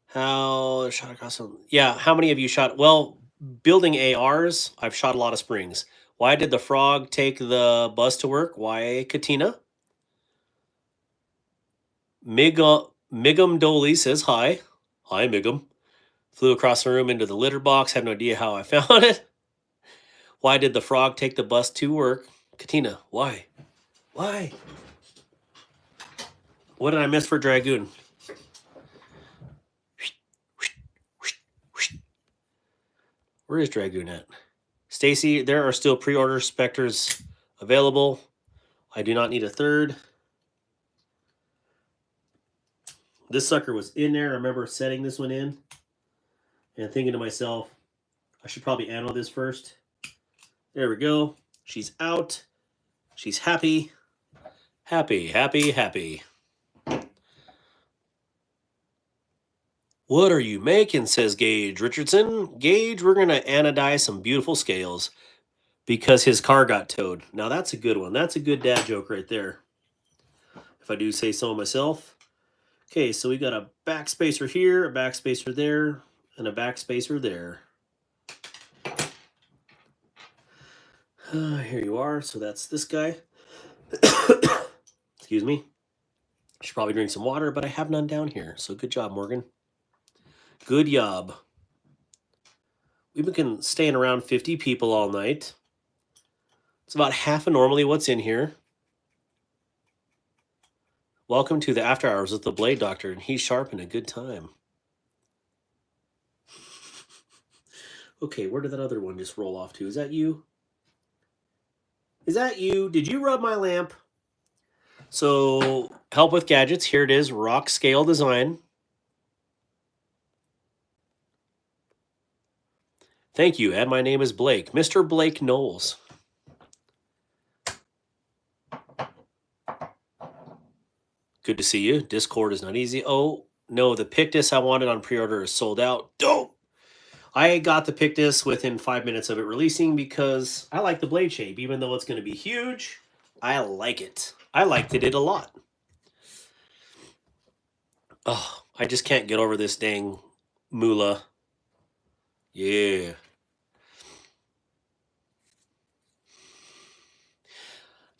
How shot across some? Yeah, how many of you shot? Well, building ARs, I've shot a lot of springs. Why did the frog take the bus to work? Why, Katina? Migum Doley says hi. Hi, Migum. Flew across the room into the litter box. Have no idea how I found it. Why did the frog take the bus to work? Katina, why? Why? What did I miss for Dragoon? Where is Dragoon at? Stacy, there are still pre-order Spectres available. I do not need a third. This sucker was in there. I remember setting this one in and thinking to myself, I should probably anno this first. There we go. She's out. She's happy. Happy, happy, happy. What are you making, says Gage Richardson. Gage, we're going to anodize some beautiful scales because his car got towed. Now, that's a good one. That's a good dad joke right there, if I do say so myself. Okay, so we got a backspacer here, a backspacer there, and a backspacer there. Here you are. So that's this guy. Excuse me. I should probably drink some water, but I have none down here. So good job, Morgan. Good job. We've been staying around 50 people all night. It's about half of normally what's in here. Welcome to the after hours with the Blade Doctor, and he's sharp and a good time. Okay, where did that other one just roll off to? Is that you? Is that you? Did you rub my lamp? So, help with gadgets. Here it is, rock scale design. Thank you, Ed. My name is Blake. Mr. Blake Knowles. Good to see you. Discord is not easy. Oh, no, the Pictus I wanted on pre-order is sold out. Dope! I got the Pictus within 5 minutes of it releasing because I like the blade shape. Even though it's going to be huge, I like it. I liked it a lot. Oh, I just can't get over this dang moolah. Yeah.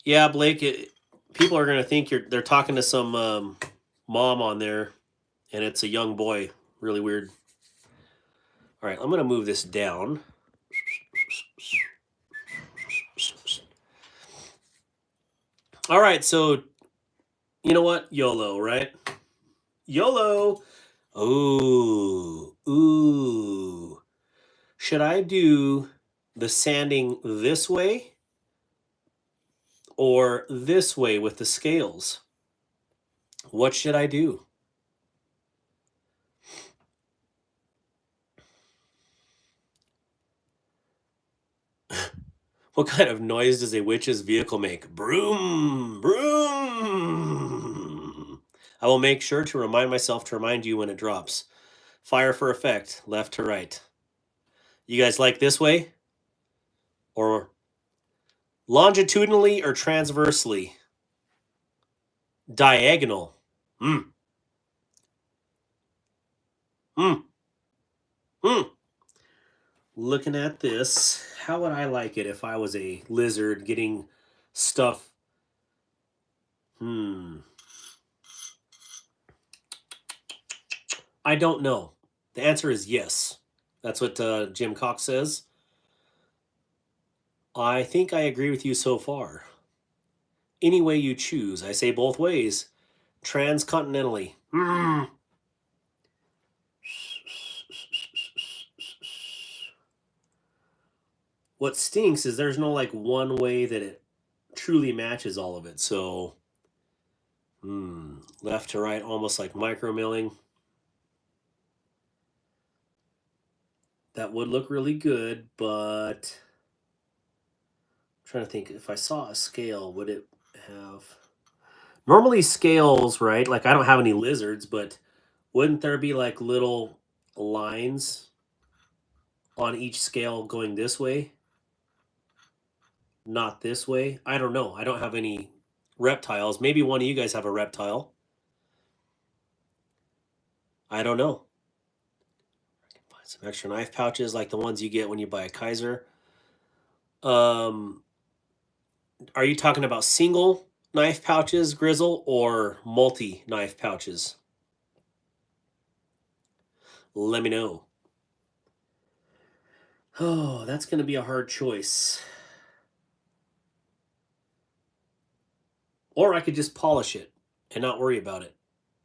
Yeah, Blake, people are going to think they're talking to some mom on there, and it's a young boy. Really weird. All right, I'm going to move this down. All right, so you know what? YOLO, right? YOLO. Ooh. Should I do the sanding this way or this way with the scales? What should I do? What kind of noise does a witch's vehicle make? Broom, broom. I will make sure to remind myself to remind you when it drops. Fire for effect, left to right. You guys like this way? Or longitudinally or transversely? Diagonal. Looking at this, how would I like it if I was a lizard getting stuff? I don't know. The answer is yes. That's what Jim Cox says. I think I agree with you so far. any way you choose. I say both ways. Transcontinentally. What stinks is there's no like one way that it truly matches all of it. So left to right, almost like micro milling. That would look really good, but I'm trying to think, if I saw a scale, would it have... Normally scales, right? Like I don't have any lizards, but wouldn't there be like little lines on each scale going this way? Not this way? I don't know. I don't have any reptiles. Maybe one of you guys have a reptile. I don't know. I can find some extra knife pouches like the ones you get when you buy a Kaiser. Are you talking about single knife pouches, Grizzle, or multi knife pouches? Let me know. Oh, that's going to be a hard choice. Or I could just polish it and not worry about it.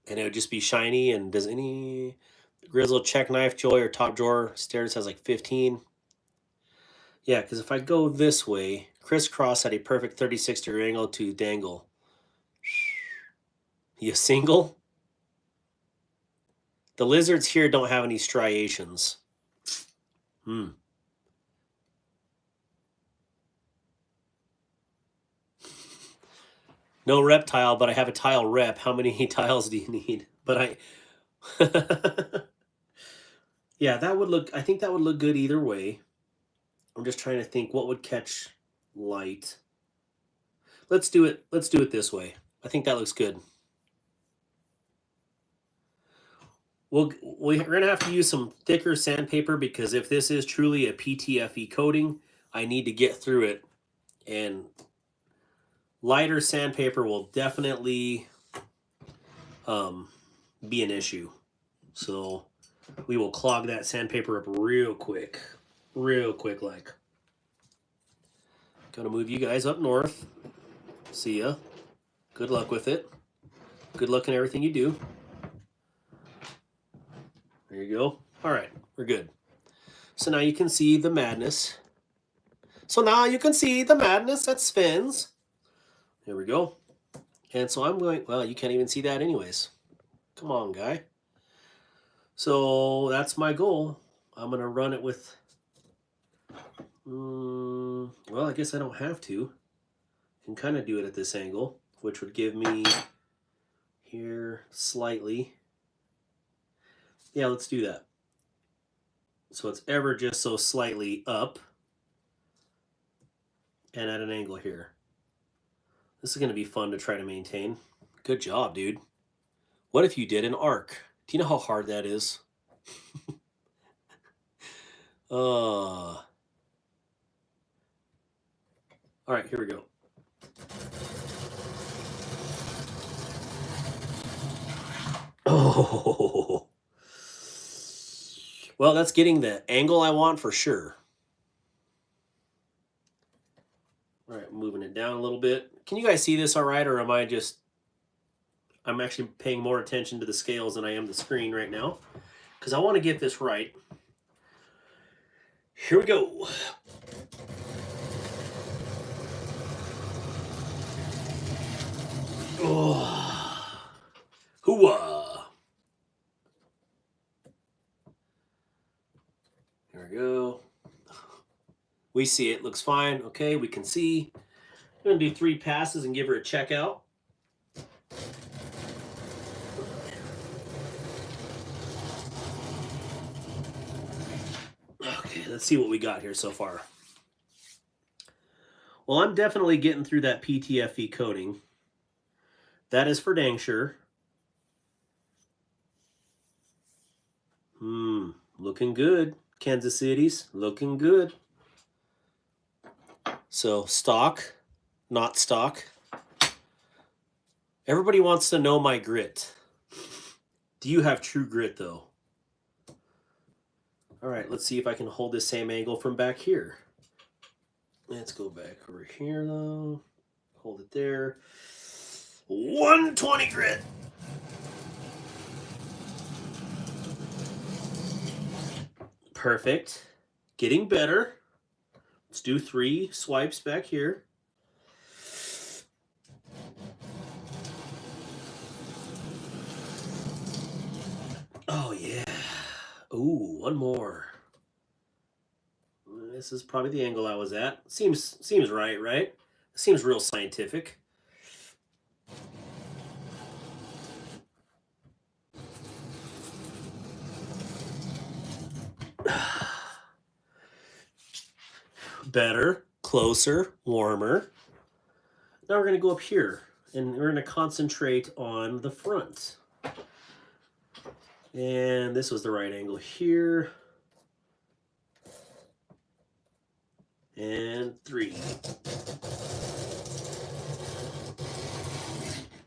And it would just be shiny. And does any Grizzle check knife joy or top drawer stairs has like 15? Yeah, because if I go this way, crisscross at a perfect 36-degree angle to dangle. You single? The lizards here don't have any striations. No reptile, but I have a tile rep. How many tiles do you need? But I... Yeah, that would look... I think that would look good either way. I'm just trying to think what would catch light. Let's do it this way. I think that looks good. We're going to have to use some thicker sandpaper because if this is truly a PTFE coating, I need to get through it. And lighter sandpaper will definitely be an issue. So we will clog that sandpaper up real quick. Real quick like. Gonna move you guys up north. See ya. Good luck with it. Good luck in everything you do. There you go. All right, we're good. So now you can see the madness. That spins. There we go. And so I'm going, well, you can't even see that anyways. Come on, guy. So that's my goal. I'm going to run it with, well, I guess I don't have to. I can kind of do it at this angle, which would give me here slightly. Yeah, let's do that. So it's ever just so slightly up and at an angle here. This is going to be fun to try to maintain. Good job, dude. What if you did an arc? Do you know how hard that is? All right, here we go. Oh. Well, that's getting the angle I want for sure. All right, moving it down a little bit. Can you guys see this all right, or am I just... I'm actually paying more attention to the scales than I am the screen right now, because I want to get this right. Here we go. Oh. Hooah. Here we go. We see it. Looks fine. Okay, we can see. I'm going to do 3 passes and give her a check out. Okay, let's see what we got here so far. Well, I'm definitely getting through that PTFE coating. That is for dang sure. Looking good. Kansas City's looking good. So stock, not stock. Everybody wants to know my grit. Do you have true grit though? All right, let's see if I can hold this same angle from back here. Let's go back over here though. Hold it there. 120 grit. Perfect. Getting better. Let's do 3 swipes back here. Oh, yeah. Ooh, one more. This is probably the angle I was at. Seems right, right? Seems real scientific. Better, closer, warmer. Now we're going to go up here, and we're going to concentrate on the front. And this was the right angle here. And 3.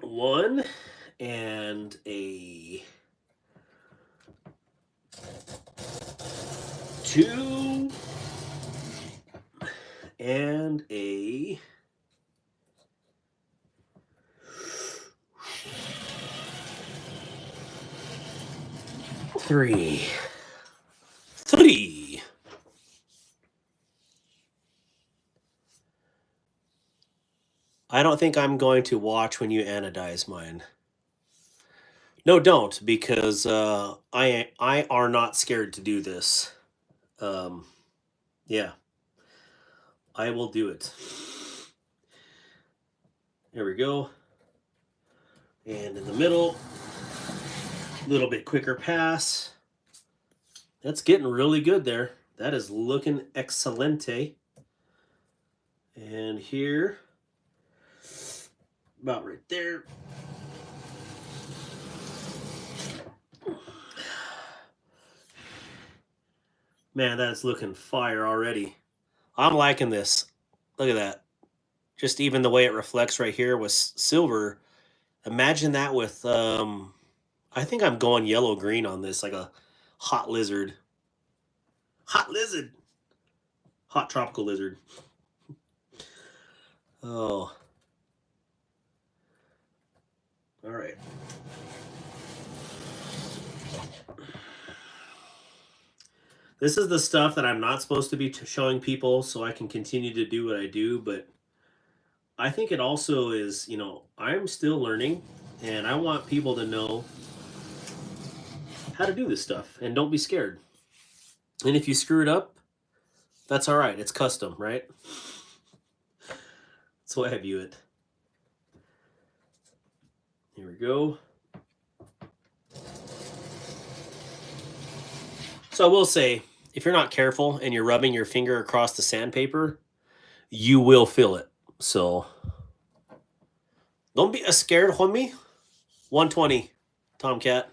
1 and a 2 and a 3. 3. I don't think I'm going to watch when you anodize mine. No, don't, because I are not scared to do this. Yeah, I will do it. There we go. And in the middle, a little bit quicker pass. That's getting really good there. That is looking excelente. And here, about right there. Man, that's looking fire already. I'm liking this. Look at that. Just even the way it reflects right here with silver. Imagine that with, I think I'm going yellow-green on this, like a hot lizard. Hot lizard. Hot tropical lizard. Oh. All right. This is the stuff that I'm not supposed to be showing people so I can continue to do what I do, but I think it also is, you know, I'm still learning, and I want people to know how to do this stuff, and don't be scared. And if you screw it up, that's all right. It's custom, right? That's the way I view it. Here we go. So I will say, if you're not careful and you're rubbing your finger across the sandpaper, you will feel it. So don't be scared, homie. 120, Tomcat.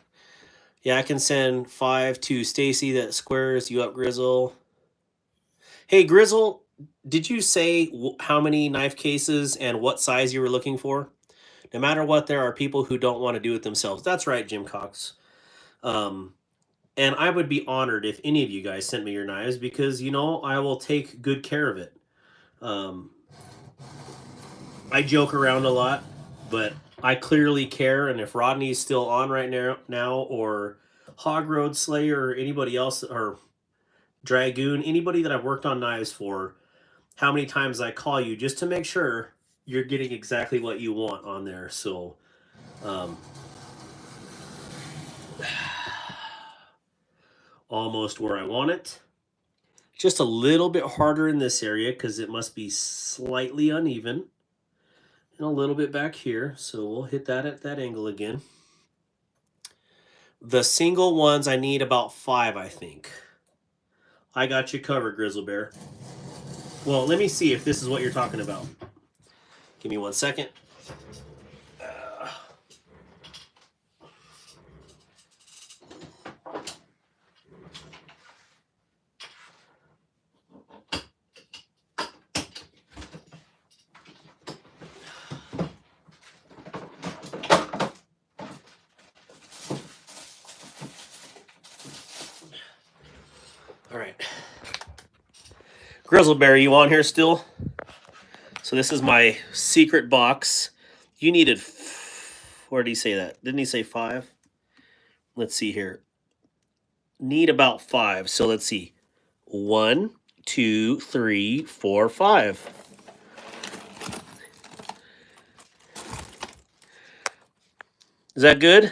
Yeah, I can send 5 to Stacy. That squares you up, Grizzle. Hey, Grizzle, did you say how many knife cases and what size you were looking for? No matter what, there are people who don't want to do it themselves. That's right, Jim Cox. And I would be honored if any of you guys sent me your knives because, you know, I will take good care of it. I joke around a lot, but I clearly care. And if Rodney's still on right now or Hog Road Slayer or anybody else or Dragoon, anybody that I've worked on knives for, how many times I call you just to make sure you're getting exactly what you want on there. So, almost where I want it. Just a little bit harder in this area because it must be slightly uneven. And a little bit back here. So we'll hit that at that angle again. The single ones, I need about 5, I think. I got you covered, Grizzle Bear. Well, let me see if this is what you're talking about. Give me 1 second. All right. Grizzle Bear, you on here still? So this is my secret box. You needed, where did he say that? Didn't he say 5? Let's see here. Need about 5. So let's see. 1, 2, 3, 4, 5. Is that good?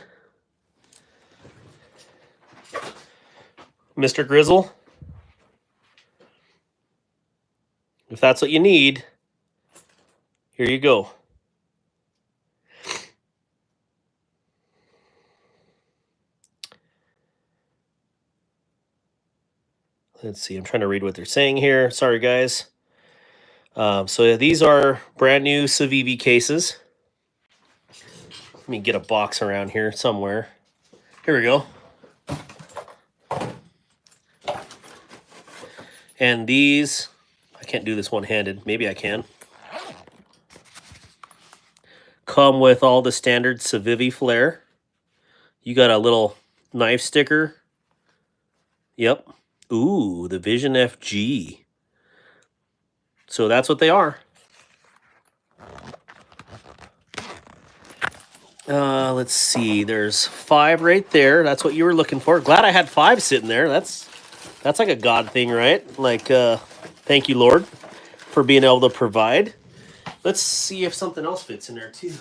Mr. Grizzle? If that's what you need, here you go. Let's see. I'm trying to read what they're saying here. Sorry, guys. So these are brand new Civivi cases. Let me get a box around here somewhere. Here we go. And these, I can't do this one-handed. Maybe I can. Come with all the standard Civivi flair. You got a little knife sticker. Yep. Ooh, the Vision FG. So that's what they are. Let's see. There's 5 right there. That's what you were looking for. Glad I had 5 sitting there. That's like a God thing, right? Like, thank you, Lord, for being able to provide. Let's see if something else fits in there too.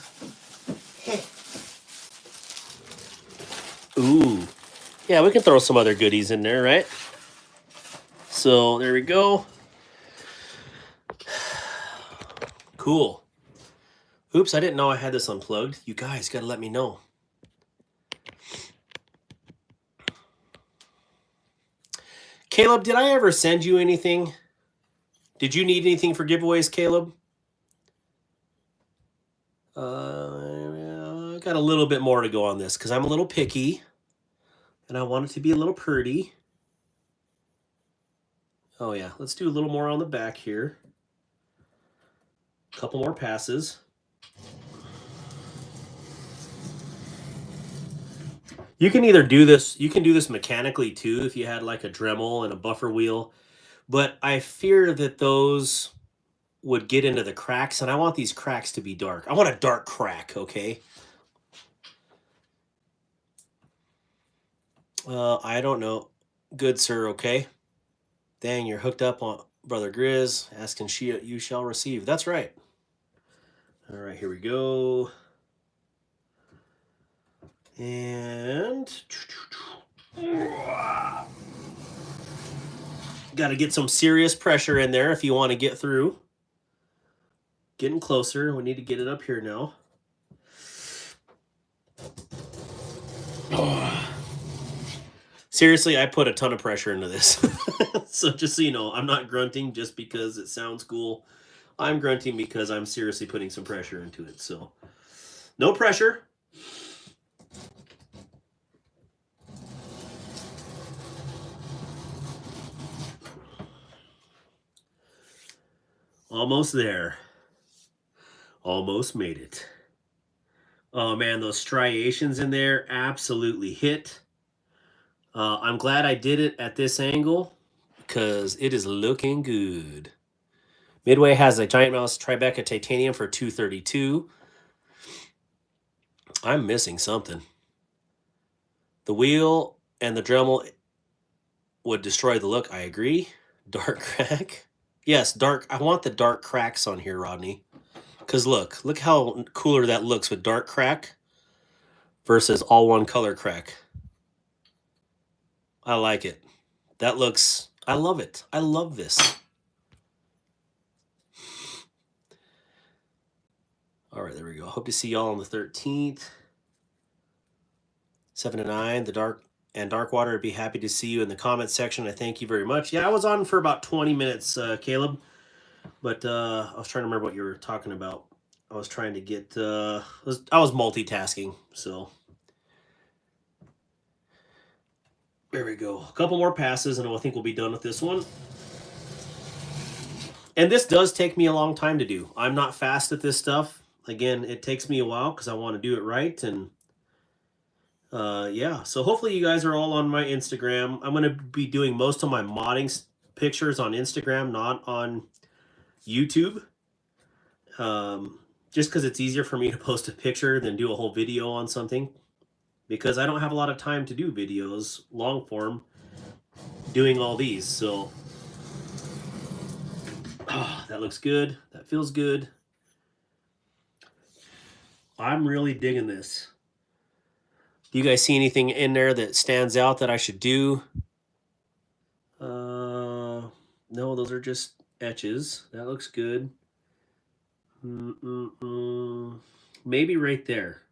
Ooh. Yeah, we can throw some other goodies in there, right? So there we go. Cool. Oops, I didn't know I had this unplugged. You guys got to let me know. Caleb, did I ever send you anything? Did you need anything for giveaways, Caleb? I got a little bit more to go on this because I'm a little picky. And I want it to be a little pretty. Oh, yeah. Let's do a little more on the back here. A couple more passes. You can either do this, you can do this mechanically too if you had like a Dremel and a buffer wheel. But I fear that those would get into the cracks, and I want these cracks to be dark. I want a dark crack, okay? I don't know. Good, sir, okay? Dang, you're hooked up on Brother Grizz, asking you shall receive. That's right. All right, here we go. And got to get some serious pressure in there if you want to get through. Getting closer. We need to get it up here now. Seriously, I put a ton of pressure into this. So just so you know, I'm not grunting just because it sounds cool. I'm grunting because I'm seriously putting some pressure into it. So no pressure. Almost there. Almost made it. Oh man, those striations in there absolutely hit. I'm glad I did it at this angle because it is looking good. Midway has a Giant Mouse Tribeca Titanium for $232. I'm missing something. The wheel and the Dremel would destroy the look. I agree. Dark crack. Yes, dark. I want the dark cracks on here, Rodney. Because look how cooler that looks with dark crack versus all one color crack. I like it. That looks, I love it. I love this. All right, there we go. Hope to see y'all on the 13th. 7 to 9, the Dark Water. I'd be happy to see you in the comments section. I thank you very much. Yeah, I was on for about 20 minutes, Caleb. But I was trying to remember what you were talking about. I was trying to get, I was multitasking, so. There we go. A couple more passes, and I think we'll be done with this one. And this does take me a long time to do. I'm not fast at this stuff. Again, it takes me a while because I want to do it right. And yeah, so hopefully you guys are all on my Instagram. I'm going to be doing most of my modding pictures on Instagram, not on YouTube. just because it's easier for me to post a picture than do a whole video on something, because I don't have a lot of time to do videos long form doing all these. So that looks good. That feels good. I'm really digging this. Do you guys see anything in there that stands out that I should do? No, those are just etches. That looks good. Maybe right there.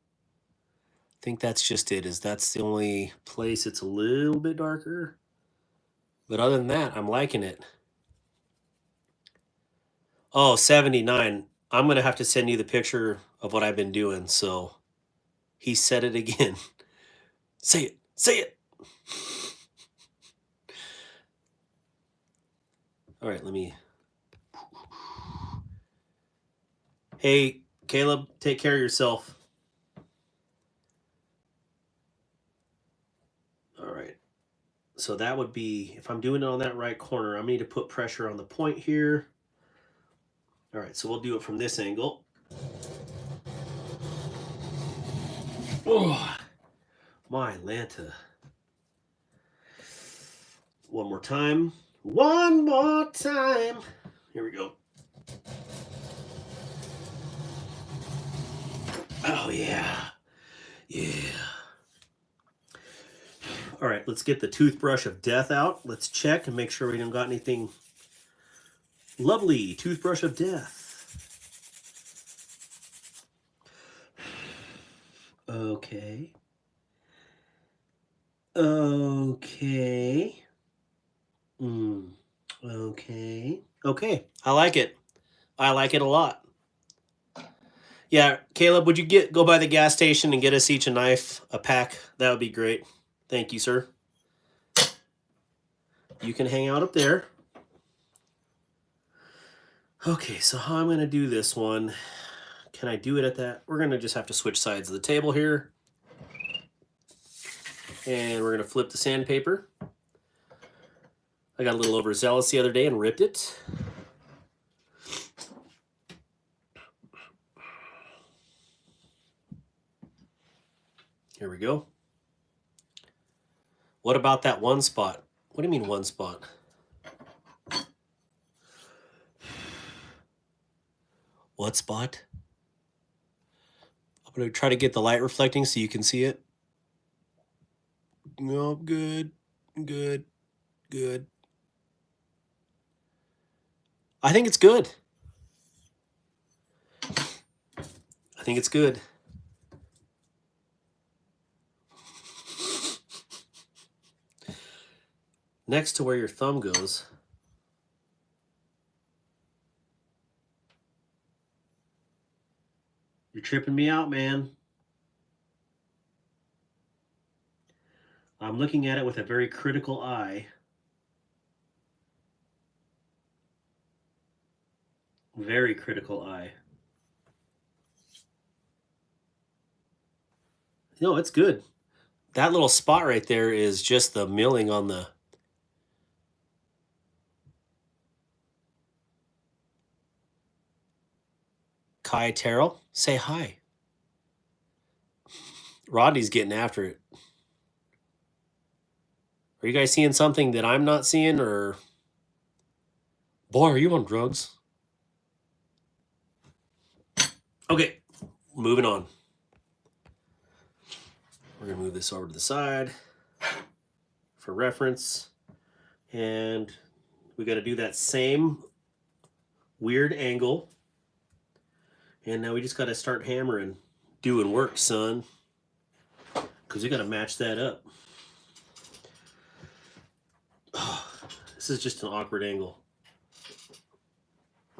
I think that's just it. That's the only place it's a little bit darker. But other than that, I'm liking it. Oh, 79. I'm going to have to send you the picture of what I've been doing. So he said it again. Say it. Say it. All right, let me. Hey, Caleb, take care of yourself. All right. So that would be, if I'm doing it on that right corner, I need to put pressure on the point here. All right, so we'll do it from this angle. Oh, my Lanta. One more time. One more time. Here we go. Oh, yeah. Yeah. All right, let's get the toothbrush of death out. Let's check and make sure we don't got anything. Lovely toothbrush of death. Okay. Okay. Okay. Okay. I like it. I like it a lot. Yeah, Caleb, would you go by the gas station and get us each a knife, a pack? That would be great. Thank you, sir. You can hang out up there. Okay, so how I'm going to do this one. Can I do it at that? We're going to just have to switch sides of the table here. And we're going to flip the sandpaper. I got a little overzealous the other day and ripped it. Here we go. What about that one spot? What do you mean one spot? What spot? I'm going to try to get the light reflecting so you can see it. No, good, good, good. I think it's good. I think it's good. Next to where your thumb goes. You're tripping me out, man. I'm looking at it with a very critical eye. Very critical eye. No, it's good. That little spot right there is just the milling on the... Kai Terrell, say hi. Rodney's getting after it. Are you guys seeing something that I'm not seeing, or... Boy, are you on drugs? Okay, moving on. We're going to move this over to the side for reference. And we got to do that same weird angle. And now we just got to start hammering, doing work, son. Because we got to match that up. Oh, this is just an awkward angle.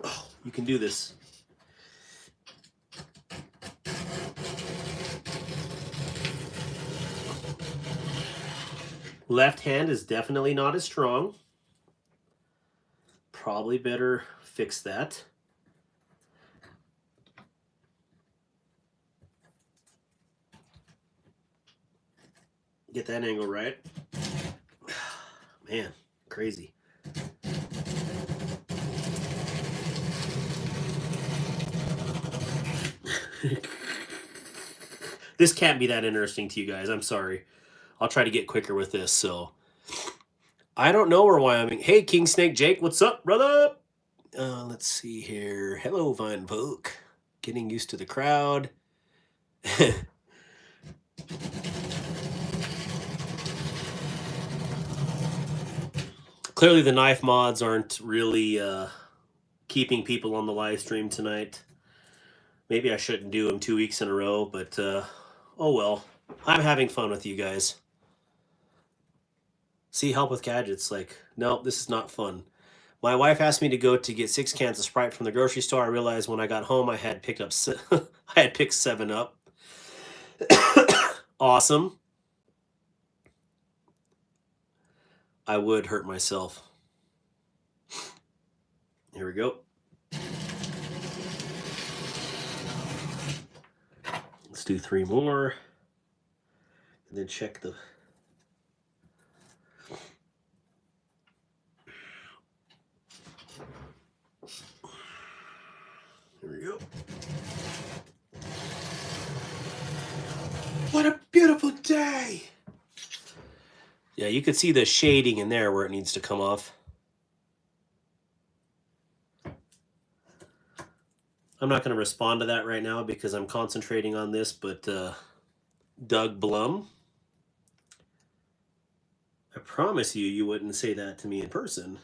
Oh, you can do this. Left hand is definitely not as strong. Probably better fix that. Get that angle right. Man, crazy. This can't be that interesting to you guys. I'm sorry. I'll try to get quicker with this. So I don't know where Wyoming. Hey, King Snake Jake, what's up, brother? Let's see here. Hello, Vine Poke. Getting used to the crowd. Clearly, the knife mods aren't really keeping people on the live stream tonight. Maybe I shouldn't do them 2 weeks in a row, but oh well. I'm having fun with you guys. See, help with gadgets. Like, no, this is not fun. My wife asked me to go to get 6 cans of Sprite from the grocery store. I realized when I got home, I had picked up I had picked 7 up. Awesome. I would hurt myself. Here we go. Let's do 3 more. And then check the... Here we go. What a beautiful day! Yeah, you could see the shading in there where it needs to come off. I'm not going to respond to that right now because I'm concentrating on this, but Doug Blum, I promise you wouldn't say that to me in person.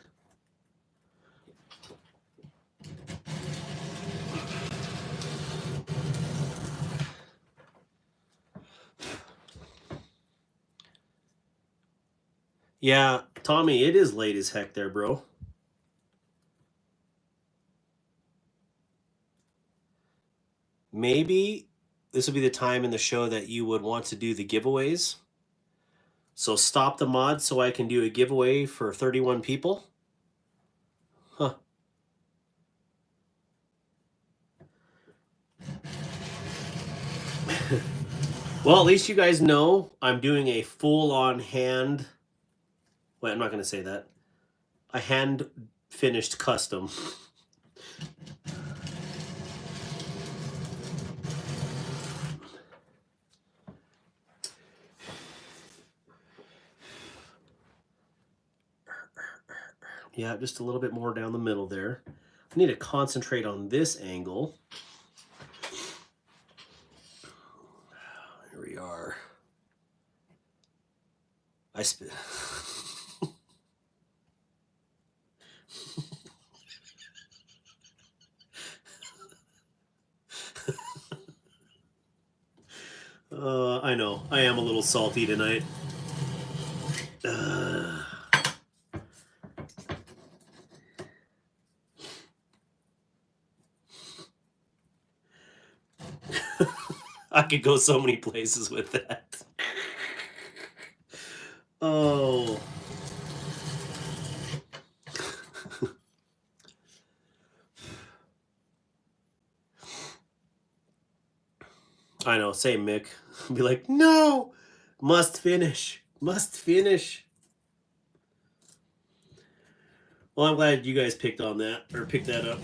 Yeah, Tommy, it is late as heck there, bro. Maybe this would be the time in the show that you would want to do the giveaways. So stop the mod so I can do a giveaway for 31 people. Huh. Well, at least you guys know I'm doing a full-on hand... Wait, I'm not going to say that. A hand-finished custom. Yeah, just a little bit more down the middle there. I need to concentrate on this angle. Here we are. I know. I am a little salty tonight. I could go so many places with that. Oh. I know, same Mick. Be like, no! Must finish. Must finish. Well, I'm glad you guys picked on that, or picked that up.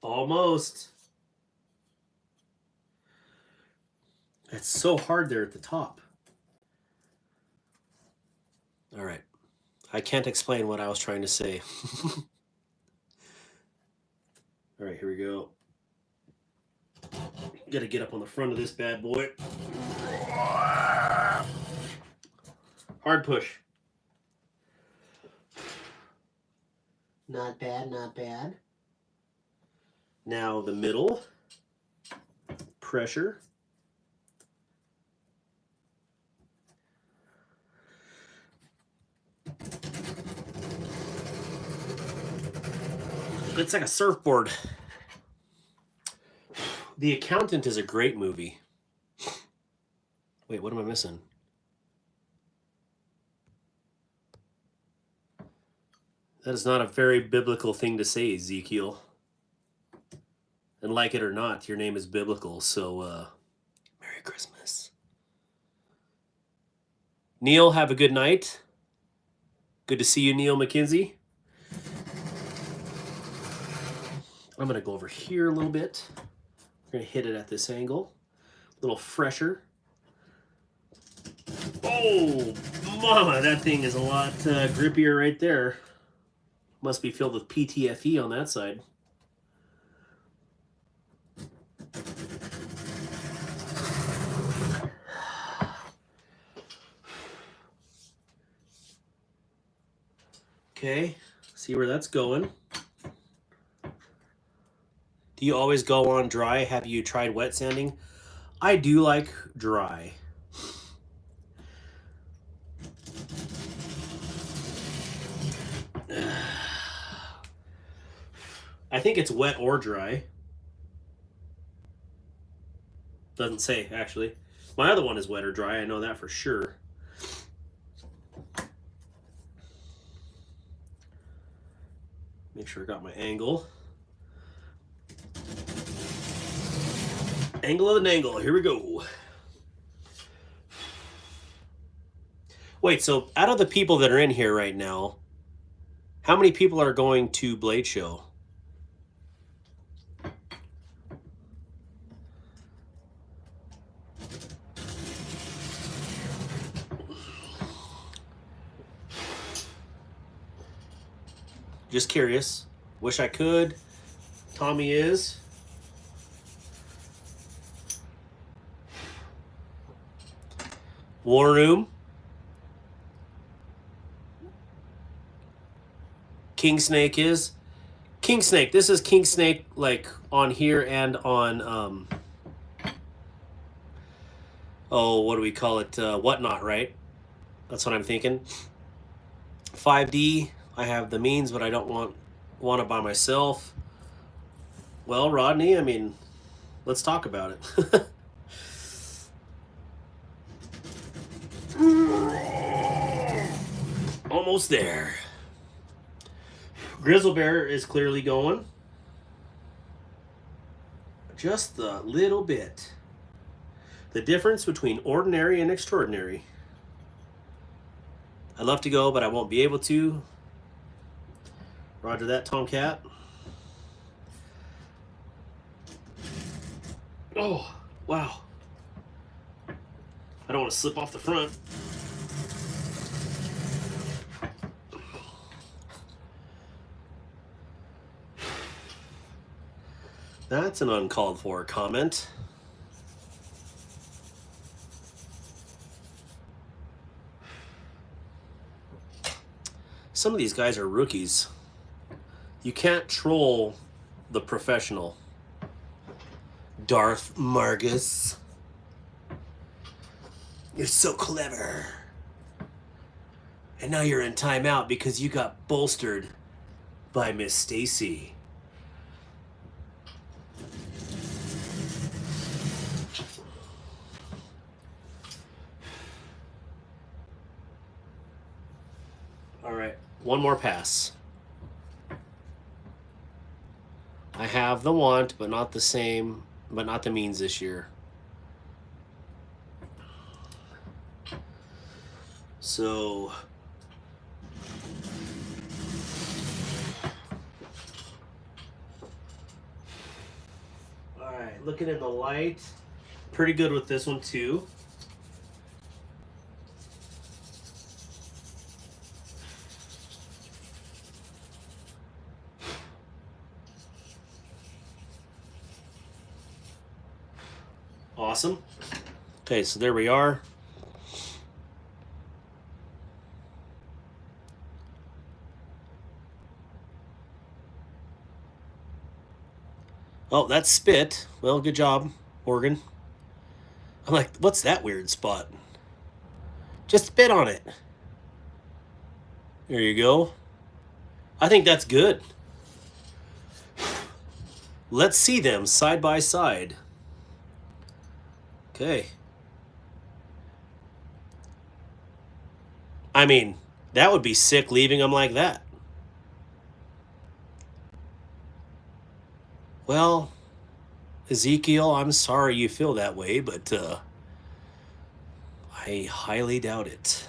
Almost. It's so hard there at the top. All right. I can't explain what I was trying to say. All right, here we go. Got to get up on the front of this bad boy. Hard push. Not bad, not bad. Now the middle. Pressure. It's like a surfboard. The Accountant is a great movie. Wait, what am I missing? That is not a very biblical thing to say, Ezekiel. And like it or not, your name is biblical, so Merry Christmas. Neil, have a good night. Good to see you, Neil McKenzie. I'm going to go over here a little bit. We're going to hit it at this angle. A little fresher. Oh, mama, that thing is a lot grippier right there. Must be filled with PTFE on that side. Okay, see where that's going. Do you always go on dry? Have you tried wet sanding? I do like dry. I think it's wet or dry. Doesn't say, actually. My other one is wet or dry. I know that for sure. Make sure I got my angle. Angle of the nangle. Here we go. Wait, so out of the people that are in here right now, how many people are going to Blade Show? Just curious. Wish I could. Tommy is. War Room. King Snake is. King Snake. This is King Snake like on here and on oh, what do we call it? Whatnot, right? That's what I'm thinking. 5D. I have the means, but I don't want it by myself. Well, Rodney, I mean, let's talk about it. Almost there. Grizzle Bear is clearly going. Just a little bit. The difference between ordinary and extraordinary. I'd love to go, but I won't be able to. Roger that, Tomcat. Oh, wow. I don't want to slip off the front. That's an uncalled for comment. Some of these guys are rookies. You can't troll the professional. Darth Margus. You're so clever. And now you're in timeout because you got bolstered by Miss Stacy. All right, one more pass. I have the want, but not the same, but not the means this year. So all right, looking in the light, pretty good with this one too. Awesome. Okay, so there we are. Oh, that's spit. Well, good job, Oregon. I'm like, what's that weird spot? Just spit on it. There you go. I think that's good. Let's see them side by side. Okay. I mean, that would be sick leaving them like that. Well, Ezekiel, I'm sorry you feel that way, but I highly doubt it.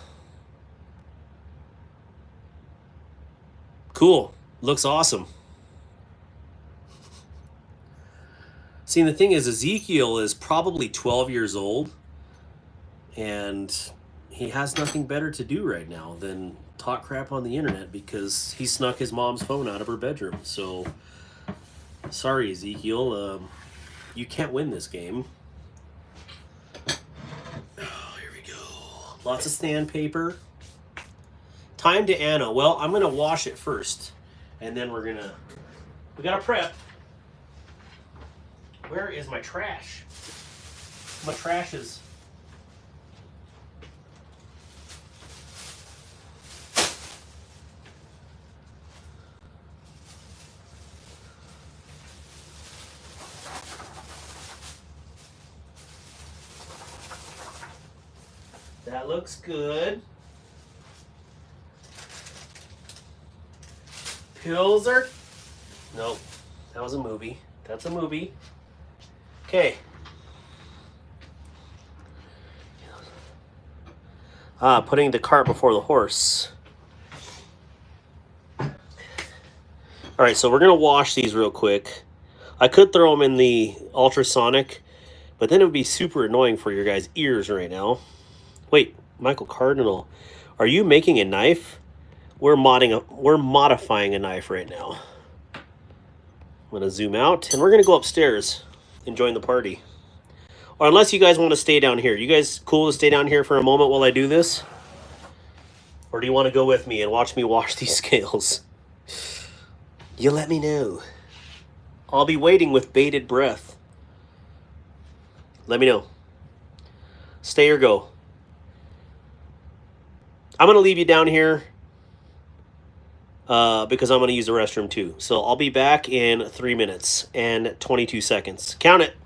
Cool. Looks awesome. See, the thing is, Ezekiel is probably 12 years old, and he has nothing better to do right now than talk crap on the internet because he snuck his mom's phone out of her bedroom. So, sorry, Ezekiel, you can't win this game. Oh, here we go. Lots of sandpaper. Time to ano. Well, I'm going to wash it first, and then we got to prep. Where is my trash? My trash is... That looks good. Pills are... Nope. That was a movie. That's a movie. Okay. Putting the cart before the horse. All right, so we're going to wash these real quick. I could throw them in the ultrasonic, but then it would be super annoying for your guys' ears right now. Wait, Michael Cardinal, are you making a knife? We're modifying a knife right now. I'm going to zoom out, and we're going to go upstairs and join the party. Or unless you guys want to stay down here. You guys cool to stay down here for a moment while I do this? Or do you want to go with me and watch me wash these scales? You let me know. I'll be waiting with bated breath. Let me know. Stay or go. I'm going to leave you down here because I'm going to use the restroom too. So I'll be back in 3 minutes and 22 seconds. Count it.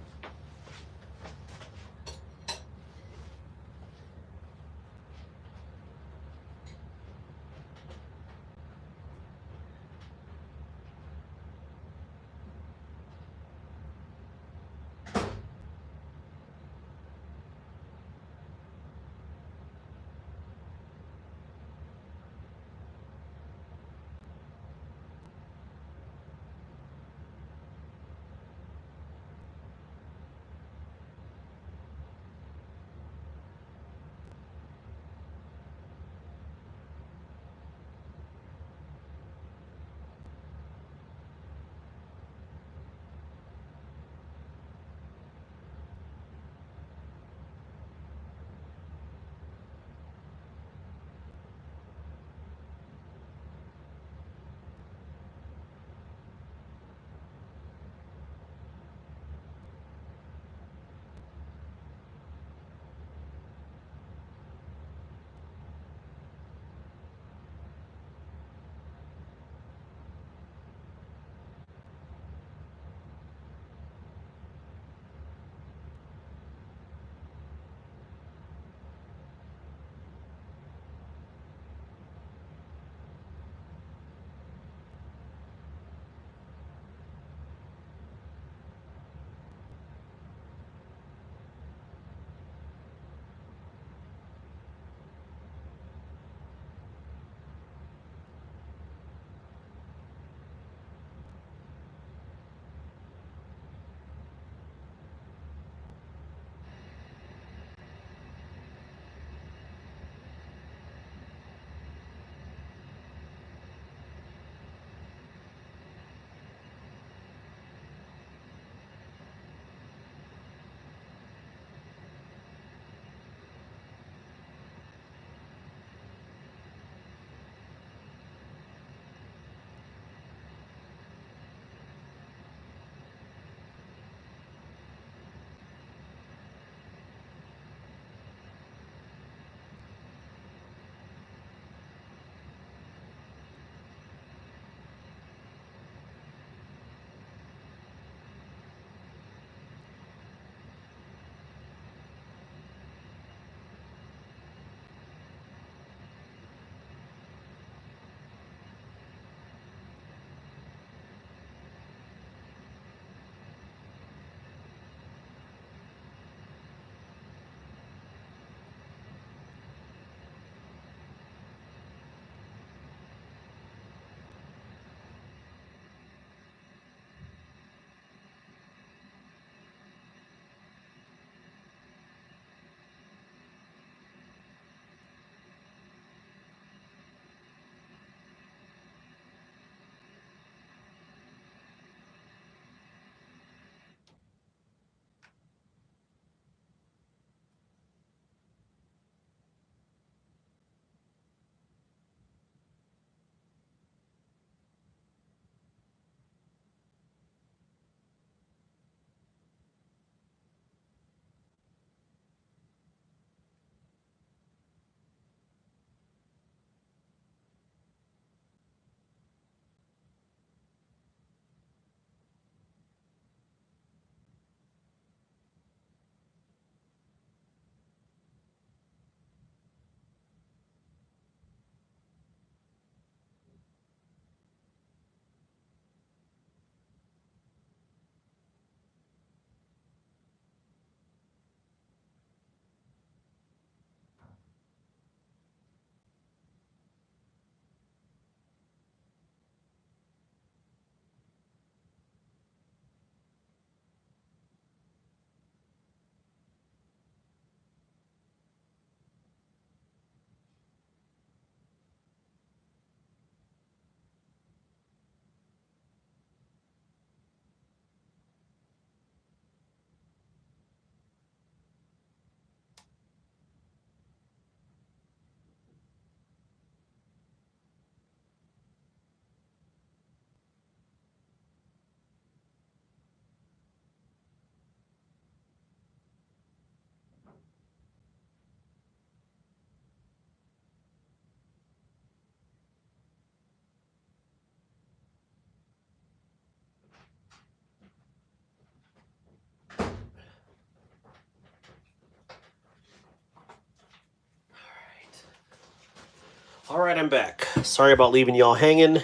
All right, I'm back. Sorry about leaving y'all hanging.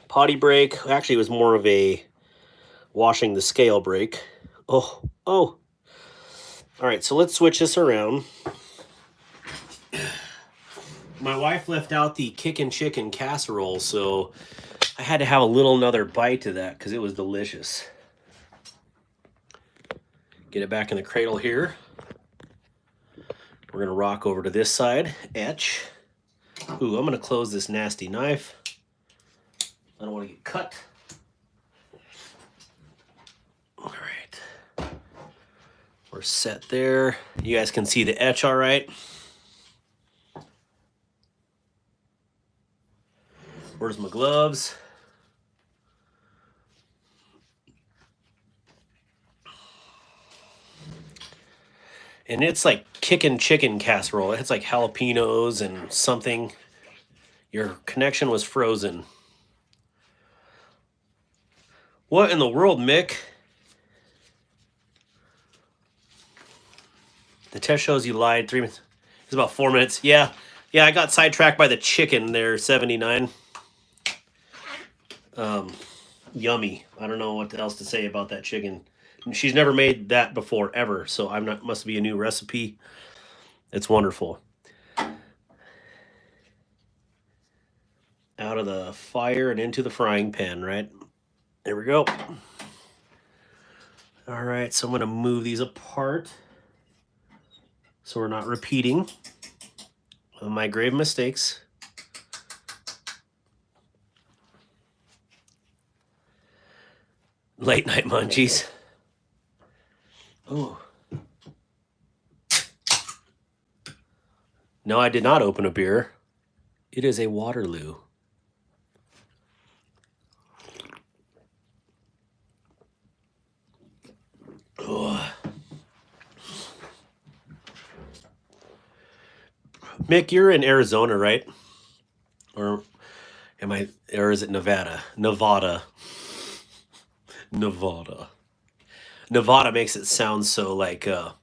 Potty break. Actually, it was more of a washing the scale break. Oh. All right, so let's switch this around. My wife left out the kickin' chicken casserole, so I had to have a little another bite to that because it was delicious. Get it back in the cradle here. We're going to rock over to this side, etch. Ooh, I'm going to close this nasty knife. I don't want to get cut. All right. We're set there. You guys can see the etch all right. Where's my gloves? And it's like kickin' chicken casserole. It's like jalapenos and something. Your connection was frozen. What in the world, Mick? The test shows you lied 3 minutes. It's about 4 minutes. Yeah, I got sidetracked by the chicken there, 79. Yummy. I don't know what else to say about that chicken. She's never made that before, ever. So must be a new recipe. It's wonderful. Out of the fire and into the frying pan, right? There we go. All right, so I'm going to move these apart so we're not repeating my grave mistakes. Late night munchies. Oh. No, I did not open a beer. It is a Waterloo. Oh. Mick, you're in Arizona, right? Or is it Nevada? Nevada makes it sound so like the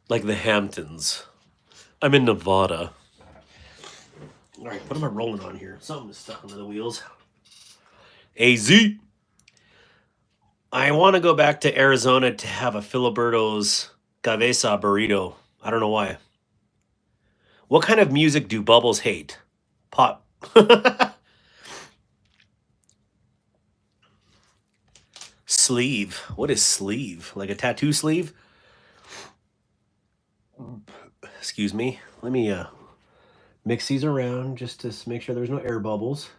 Hamptons. I'm in Nevada. All right, what am I rolling on here? Something is stuck under the wheels. AZ. I want to go back to Arizona to have a Filiberto's Cabeza burrito. I don't know why. What kind of music do Bubbles hate? Pop. Sleeve. What is sleeve? Like a tattoo sleeve? Excuse me. Let me mix these around just to make sure there's no air bubbles.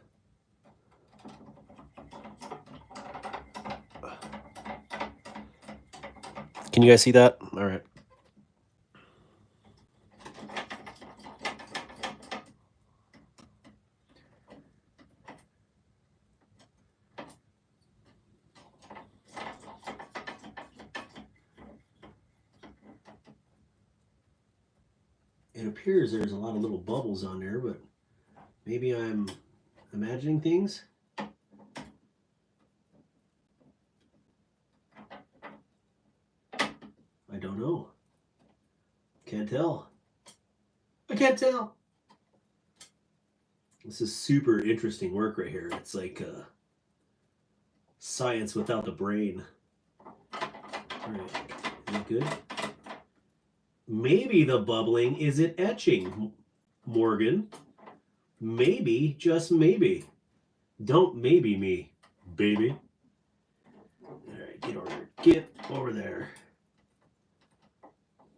Can you guys see that? All right. It appears there's a lot of little bubbles on there, but maybe I'm imagining things. I don't know. Can't tell. I can't tell. This is super interesting work right here. It's like science without the brain. All right. Is it good? Maybe the bubbling isn't etching, Morgan. Maybe, just maybe. Don't maybe me, baby. All right, get over there.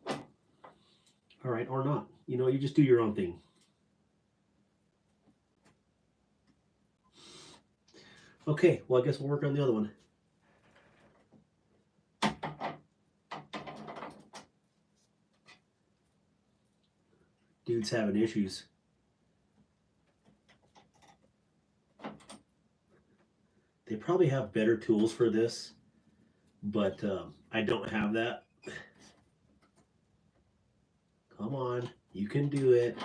All right, or not. You know, you just do your own thing. Okay, well, I guess we'll work on the other one. Dude's having issues. They probably have better tools for this, but I don't have that. Come on, you can do it.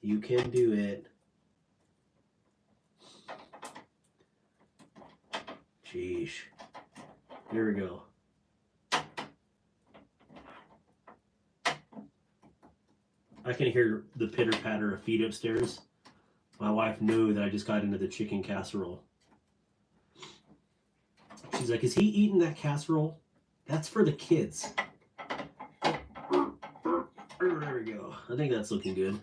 You can do it. Jeez. Here we go. I can hear the pitter-patter of feet upstairs. My wife knew that I just got into the chicken casserole. She's like, is he eating that casserole? That's for the kids. There we go. I think that's looking good.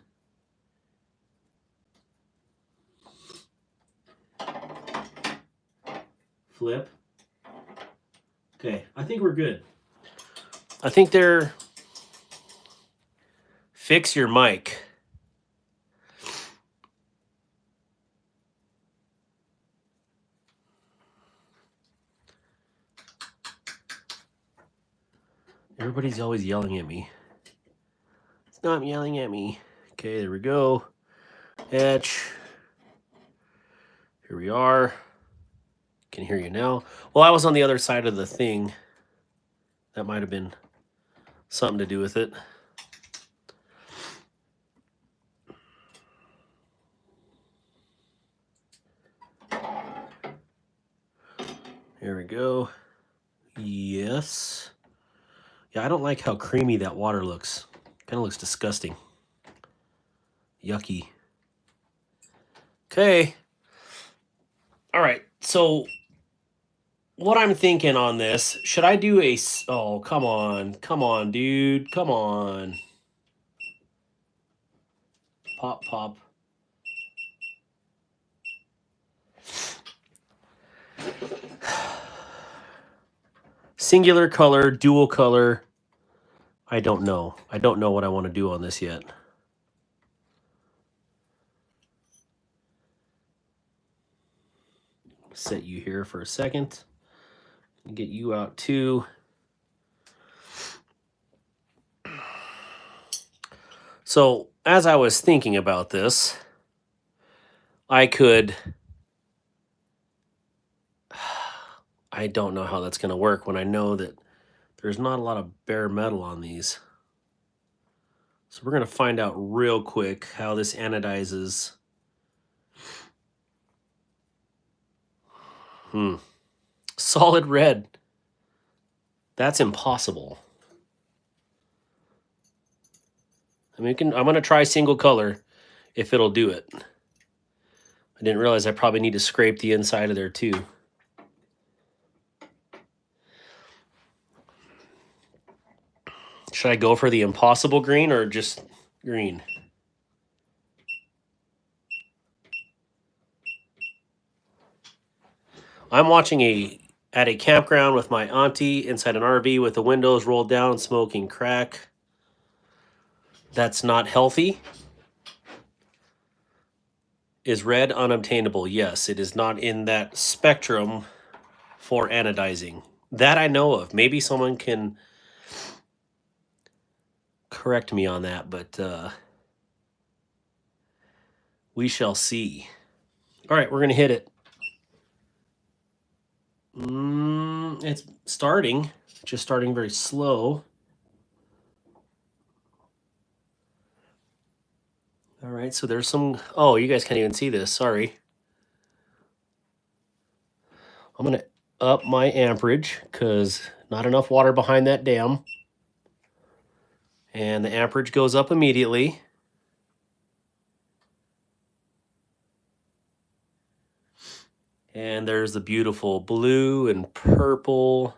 Flip. Okay, I think we're good. I think they're... Fix your mic. Everybody's always yelling at me. Stop yelling at me. Okay, there we go. Etch. Here we are. Can hear you now. Well, I was on the other side of the thing. That might have been something to do with it. Here we go. Yes. Yeah, I don't like how creamy that water looks. Kind of looks disgusting. Yucky. Okay. All right. So what I'm thinking on this, should I do a... Oh, come on. Come on, dude. Come on. Pop, pop. Singular color, dual color. I don't know. I don't know what I want to do on this yet. Set you here for a second. Get you out too. So as I was thinking about this, I could... I don't know how that's going to work when I know that there's not a lot of bare metal on these. So we're going to find out real quick how this anodizes. Solid red. That's impossible. I mean, I'm going to try single color if it'll do it. I didn't realize I probably need to scrape the inside of there too. Should I go for the impossible green or just green? I'm watching at a campground with my auntie inside an RV with the windows rolled down, smoking crack. That's not healthy. Is red unobtainable? Yes, it is not in that spectrum for anodizing. That I know of. Maybe someone can correct me on that, but we shall see. All right, we're going to hit it. It's starting, just starting very slow. All right, so there's some... Oh, you guys can't even see this. Sorry. I'm going to up my amperage because not enough water behind that dam. And the amperage goes up immediately. And there's the beautiful blue and purple.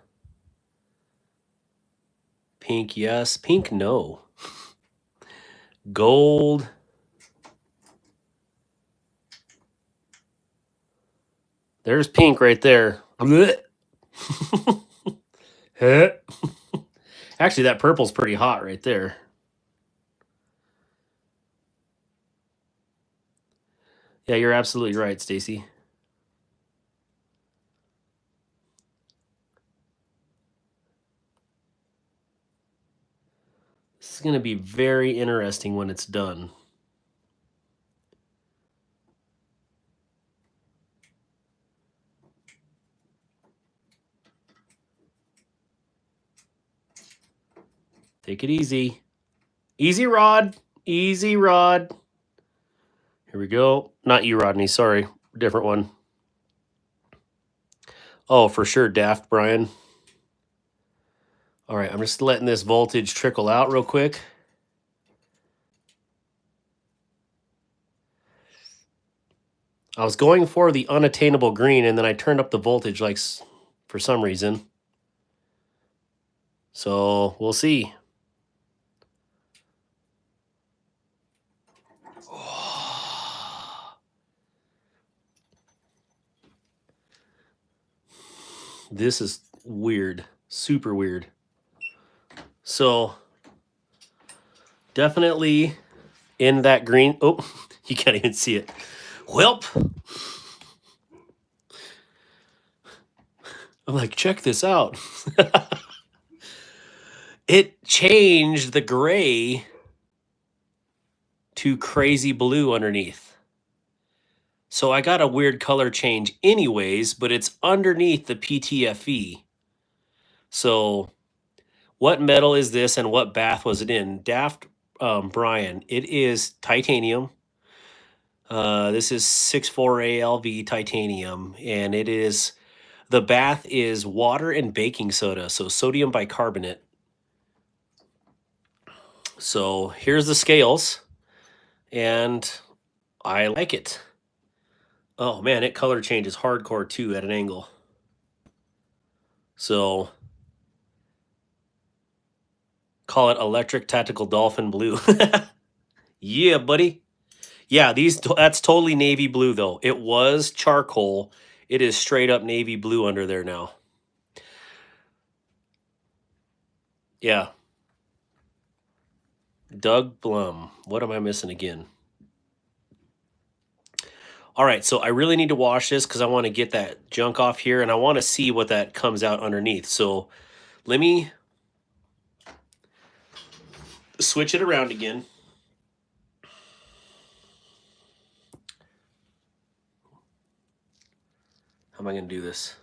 Pink, yes. Pink, no. Gold. There's pink right there. Actually, that purple's pretty hot right there. Yeah, you're absolutely right, Stacy. This is going to be very interesting when it's done. Take it easy. Easy, Rod. Easy, Rod. Here we go. Not you, Rodney. Sorry. Different one. Oh, for sure, Daft Brian. All right, I'm just letting this voltage trickle out real quick. I was going for the unattainable green, and then I turned up the voltage like for some reason. So we'll see. This is weird. Super weird. So definitely in that green. Oh, you can't even see it. Welp. I'm like, check this out. It changed the gray to crazy blue underneath. So I got a weird color change anyways, but it's underneath the PTFE. So what metal is this and what bath was it in? Daft Brian, it is titanium. This is 64ALV titanium, and it is, the bath is water and baking soda, so sodium bicarbonate. So here's the scales, and I like it. Oh man, it color changes hardcore too at an angle. So call it electric tactical dolphin blue. Yeah, buddy. Yeah, that's totally navy blue though. It was charcoal. It is straight up navy blue under there now. Yeah. Doug Blum. What am I missing again? All right, so I really need to wash this because I want to get that junk off here, and I want to see what that comes out underneath. So let me switch it around again. How am I going to do this?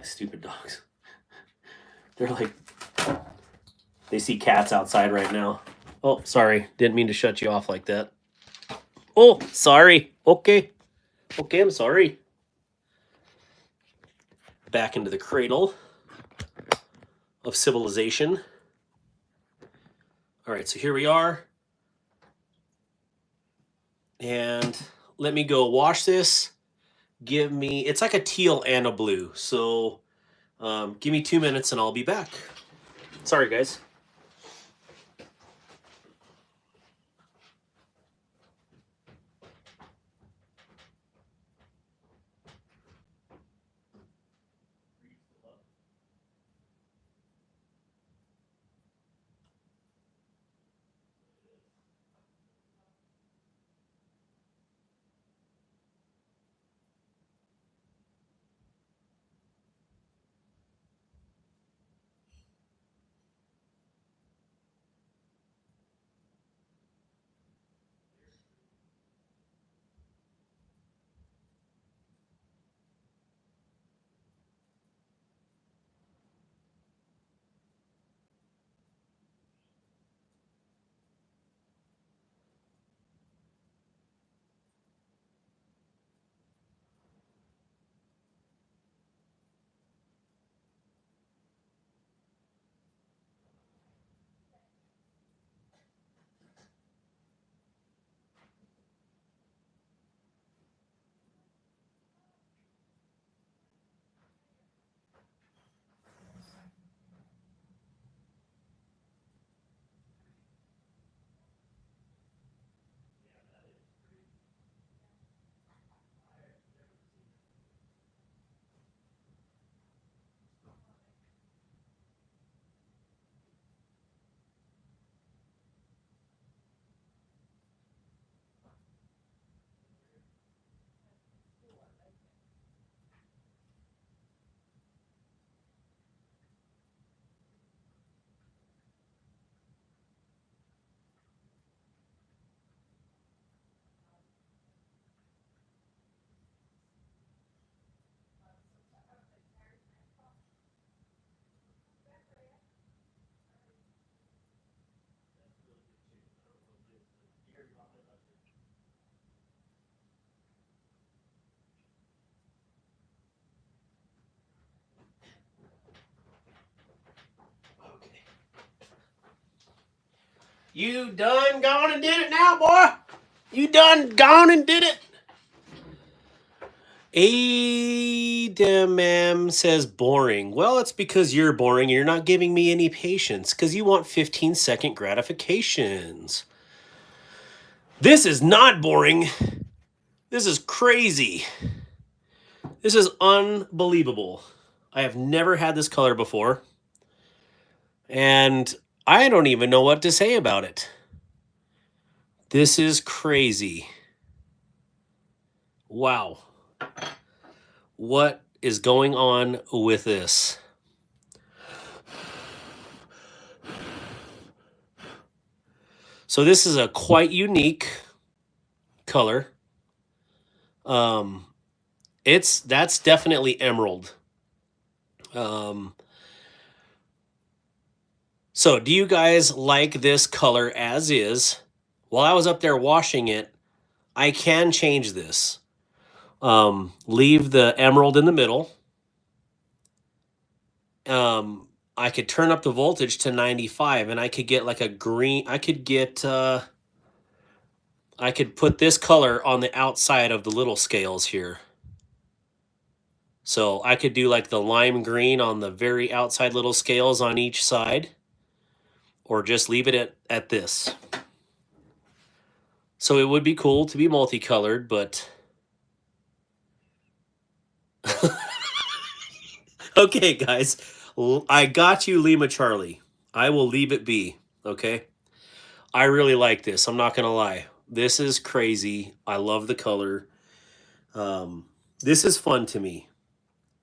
Stupid dogs. They're like, they see cats outside right now. Oh, sorry. Didn't mean to shut you off like that. Oh, sorry. Okay. Okay, I'm sorry. Back into the cradle of civilization. All right, so here we are. And let me go wash this. Give me, it's like a teal and a blue. So give me 2 minutes and I'll be back. Sorry, guys. You done gone and did it now, boy? You done gone and did it. Adamam says boring. Well, it's because you're boring. You're not giving me any patience because you want 15-second gratifications. This is not boring. This is crazy. This is unbelievable. I have never had this color before. And I don't even know what to say about it. This is crazy. Wow. What is going on with this? So this is a quite unique color. That's definitely emerald. So do you guys like this color as is? While I was up there washing it, I can change this. Leave the emerald in the middle. I could turn up the voltage to 95 and I could get like a green, I could put this color on the outside of the little scales here. So I could do like the lime green on the very outside little scales on each side, or just leave it at this. So it would be cool to be multicolored, but okay, guys, I got you, Lima Charlie. I will leave it be, okay? I really like this. I'm not going to lie. This is crazy. I love the color. This is fun to me.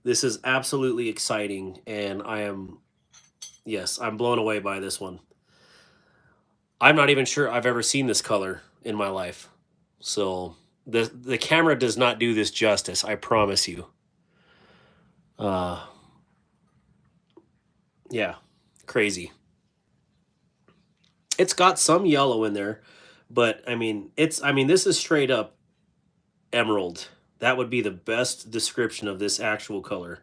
This is absolutely exciting, and I'm blown away by this one. I'm not even sure I've ever seen this color in my life. So the camera does not do this justice, I promise you. Yeah, crazy. It's got some yellow in there, but I mean, this is straight up emerald. That would be the best description of this actual color.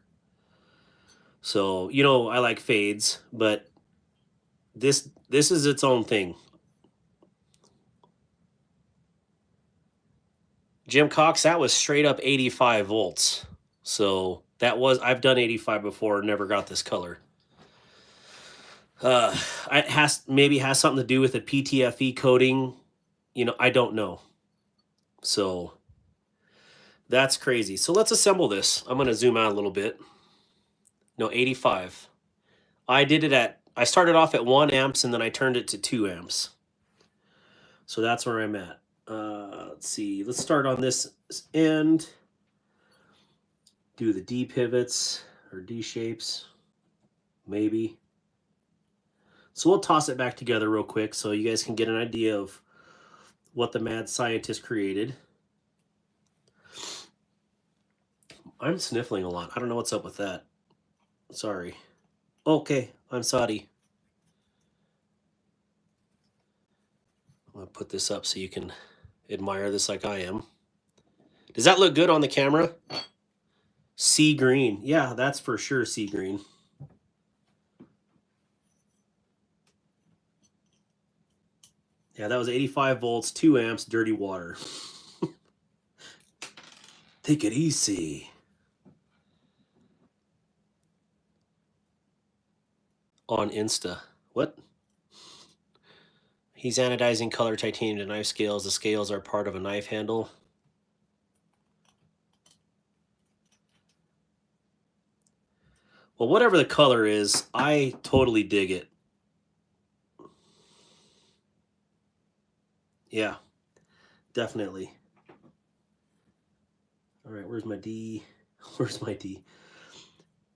So, I like fades, but this is its own thing. Jim Cox, that was straight up 85 volts. So I've done 85 before, never got this color. It has something to do with the PTFE coating. I don't know. So that's crazy. So let's assemble this. I'm going to zoom out a little bit. No, 85. I started off at 1 amps and then I turned it to 2 amps. So that's where I'm at. Let's see. Let's start on this end. Do the D pivots or D shapes. Maybe. So we'll toss it back together real quick so you guys can get an idea of what the mad scientist created. I'm sniffling a lot. I don't know what's up with that. Sorry. Okay, I'm sorry. I'm going to put this up so you can admire this like I am. Does that look good on the camera? Sea green. Yeah, that's for sure sea green. Yeah, that was 85 volts, 2 amps, dirty water. Take it easy. On Insta. What? He's anodizing color titanium to knife scales. The scales are part of a knife handle. Well, whatever the color is, I totally dig it. Yeah, definitely. All right, where's my D? Where's my D?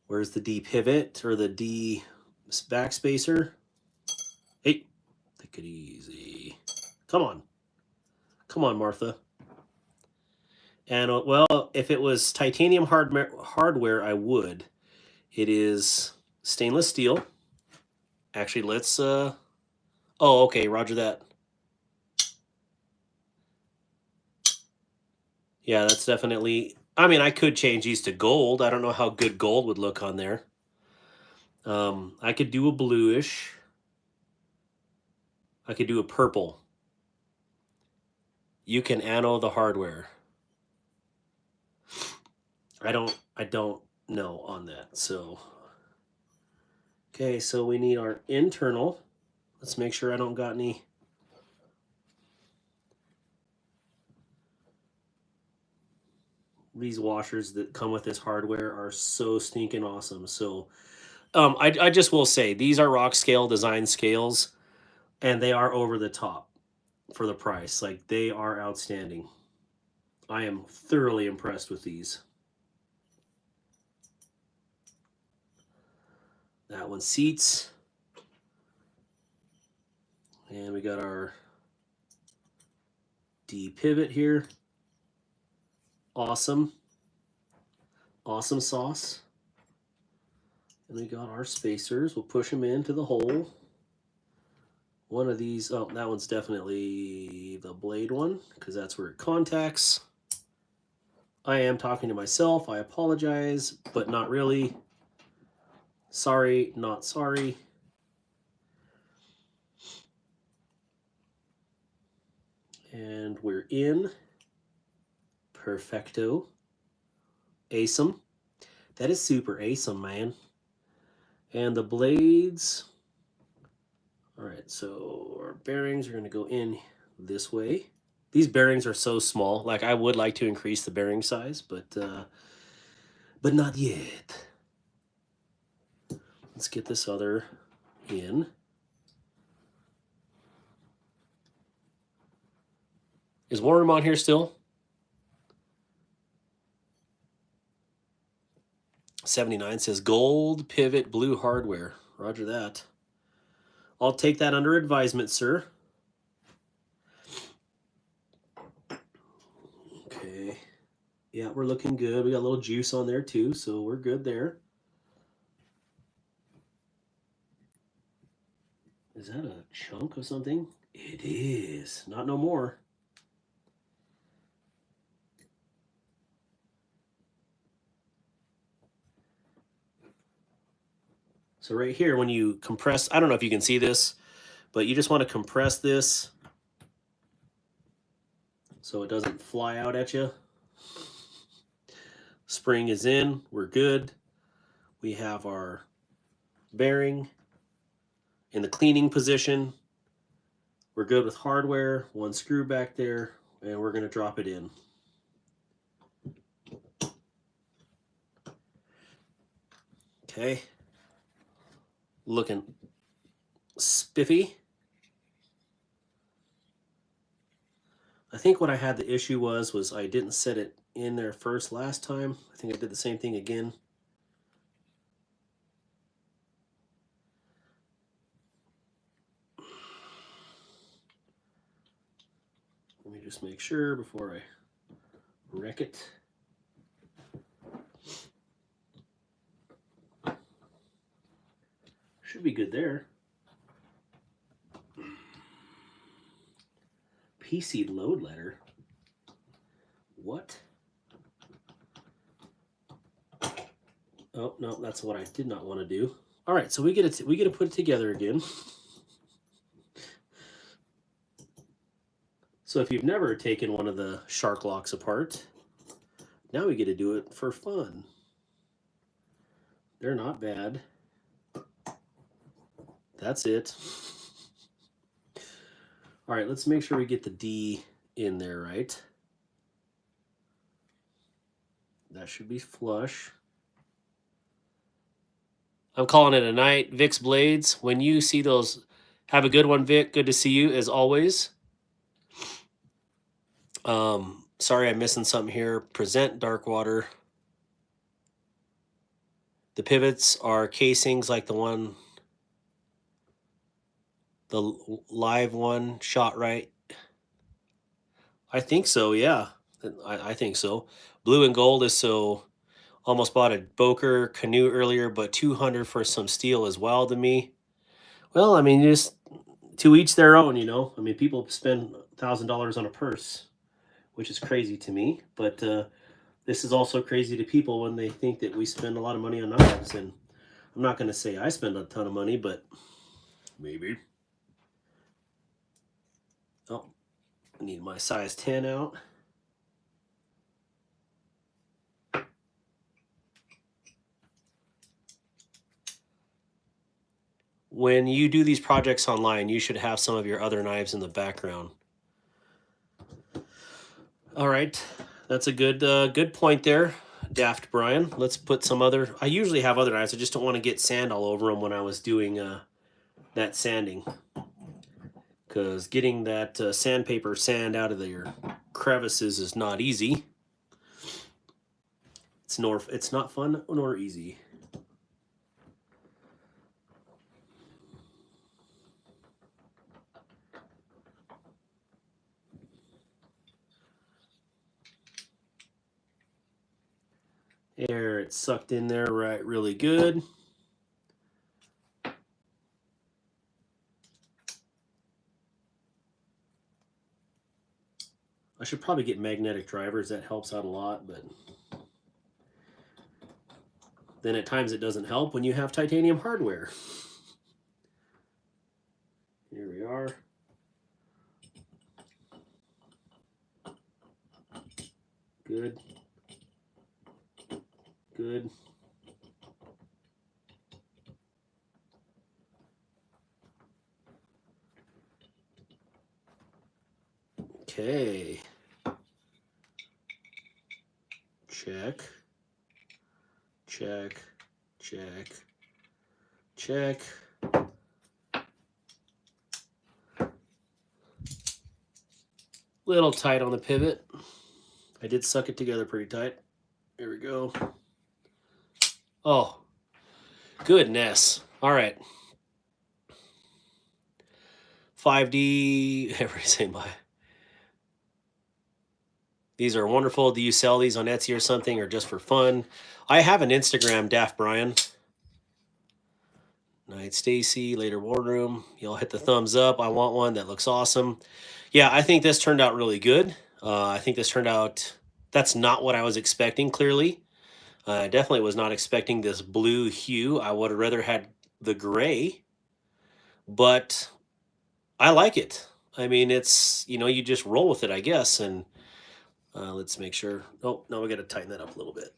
Where's the D pivot or the D backspacer? Hey, take it easy. Come on. Come on, Martha. And, well, if it was titanium hardware, I would. It is stainless steel. Actually, let's... Oh, okay, roger that. Yeah, that's definitely... I mean, I could change these to gold. I don't know how good gold would look on there. I could do a bluish. I could do a purple. you can anode the hardware. I don't know on that. So, okay, so we need our internal. Let's make sure I don't got any. These washers that come with this hardware are so stinking awesome. So, I just will say these are rock scale design scales, and they are over the top for the price. Like, they are outstanding. I am thoroughly impressed with these. That one seats. And we got our D pivot here. Awesome. Awesome sauce. And we got our spacers. We'll push them into the hole. One of these, oh, that one's definitely the blade one, because that's where it contacts. I am talking to myself. I apologize, but not really. Sorry, not sorry. And we're in. Perfecto. Awesome. That is super awesome, man. And the blades. All right, so our bearings are going to go in this way. These bearings are so small. Like, I would like to increase the bearing size, but not yet. Let's get this other in. Is Warren on here still? 79 says gold pivot blue hardware. Roger that. I'll take that under advisement, sir. Okay. Yeah, we're looking good. We got a little juice on there too, so we're good there. Is that a chunk of something? It is. Not no more. So right here, when you compress, I don't know if you can see this, but you just want to compress this so it doesn't fly out at you. Spring is in. We're good. We have our bearing in the cleaning position. We're good with hardware. One screw back there, and we're going to drop it in. Okay. Looking spiffy. I think what I had the issue was I didn't set it in there first last time. I think I did the same thing again. Let me just make sure before I wreck it. Should be good there. PC load letter. What? Oh no, that's what I did not want to do. All right, so we get to put it together again. So if you've never taken one of the shark locks apart, now we get to do it for fun. They're not bad. That's it. All right, let's make sure we get the D in there, right? That should be flush. I'm calling it a night. Vic's Blades, when you see those, have a good one, Vic. Good to see you, as always. Sorry, I'm missing something here. Present dark water. The pivots are casings like the one, the live one, shot right. I think so, yeah. I think so. Blue and gold is so. Almost bought a Boker canoe earlier, but 200 for some steel is wild to me. Well, I mean, just to each their own, you know. I mean, people spend $1,000 on a purse, which is crazy to me. But this is also crazy to people when they think that we spend a lot of money on knives. And I'm not going to say I spend a ton of money, but maybe. Oh, I need my size 10 out. When you do these projects online, you should have some of your other knives in the background. All right, that's a good point there, Daft Brian. Let's put some other. I usually have other knives. I just don't want to get sand all over them when I was doing that sanding, because getting that sandpaper sand out of your crevices is not easy. It's not fun nor easy. Air, it's sucked in there right really good. I should probably get magnetic drivers. That helps out a lot, but then at times it doesn't help when you have titanium hardware. Here we are. Good. Good. Okay. Check. Check. Check. Check. Little tight on the pivot. I did suck it together pretty tight. There we go. Oh, goodness. All right. 5D. Everybody's saying bye. These are wonderful. Do you sell these on Etsy or something, or just for fun? I have an Instagram, Daft Brian. Night Stacy, later Wardroom. You'll hit the thumbs up. I want one. That looks awesome. Yeah, I think this turned out really good. I think this turned out, that's not what I was expecting, clearly. I definitely was not expecting this blue hue. I would have rather had the gray, but I like it. I mean, it's, you just roll with it, I guess. And let's make sure. Oh, no, we got to tighten that up a little bit.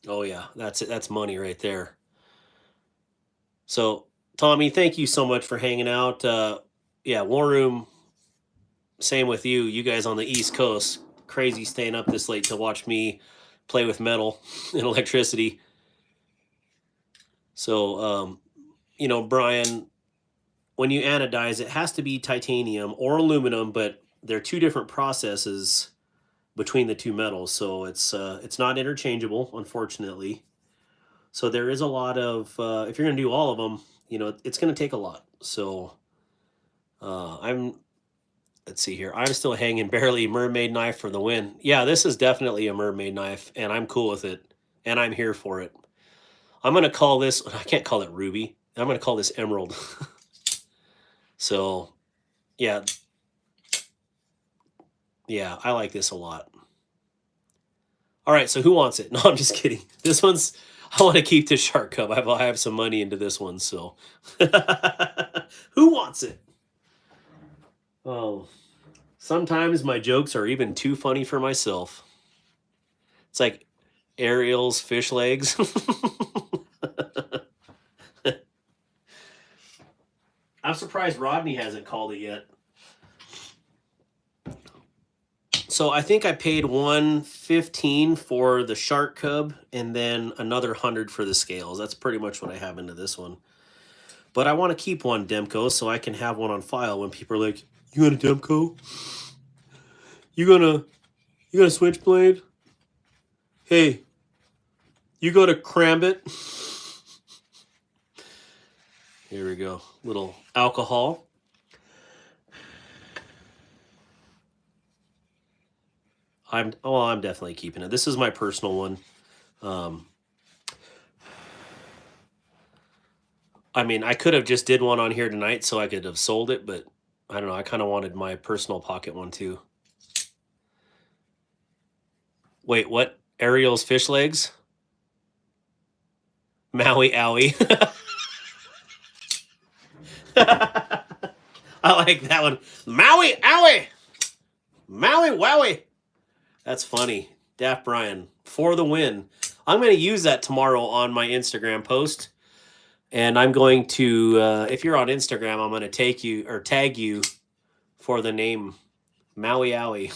Oh, yeah, that's it. That's money right there. So, Tommy, thank you so much for hanging out. Yeah, War Room, same with you. You guys on the East Coast, crazy staying up this late to watch me play with metal and electricity. So, Brian, when you anodize, it has to be titanium or aluminum, but they're two different processes between the two metals. So it's not interchangeable, unfortunately. So there is a lot of, if you're going to do all of them, it's going to take a lot. So let's see here. I'm still hanging barely mermaid knife for the win. Yeah, this is definitely a mermaid knife, and I'm cool with it, and I'm here for it. I'm going to call this, I can't call it ruby. I'm going to call this emerald. So, yeah. Yeah, I like this a lot. All right, so who wants it? No, I'm just kidding. This one's, I want to keep this shark cub. I have some money into this one, so. Who wants it? Oh, sometimes my jokes are even too funny for myself. It's like Ariel's fish legs. I'm surprised Rodney hasn't called it yet. So I think I paid $115 for the shark cub and then another 100 for the scales. That's pretty much what I have into this one. But I want to keep one Demko so I can have one on file when people are like, "You got a Demko? You got a switchblade? Hey, you got a Crambit?" Here we go. Little alcohol. I'm definitely keeping it. This is my personal one. I mean, I could have just did one on here tonight so I could have sold it, but I don't know. I kind of wanted my personal pocket one too. Wait, what? Ariel's fish legs? Maui owie. I like that one. Maui owie. Maui wowie. That's funny. Daft Brian for the win. I'm going to use that tomorrow on my Instagram post. And I'm going to, if you're on Instagram, I'm going to take you or tag you for the name Maui owie.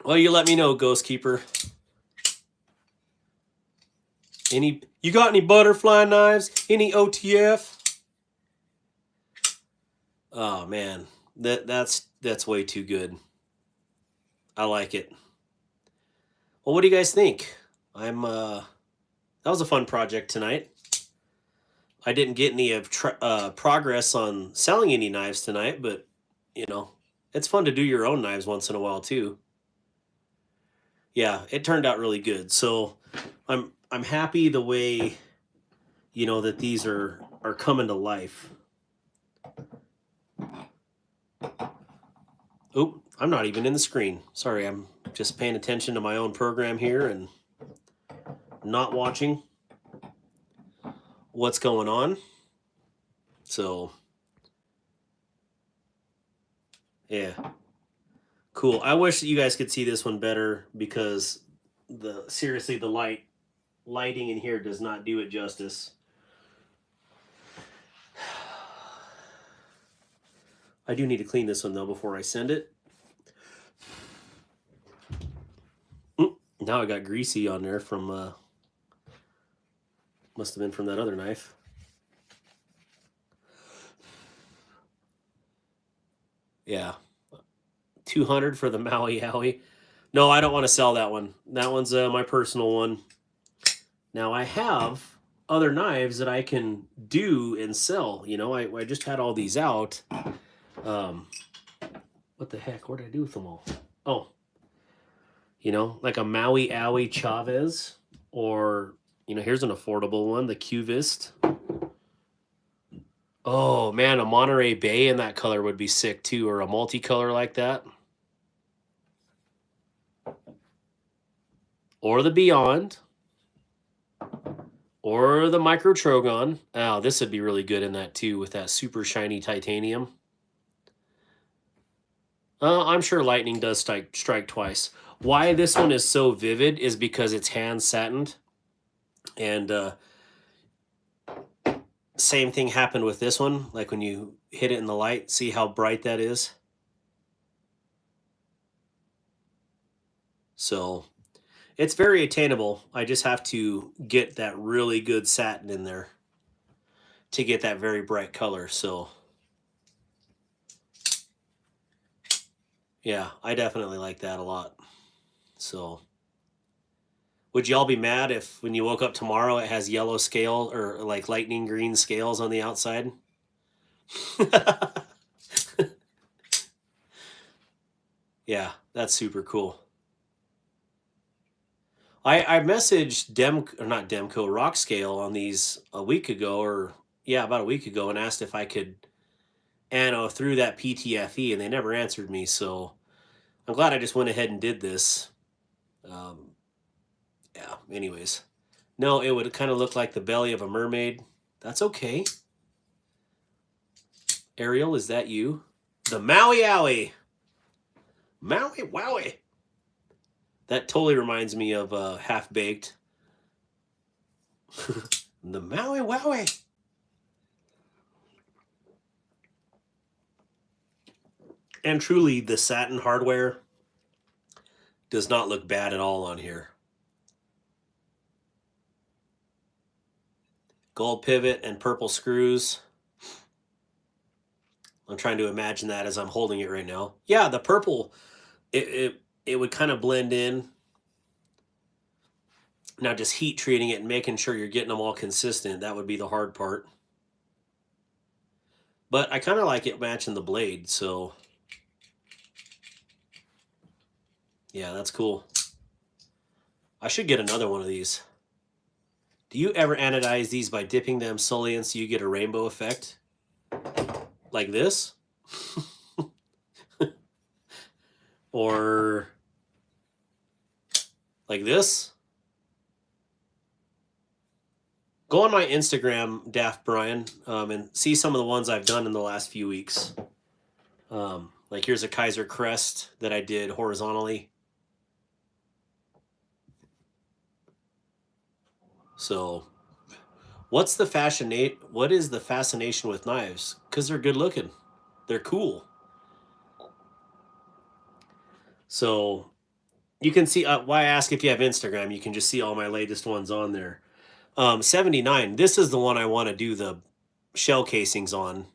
Well, you let me know, Ghost Keeper. You got any butterfly knives? Any OTF? Oh man, that's way too good. I like it. Well, what do you guys think? That was a fun project tonight. I didn't get any of progress on selling any knives tonight, but you know, it's fun to do your own knives once in a while too. Yeah, it turned out really good. So I'm happy the way, you know, that these are coming to life. Oop, I'm not even in the screen. Sorry, I'm just paying attention to my own program here and not watching what's going on. So, yeah. Cool. I wish that you guys could see this one better because seriously the lighting in here does not do it justice. I do need to clean this one though before I send it. Now I got greasy on there from must have been from that other knife. Yeah. 200 for the Maui Owie. No, I don't want to sell that one. That one's my personal one. Now I have other knives that I can do and sell. You know, I just had all these out. What the heck? What did I do with them all? Oh, you know, like a Maui Owie Chavez, or you know, here's an affordable one, the Cuvist. Oh man, a Monterey Bay in that color would be sick too, or a multicolor like that. Or the Beyond. Or the Micro Trogon. Oh, this would be really good in that too, with that super shiny titanium. I'm sure lightning does strike twice. Why this one is so vivid is because it's hand satined. And same thing happened with this one. Like when you hit it in the light, see how bright that is? So it's very attainable. I just have to get that really good satin in there to get that very bright color. So yeah, I definitely like that a lot. So would y'all be mad if when you woke up tomorrow it has yellow scale or like lightning green scales on the outside? Yeah, that's super cool. I messaged not Demco, Rockscale on these a week ago, or yeah, about a week ago, and asked if I could ano through that PTFE, and they never answered me. So I'm glad I just went ahead and did this. Yeah. Anyways, no, it would kind of look like the belly of a mermaid. That's okay. Ariel, is that you? The Maui Owie. Maui Wowie. That totally reminds me of Half Baked. The Maui Wowie. And truly, the satin hardware does not look bad at all on here. Gold pivot and purple screws. I'm trying to imagine that as I'm holding it right now. Yeah, the purple, it would kind of blend in. Now just heat treating it and making sure you're getting them all consistent, that would be the hard part. But I kind of like it matching the blade, so yeah, that's cool. I should get another one of these. Do you ever anodize these by dipping them solely in so you get a rainbow effect? Like this? Or like this. Go on my Instagram, Daft Brian, and see some of the ones I've done in the last few weeks. Like here's a Kaiser crest that I did horizontally. So what is the fascination with knives? Because they're good looking. They're cool. So you can see why I ask if you have Instagram. You can just see all my latest ones on there. 79. This is the one I want to do the shell casings on.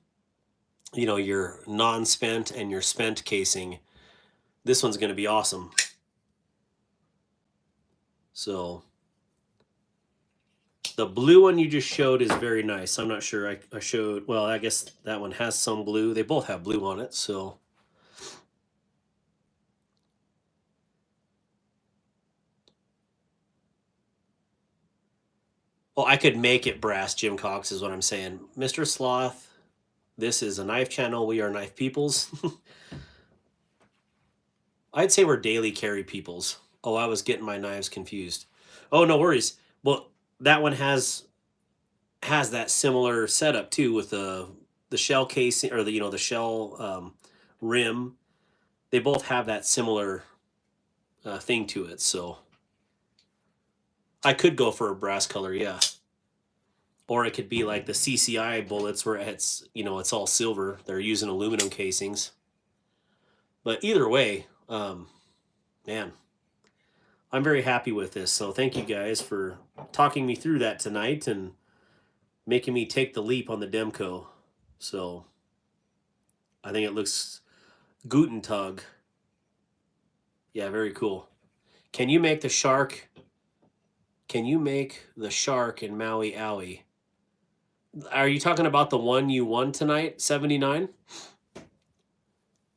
You know, your non-spent and your spent casing. This one's going to be awesome. So the blue one you just showed is very nice. I'm not sure I showed, well, I guess that one has some blue. They both have blue on it, so. Well, I could make it brass, Jim Cox, is what I'm saying. Mr. Sloth, this is a knife channel. We are knife peoples. I'd say we're daily carry peoples. Oh, I was getting my knives confused. Oh, no worries. Well, that one has that similar setup too, with the shell casing, or the shell rim. They both have that similar thing to it. So I could go for a brass color, yeah. Or it could be like the CCI bullets where it's all silver. They're using aluminum casings. But either way, man, I'm very happy with this. So thank you guys for talking me through that tonight and making me take the leap on the Demco. So I think it looks Guten Tag. Yeah, very cool. Can you make the shark? Can you make the shark in Maui Owie? Are you talking about the one you won tonight, 79?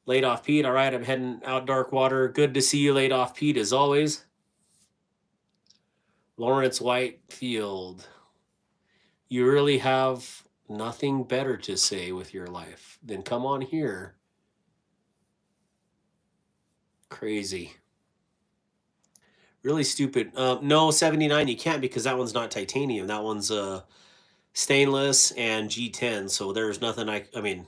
Laid off Pete. All right, I'm heading out dark water. Good to see you, laid off Pete, as always. Lawrence Whitefield. You really have nothing better to say with your life than come on here. Crazy. Really stupid. No, 79, you can't, because that one's not titanium. That one's stainless and G10. So there's nothing I mean,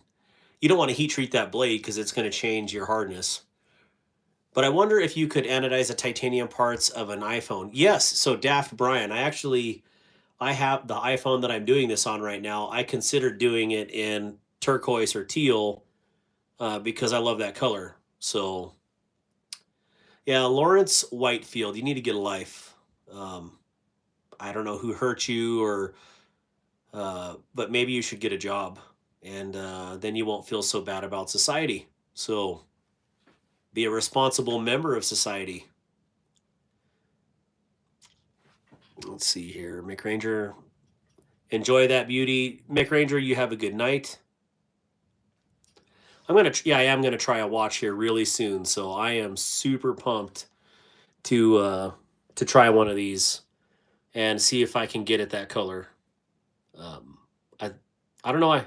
you don't want to heat treat that blade because it's going to change your hardness. But I wonder if you could anodize the titanium parts of an iPhone. Yes. So Daft Brian, I have the iPhone that I'm doing this on right now. I considered doing it in turquoise or teal because I love that color. So yeah, Lawrence Whitefield, you need to get a life. I don't know who hurt you, or but maybe you should get a job, and then you won't feel so bad about society. So be a responsible member of society. Let's see here. Mick Ranger, enjoy that beauty. Mick Ranger, you have a good night. I am gonna try a watch here really soon. So I am super pumped to try one of these and see if I can get it that color. I don't know.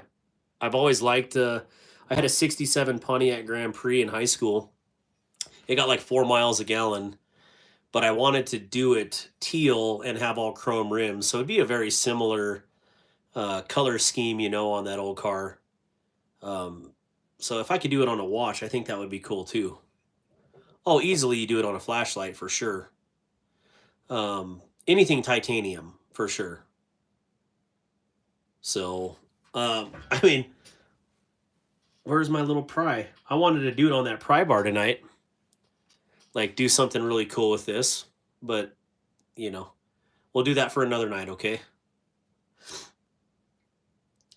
I've always liked. I had a '67 Pontiac Grand Prix in high school. It got like 4 miles a gallon, but I wanted to do it teal and have all chrome rims, so it'd be a very similar color scheme, on that old car. So if I could do it on a watch, I think that would be cool too. Oh, easily you do it on a flashlight for sure. Anything titanium for sure. So, I mean, where's my little pry? I wanted to do it on that pry bar tonight. Like, do something really cool with this. But, we'll do that for another night, okay?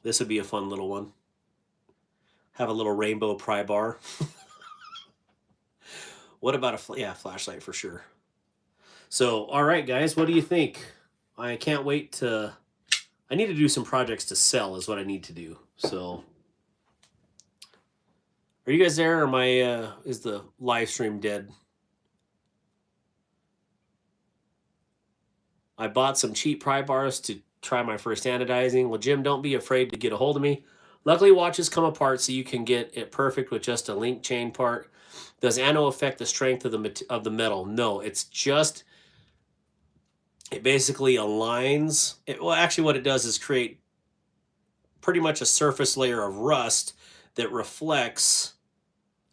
This would be a fun little one. Have a little rainbow pry bar. What about a flashlight for sure. So, all right, guys, what do you think? I can't wait to... I need to do some projects to sell is what I need to do. So, are you guys there, or is the live stream dead? I bought some cheap pry bars to try my first anodizing. Well, Jim, don't be afraid to get a hold of me. Luckily, watches come apart so you can get it perfect with just a link chain part. Does ano affect the strength of the metal? No, it's just It basically aligns it. Well, actually what it does is create pretty much a surface layer of rust that reflects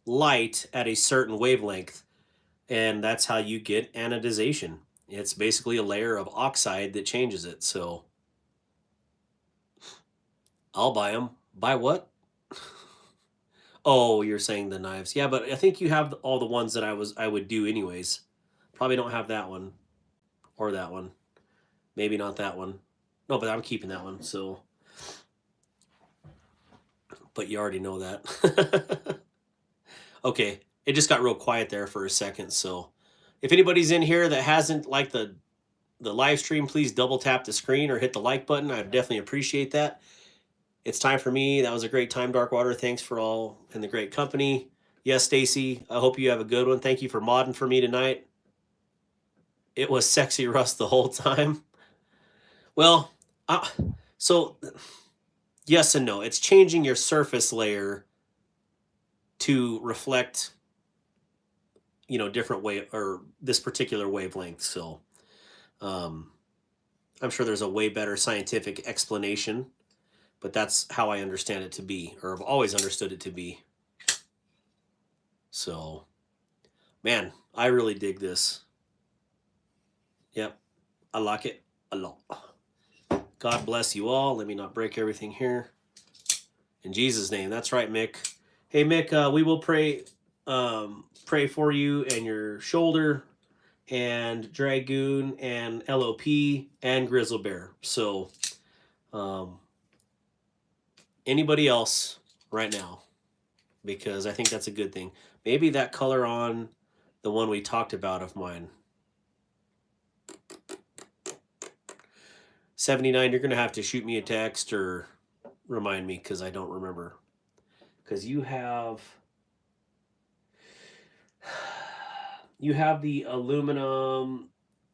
light at a certain wavelength, and that's how you get anodization. It's basically a layer of oxide that changes it. So I'll buy them. Buy what? Oh, you're saying the knives. Yeah, but I think you have all the ones that I would do anyways. Probably don't have that one or that one. Maybe not that one. No, but I'm keeping that one. So, but you already know that. Okay, it just got real quiet there for a second. So, if anybody's in here that hasn't liked the live stream, please double tap the screen or hit the like button. I'd definitely appreciate that. It's time for me. That was a great time, Darkwater. Thanks for all and the great company. Yes, Stacy, I hope you have a good one. Thank you for modding for me tonight. It was sexy Rust the whole time. Well, so yes and no. It's changing your surface layer to reflect, different wave or this particular wavelength. So, I'm sure there's a way better scientific explanation, but that's how I understand it to be, or I've always understood it to be. So, man, I really dig this. Yep, I like it a lot. God bless you all. Let me not break everything here. In Jesus' name. That's right, Mick. Hey, Mick, we will pray for you and your shoulder and Dragoon and LOP and Grizzle Bear. So, anybody else right now? Because I think that's a good thing. Maybe that color on the one we talked about of mine. 79, you're going to have to shoot me a text or remind me because I don't remember. Because you have the aluminum.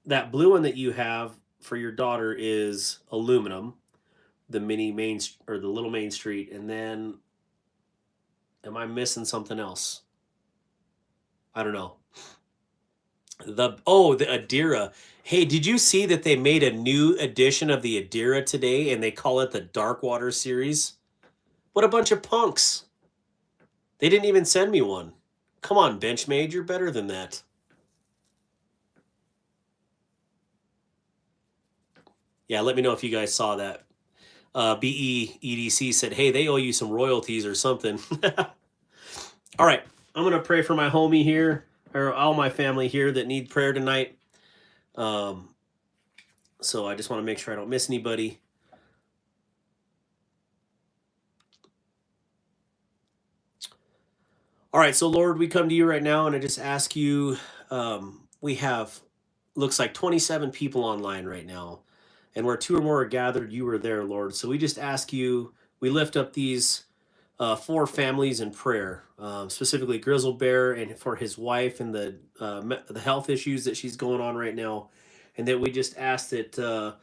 That blue one that you have for your daughter is aluminum, the mini main or the little Main Street. And then am I missing something else? I don't know. The Adira. Hey, did you see that they made a new edition of the Adira today and they call it the Darkwater series? What a bunch of punks. They didn't even send me one. Come on, Benchmade, you're better than that. Yeah, let me know if you guys saw that. BEEDC said, hey, they owe you some royalties or something. All right, I'm going to pray for my homie here, or all my family here that need prayer tonight. So I just want to make sure I don't miss anybody. All right, so Lord, we come to you right now, and I just ask you, we have, looks like 27 people online right now, and where two or more are gathered, you are there, Lord. So we just ask you, we lift up these 4 families in prayer, specifically Grizzle Bear and for his wife and the health issues that she's going on right now, and that we just ask that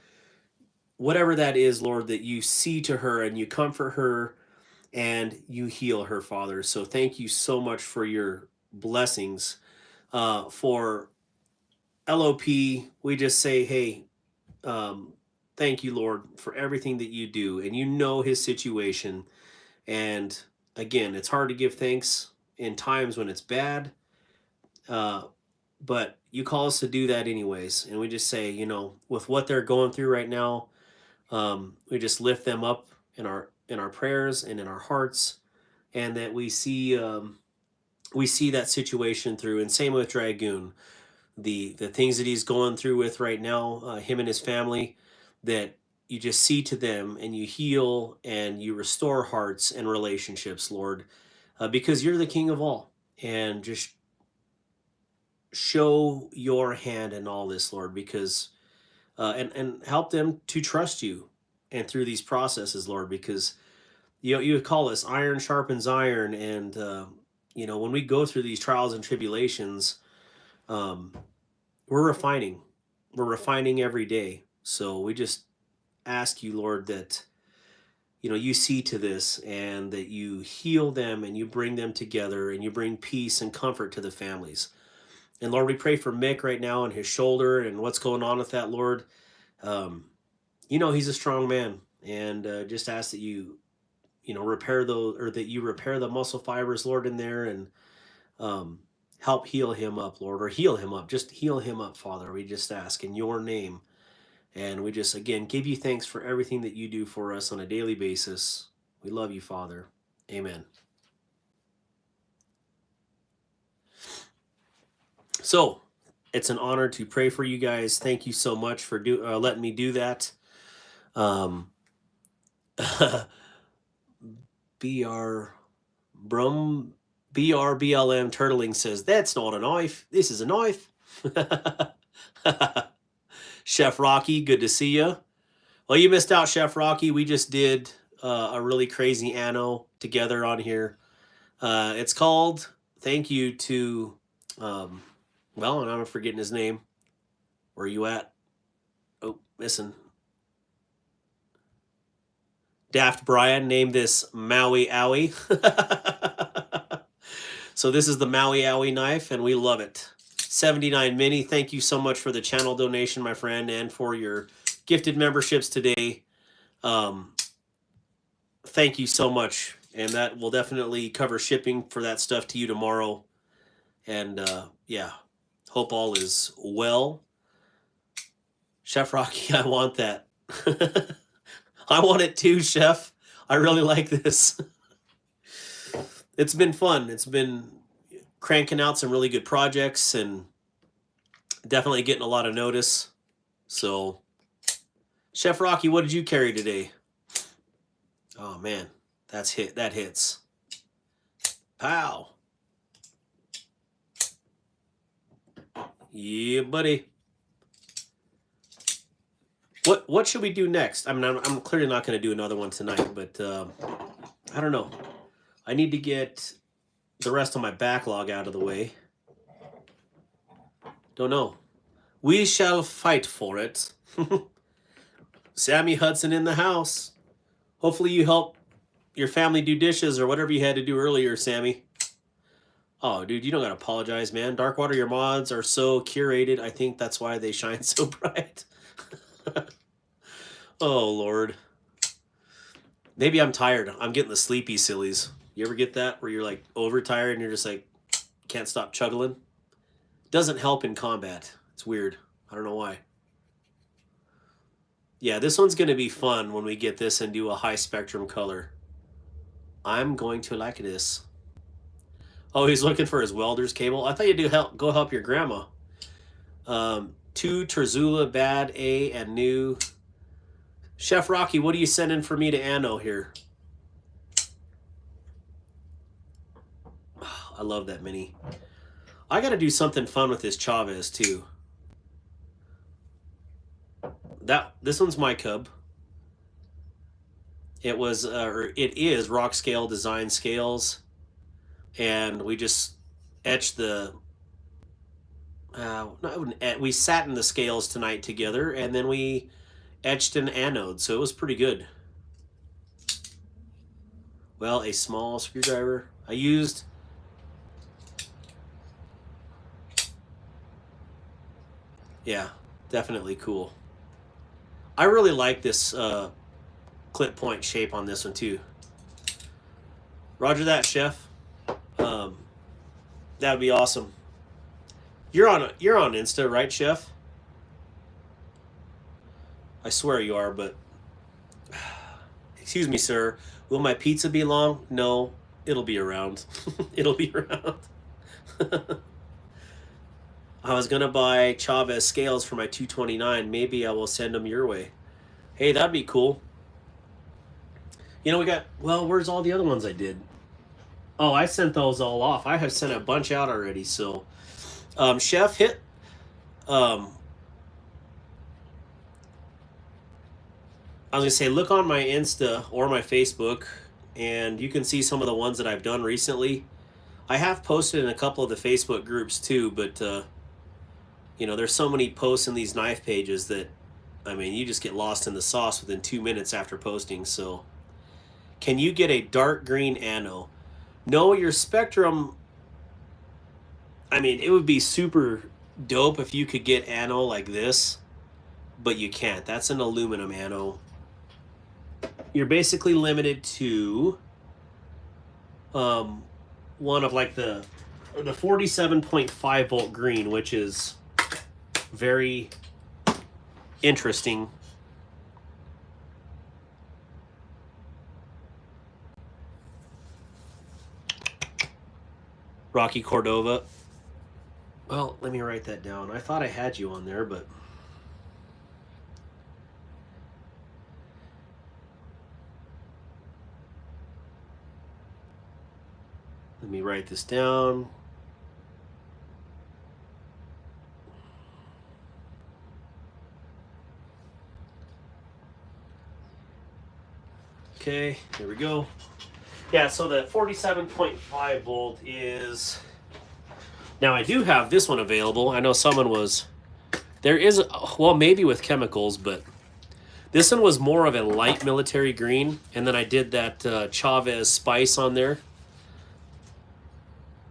whatever that is, Lord, that you see to her and you comfort her and you heal her, Father. So thank you so much for your blessings. For LOP, we just say, hey, thank you, Lord, for everything that you do, and you know his situation. And again, it's hard to give thanks in times when it's bad, but you call us to do that anyways. And we just say, with what they're going through right now, we just lift them up in our prayers and in our hearts, and that we see that situation through. And same with Dragoon, the things that he's going through with right now, him and his family, that you just see to them and you heal and you restore hearts and relationships, Lord, because you're the King of all, and just show your hand in all this, Lord, because and help them to trust you and through these processes, Lord, because you call us iron sharpens iron, and when we go through these trials and tribulations, we're refining every day. So we just ask you, Lord, that you see to this, and that you heal them and you bring them together and you bring peace and comfort to the families. And Lord, we pray for Mick right now and his shoulder and what's going on with that, Lord. You know, he's a strong man, and just ask that you know, repair those, or that you repair the muscle fibers, Lord, in there, and um, help heal him up, Lord, or heal him up. Just heal him up, Father. We just ask in your name. And we just, again, give you thanks for everything that you do for us on a daily basis. We love you, Father. Amen. So it's an honor to pray for you guys. Thank you so much for letting me do that. BR Brum BRBLM Turtling says, that's not a knife. This is a knife. Chef Rocky, good to see you. Well, you missed out, Chef Rocky. We just did a really crazy anno together on here. It's called, thank you to, well, and I'm forgetting his name. Where are you at? Oh, missing. Daft Brian named this Maui Owie. So this is the Maui Owie knife, and we love it. 79 Mini, thank you so much for the channel donation, my friend, and for your gifted memberships today. Thank you so much, and that will definitely cover shipping for that stuff to you tomorrow. And yeah, hope all is well. Chef Rocky, I want that. I want it too, Chef. I really like this. It's been fun. It's been cranking out some really good projects and definitely getting a lot of notice. So, Chef Rocky, what did you carry today? Oh man, that hits. Pow. Yeah, buddy. What should we do next? I mean, I'm clearly not going to do another one tonight, but I don't know. I need to get the rest of my backlog out of the way. Don't know. We shall fight for it. Sammy Hudson in the house. Hopefully you help your family do dishes or whatever you had to do earlier, Sammy. Oh, dude, you don't got to apologize, man. Darkwater, your mods are so curated. I think that's why they shine so bright. Oh, Lord. Maybe I'm tired. I'm getting the sleepy sillies. You ever get that where you're like overtired and you're just like can't stop chuggling? Doesn't help in combat. It's weird. I don't know why. Yeah, this one's going to be fun when we get this and do a high spectrum color. I'm going to like this. Oh, he's looking for his welder's cable. I thought you'd go help your grandma. 2 Terzula, bad A, and new. Chef Rocky, what are you sending for me to Anno here? Oh, I love that mini. I got to do something fun with this Chavez too. This one's my cub. It was, or it is rock scale design scales, and we just etched the. We sat in the scales tonight together, and then we etched an anode, so it was pretty good. Well, a small screwdriver. I used. Yeah, definitely cool. I really like this clip point shape on this one too. Roger that, Chef. That would be awesome. You're on Insta, right, Chef? I swear you are, but excuse me, sir. Will my pizza be long? No, it'll be around. It'll be around. I was gonna buy Chavez scales for my 229. Maybe I will send them your way. Hey, that'd be cool. You know, we got. Well, where's all the other ones I did? Oh, I sent those all off. I have sent a bunch out already. So, Chef, hit. I was gonna say, look on my Insta or my Facebook, and you can see some of the ones that I've done recently. I have posted in a couple of the Facebook groups too, but you know, there's so many posts in these knife pages that, I mean, you just get lost in the sauce within 2 minutes after posting. So, can you get a dark green anno? No, your spectrum. I mean, it would be super dope if you could get ano like this, but you can't. That's an aluminum ano. You're basically limited to one of like the 47.5 volt green, which is very interesting. Rocky Cordova. Well, let me write that down. I thought I had you on there, but let me write this down. Okay, here we go. Yeah, so the 47.5 volt is... Now I do have this one available. I know someone was... There is, well, maybe with chemicals, but this one was more of a light military green, and then I did that Chavez spice on there.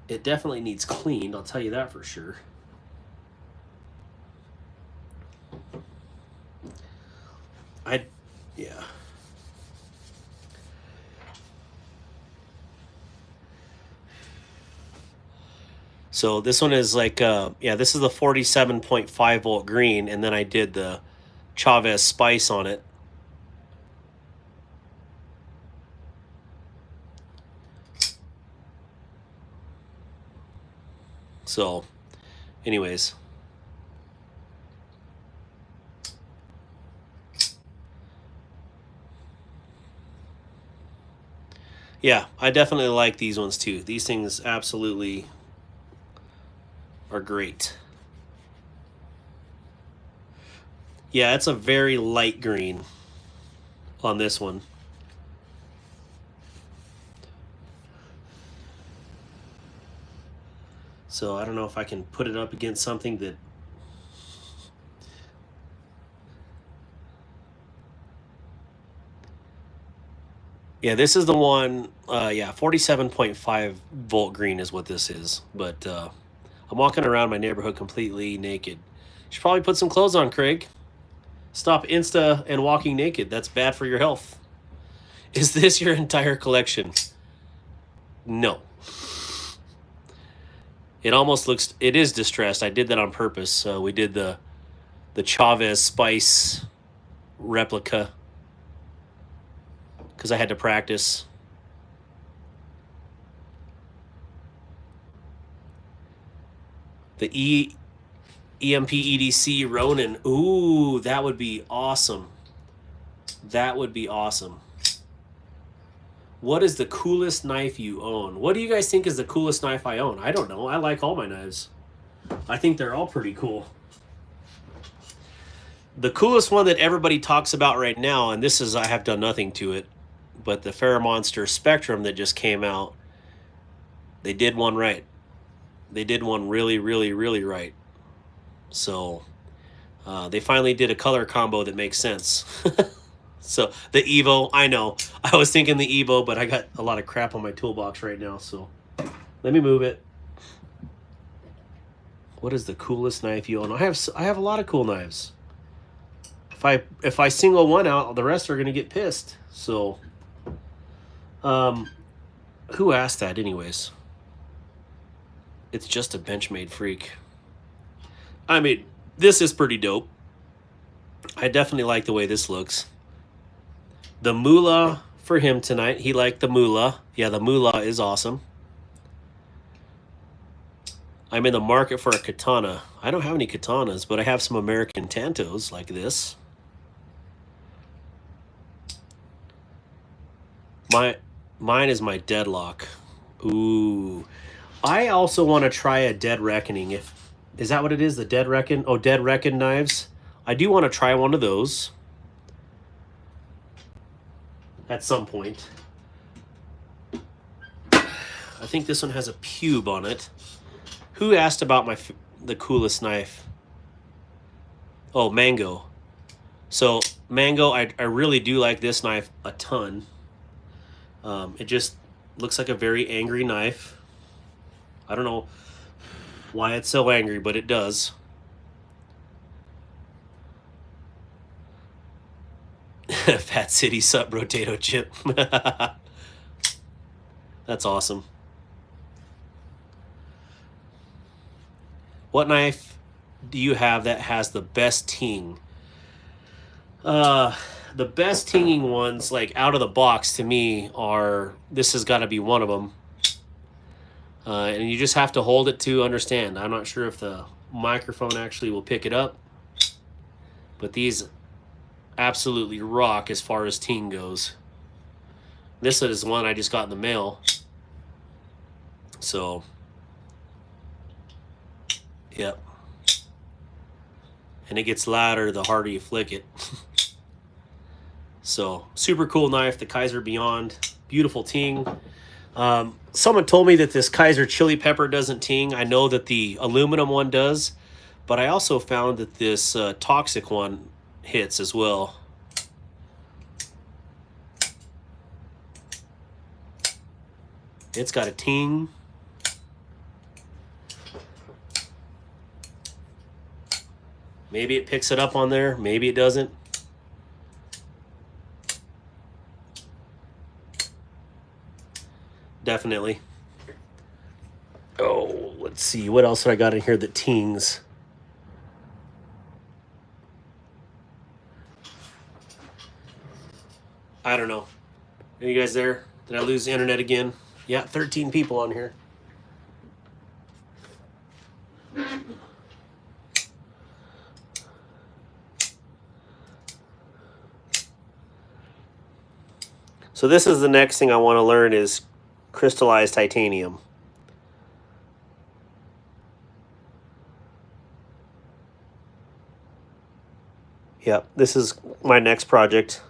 It definitely needs cleaned, I'll tell you that for sure. Yeah. So this one is like, yeah, this is the 47.5 volt green, and then I did the Chavez spice on it. So, anyways. Yeah, I definitely like these ones too. These things absolutely are great. Yeah, it's a very light green on this one. So I don't know if I can put it up against something that... Yeah, this is the one, yeah, 47.5 volt green is what this is. But I'm walking around my neighborhood completely naked. Should probably put some clothes on, Craig. Stop Insta and walking naked. That's bad for your health. Is this your entire collection? No. It almost looks... It is distressed. I did that on purpose. We did the Chavez spice replica because I had to practice. The EMP EDC Ronin. Ooh, that would be awesome. That would be awesome. What is the coolest knife you own? What do you guys think is the coolest knife I own? I don't know. I like all my knives. I think they're all pretty cool. The coolest one that everybody talks about right now, and this is, I have done nothing to it, but the Monster Spectrum that just came out, they did one right. They did one really, really, really right. So they finally did a color combo that makes sense. So the Evo, I know. I was thinking the Evo, but I got a lot of crap on my toolbox right now, so let me move it. What is the coolest knife you own? I have a lot of cool knives. If I single one out, the rest are going to get pissed. So who asked that anyways? It's just a Benchmade freak. I mean, this is pretty dope. I definitely like the way this looks. The Moolah for him tonight. He liked the Moolah. Yeah, the Moolah is awesome. I'm in the market for a katana. I don't have any katanas, but I have some American Tantos like this. Mine is my Deadlock. Ooh. I also want to try a Dead Reckoning. Is that what it is? The Dead Reckon? Oh, Dead Reckon knives. I do want to try one of those at some point. I think this one has a pube on it. Who asked about the coolest knife? Oh, Mango. So Mango, I really do like this knife a ton. It just looks like a very angry knife. I don't know. why it's so angry, but it does. Fat City Sub Potato Chip. That's awesome. What knife do you have that has the best ting? The best tinging ones, like out of the box to me, are, this has got to be one of them. And you just have to hold it to understand. I'm not sure if the microphone actually will pick it up, but these absolutely rock as far as ting goes. This is one I just got in the mail. So, yep. And it gets louder the harder you flick it. So, super cool knife, the Kaiser Beyond. Beautiful ting. Someone told me that this Kaiser chili pepper doesn't ting. I know that the aluminum one does, but I also found that this toxic one hits as well. It's got a ting. Maybe it picks it up on there. Maybe it doesn't. Definitely. Oh, let's see. What else I got in here that tings? I don't know. Are you guys there? Did I lose the internet again? Yeah, 13 people on here. So this is the next thing I want to learn is crystallized titanium. Yep, this is my next project.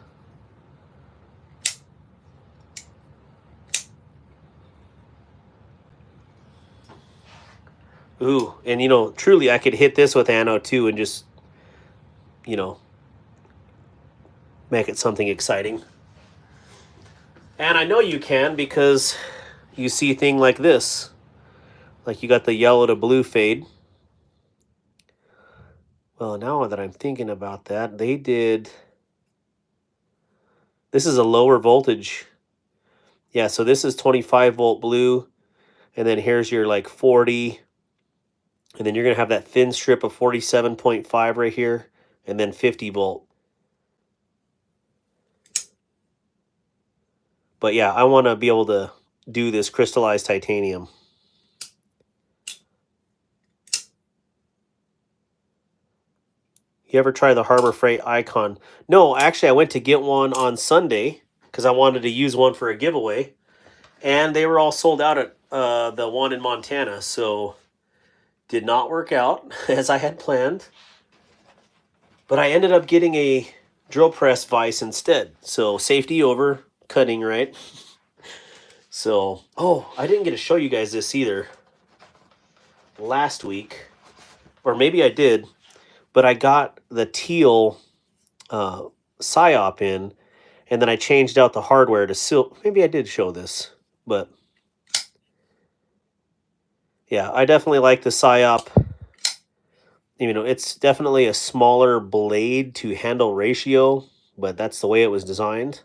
Ooh, and you know, truly I could hit this with anode too and just, you know, make it something exciting. And I know you can because you see a thing like this. Like you got the yellow to blue fade. Well, now that I'm thinking about that, they did... This is a lower voltage. Yeah, so this is 25 volt blue. And then here's your like 40. And then you're going to have that thin strip of 47.5 right here. And then 50 volt. But yeah, I want to be able to do this crystallized titanium. You ever try the Harbor Freight Icon? No, actually I went to get one on Sunday because I wanted to use one for a giveaway. And they were all sold out at the one in Montana. So did not work out as I had planned. But I ended up getting a drill press vise instead. So safety over cutting, right? So, oh, I didn't get to show you guys this either last week. Or maybe I did. But I got the teal psyop in. And then I changed out the hardware to silver. Maybe I did show this. But yeah, I definitely like the psyop. You know, it's definitely a smaller blade to handle ratio, but that's the way it was designed.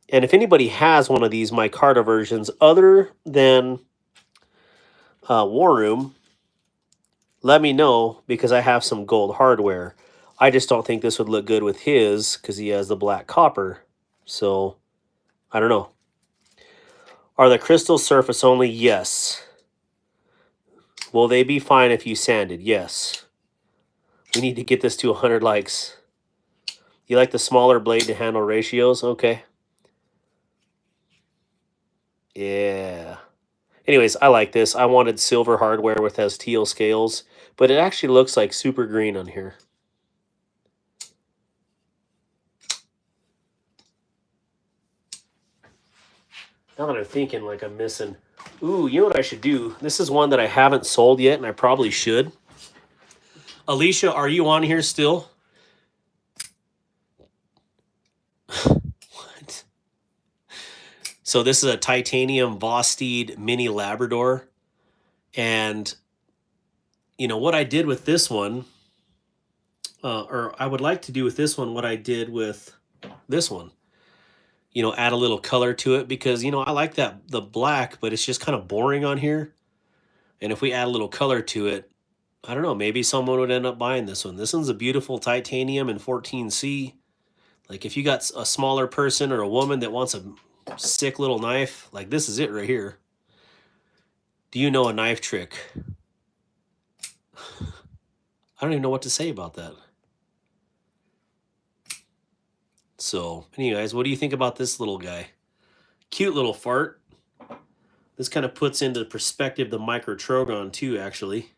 And if anybody has one of these micarta versions other than War Room, let me know because I have some gold hardware. I just don't think this would look good with his because he has the black copper. So, I don't know. Are the crystals surface only? Yes. Will they be fine if you sanded? Yes. We need to get this to 100 likes. You like the smaller blade to handle ratios? Okay. Yeah. Anyways, I like this. I wanted silver hardware with those teal scales, but it actually looks like super green on here. Now that I'm thinking, like I'm missing... Ooh, you know what I should do? This is one that I haven't sold yet, and I probably should. Alicia, are you on here still? What? So this is a titanium Vosteed mini Labrador. And, you know, what I did with this one, or I would like to do with this one what I did with this one. You know, add a little color to it because, you know, I like that, the black, but it's just kind of boring on here. And if we add a little color to it, I don't know, maybe someone would end up buying this one. This one's a beautiful titanium in 14C. Like if you got a smaller person or a woman that wants a sick little knife, like this is it right here. Do you know a knife trick? I don't even know what to say about that. So, anyways, what do you think about this little guy? Cute little fart. This kind of puts into perspective the Microtrogon too, actually.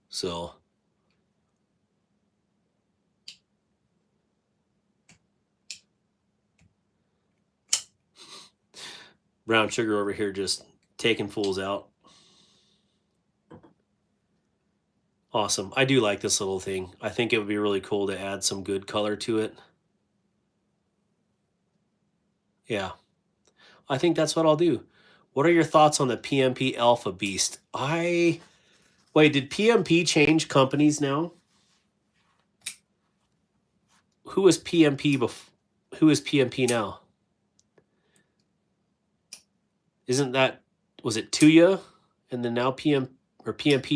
So, brown sugar over here just taking fools out. Awesome. I do like this little thing. I think it would be really cool to add some good color to it. Yeah, I think that's what I'll do. What are your thoughts on the PMP Alpha Beast? Wait, did PMP change companies now? Who is PMP who is PMP now? Isn't that, was it Tuya and then now PMP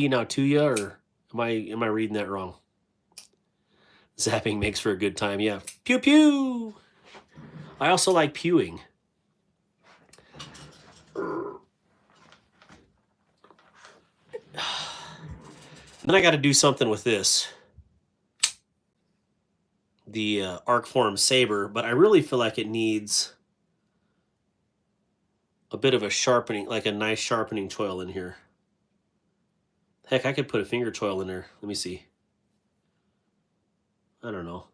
now Tuya, or am I reading that wrong? Zapping makes for a good time. Yeah. Pew pew. I also like pewing. Then I got to do something with this, the Arcform Saber, but I really feel like it needs a bit of a sharpening, like a nice sharpening choil in here. Heck, I could put a finger choil in there. Let me see. I don't know.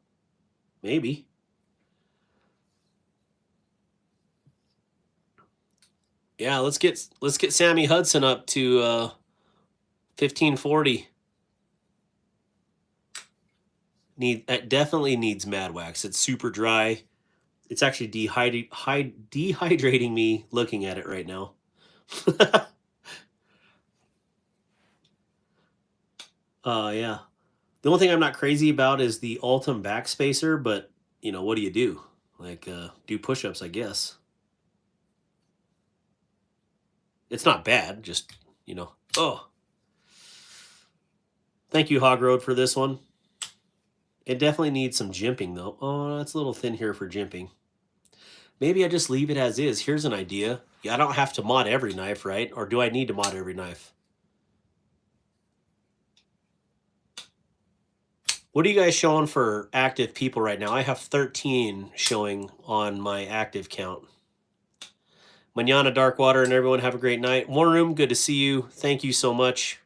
Maybe. Yeah, let's get Sammy Hudson up to 1540. It definitely needs mad wax. It's super dry. It's actually dehydrating me looking at it right now. Yeah. The only thing I'm not crazy about is the Ultim backspacer, but you know, what do you do? Like do push-ups, I guess. It's not bad, just, you know. Oh. Thank you, Hog Road, for this one. It definitely needs some jimping, though. Oh, that's a little thin here for jimping. Maybe I just leave it as is. Here's an idea. Yeah, I don't have to mod every knife, right? Or do I need to mod every knife? What are you guys showing for active people right now? I have 13 showing on my active count. Manana Darkwater and everyone have a great night. War Room, good to see you. Thank you so much.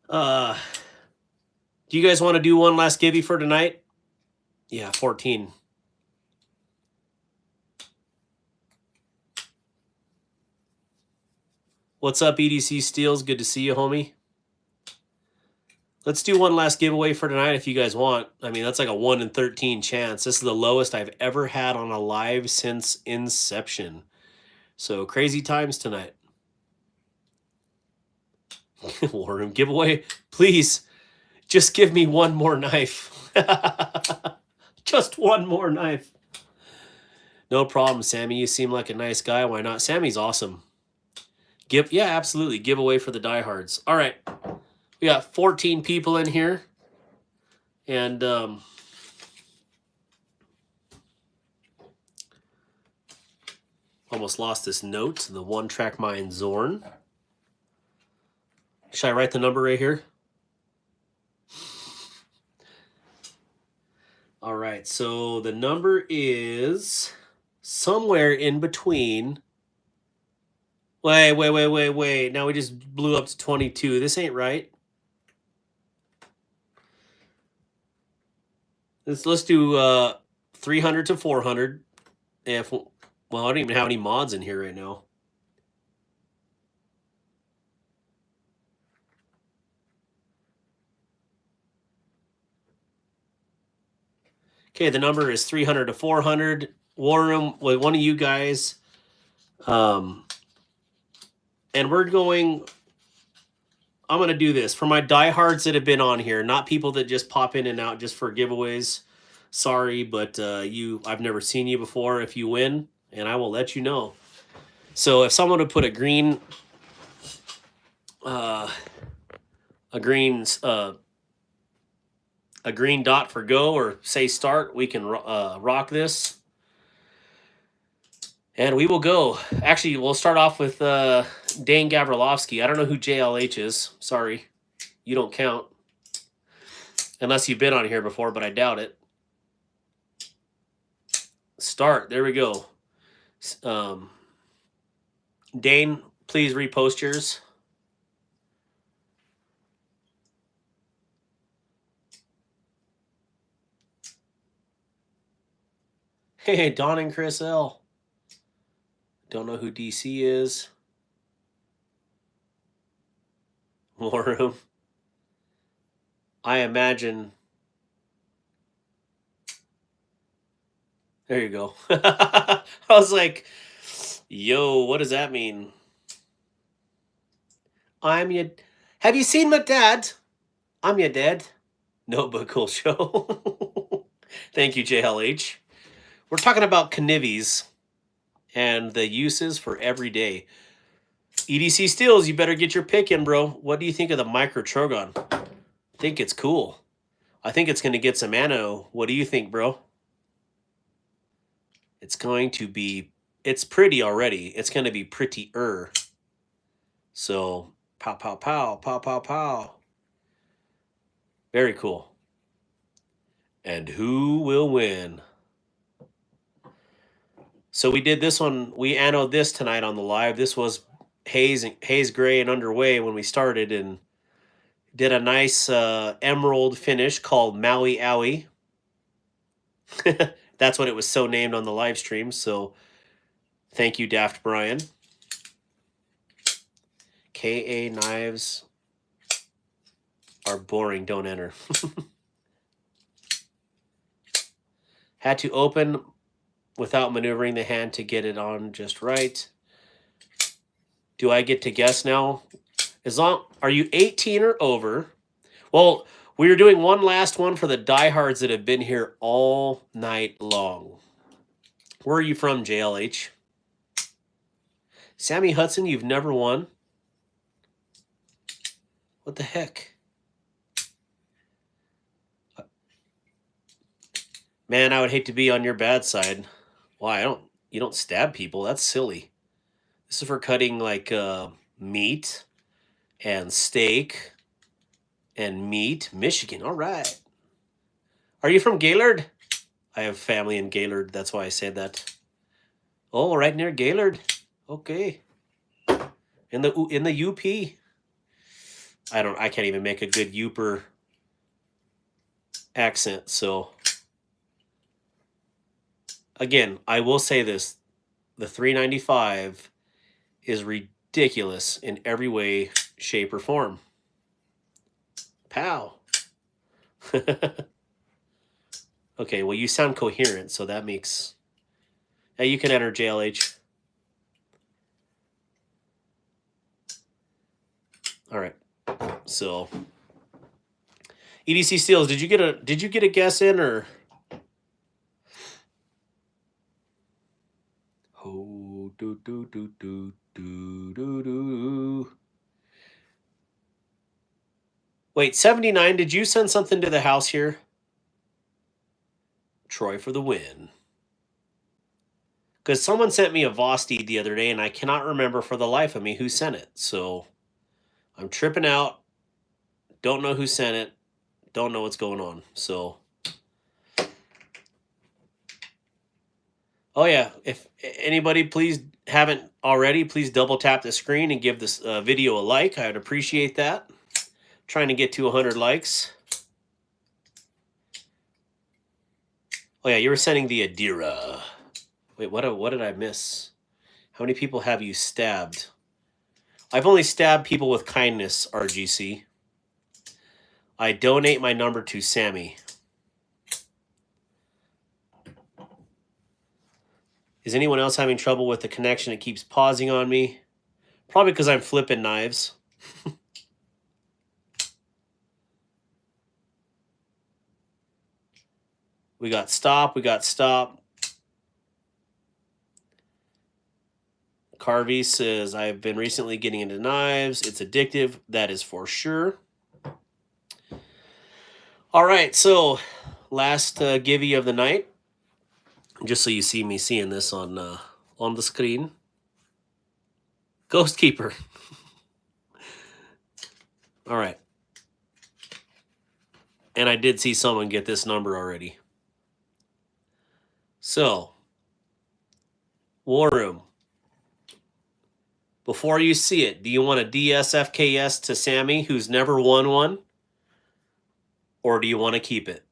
Do you guys want to do one last gibby for tonight? Yeah, 14. What's up, EDC Steels? Good to see you, homie. Let's do one last giveaway for tonight if you guys want. I mean, that's like a 1 in 13 chance. This is the lowest I've ever had on a live since inception. So crazy times tonight. War Room giveaway. Please, just give me one more knife. Just one more knife. No problem, Sammy. You seem like a nice guy. Why not? Sammy's awesome. Yeah, absolutely. Giveaway for the diehards. All right. We got 14 people in here. And almost lost this note. The One Track Mind Zorn. Should I write the number right here? All right. So the number is somewhere in between. Wait. Now we just blew up to 22. This ain't right. Let's do 300 to 400. Well, I don't even have any mods in here right now. Okay, the number is 300 to 400. war room with one of you guys. And we're going... I'm going to do this for my diehards that have been on here, not people that just pop in and out just for giveaways. Sorry, but I've never seen you before. If you win, and I will let you know. So if someone would put a green dot for go or say start, we can rock this. And we will go. Actually, we'll start off with Dane Gavrilovsky. I don't know who JLH is. Sorry. You don't count. Unless you've been on here before, but I doubt it. Start. There we go. Dane, please repost yours. Hey, Don and Chris L. Don't know who DC is. War room. I imagine. There you go. I was like, yo, what does that mean? I'm your... Have you seen my dad? I'm your dad. Notebook Cool Show. Thank you, JLH. We're talking about Knivies and the uses for every day. EDC Steels, you better get your pick in, bro. What do you think of the Micro Trogon? I think it's cool. I think it's going to get some ammo. What do you think, bro? It's going to be... It's pretty already. It's going to be prettier. So, pow, pow, pow, pow, pow, pow. Very cool. And who will win? So we did this one. We annoed this tonight on the live. This was haze gray and underway when we started, and did a nice emerald finish called Maui Owie. That's what it was so named on the live stream. So thank you, Daft Brian. KA knives are boring. Don't enter. Had to open without maneuvering the hand to get it on just right. Do I get to guess now? Are you 18 or over? Well, we are doing one last one for the diehards that have been here all night long. Where are you from, JLH? Sammy Hudson, you've never won? What the heck? Man, I would hate to be on your bad side. Why? You don't stab people. That's silly. This is for cutting like meat and steak and meat. Michigan. All right. Are you from Gaylord? I have family in Gaylord. That's why I said that. Oh, right near Gaylord. Okay. In the UP. I can't even make a good Uper accent, so again, I will say this. The 395 is ridiculous in every way, shape, or form. Pow. Okay, well, you sound coherent, so that makes... Hey, you can enter JLH. All right. So, EDC Steels, did you get a guess in, or... Oh, do do do do do do do. Wait, 79, did you send something to the house here? Troy for the win. Because someone sent me a Vosti the other day, and I cannot remember for the life of me who sent it. So I'm tripping out. Don't know who sent it. Don't know what's going on. So, oh yeah, if anybody please haven't already, please double tap the screen and give this video a like. I'd appreciate that. Trying to get to 100 likes. Oh yeah, you were sending the Adira. Wait, what did I miss? How many people have you stabbed? I've only stabbed people with kindness, RGC. I donate my number to Sammy. Is anyone else having trouble with the connection? It keeps pausing on me. Probably because I'm flipping knives. We got stop. We got stop. Carvey says, I've been recently getting into knives. It's addictive. That is for sure. All right. So last givey of the night. Just so you see me seeing this on the screen. Ghost Keeper. All right. And I did see someone get this number already. So, War Room. Before you see it, do you want a DSFKS to Sammy, who's never won one? Or do you want to keep it?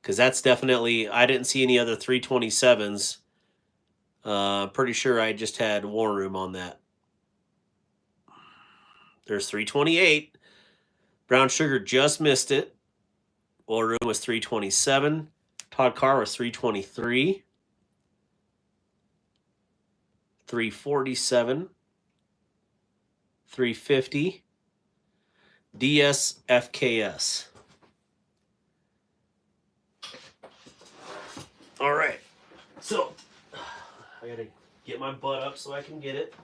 Because that's definitely, I didn't see any other 327s. Pretty sure I just had War Room on that. There's 328. Brown Sugar just missed it. War Room was 327. Todd Carr was 323. 347. 350. DSFKS. All right. So, I got to get my butt up so I can get it.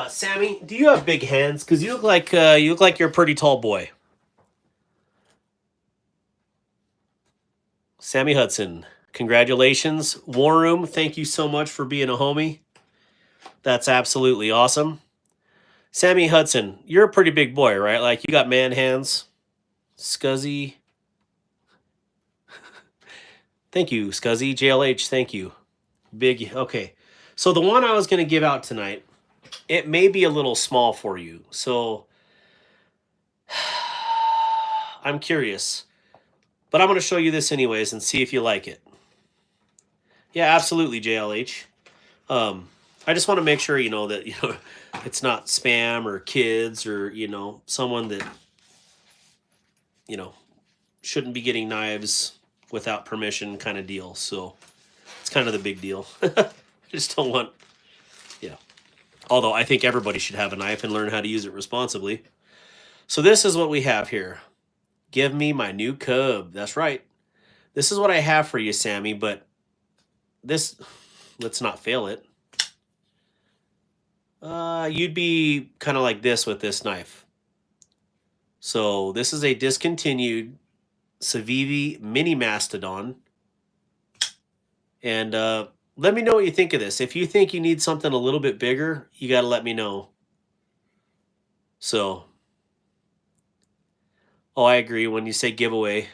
Sammy, do you have big hands? Because you look like you're a pretty tall boy. Sammy Hudson, congratulations. War Room, thank you so much for being a homie. That's absolutely awesome. Sammy Hudson, you're a pretty big boy, right? Like, you got man hands. Scuzzy. Thank you, Scuzzy. JLH, thank you. Big, okay. So the one I was going to give out tonight, it may be a little small for you. So I'm curious. But I'm going to show you this anyways and see if you like it. Yeah, absolutely, JLH. I just want to make sure, that, it's not spam or kids or, someone that, shouldn't be getting knives without permission kind of deal. So it's kind of the big deal. I just don't want, yeah. Although I think everybody should have a knife and learn how to use it responsibly. So this is what we have here. Give me my new cub. That's right. This is what I have for you, Sammy, but this, let's not fail it. You'd be kind of like this with this knife. So this is a discontinued Civivi Mini Mastodon. And let me know what you think of this. If you think you need something a little bit bigger, you got to let me know. So, oh, I agree when you say giveaway.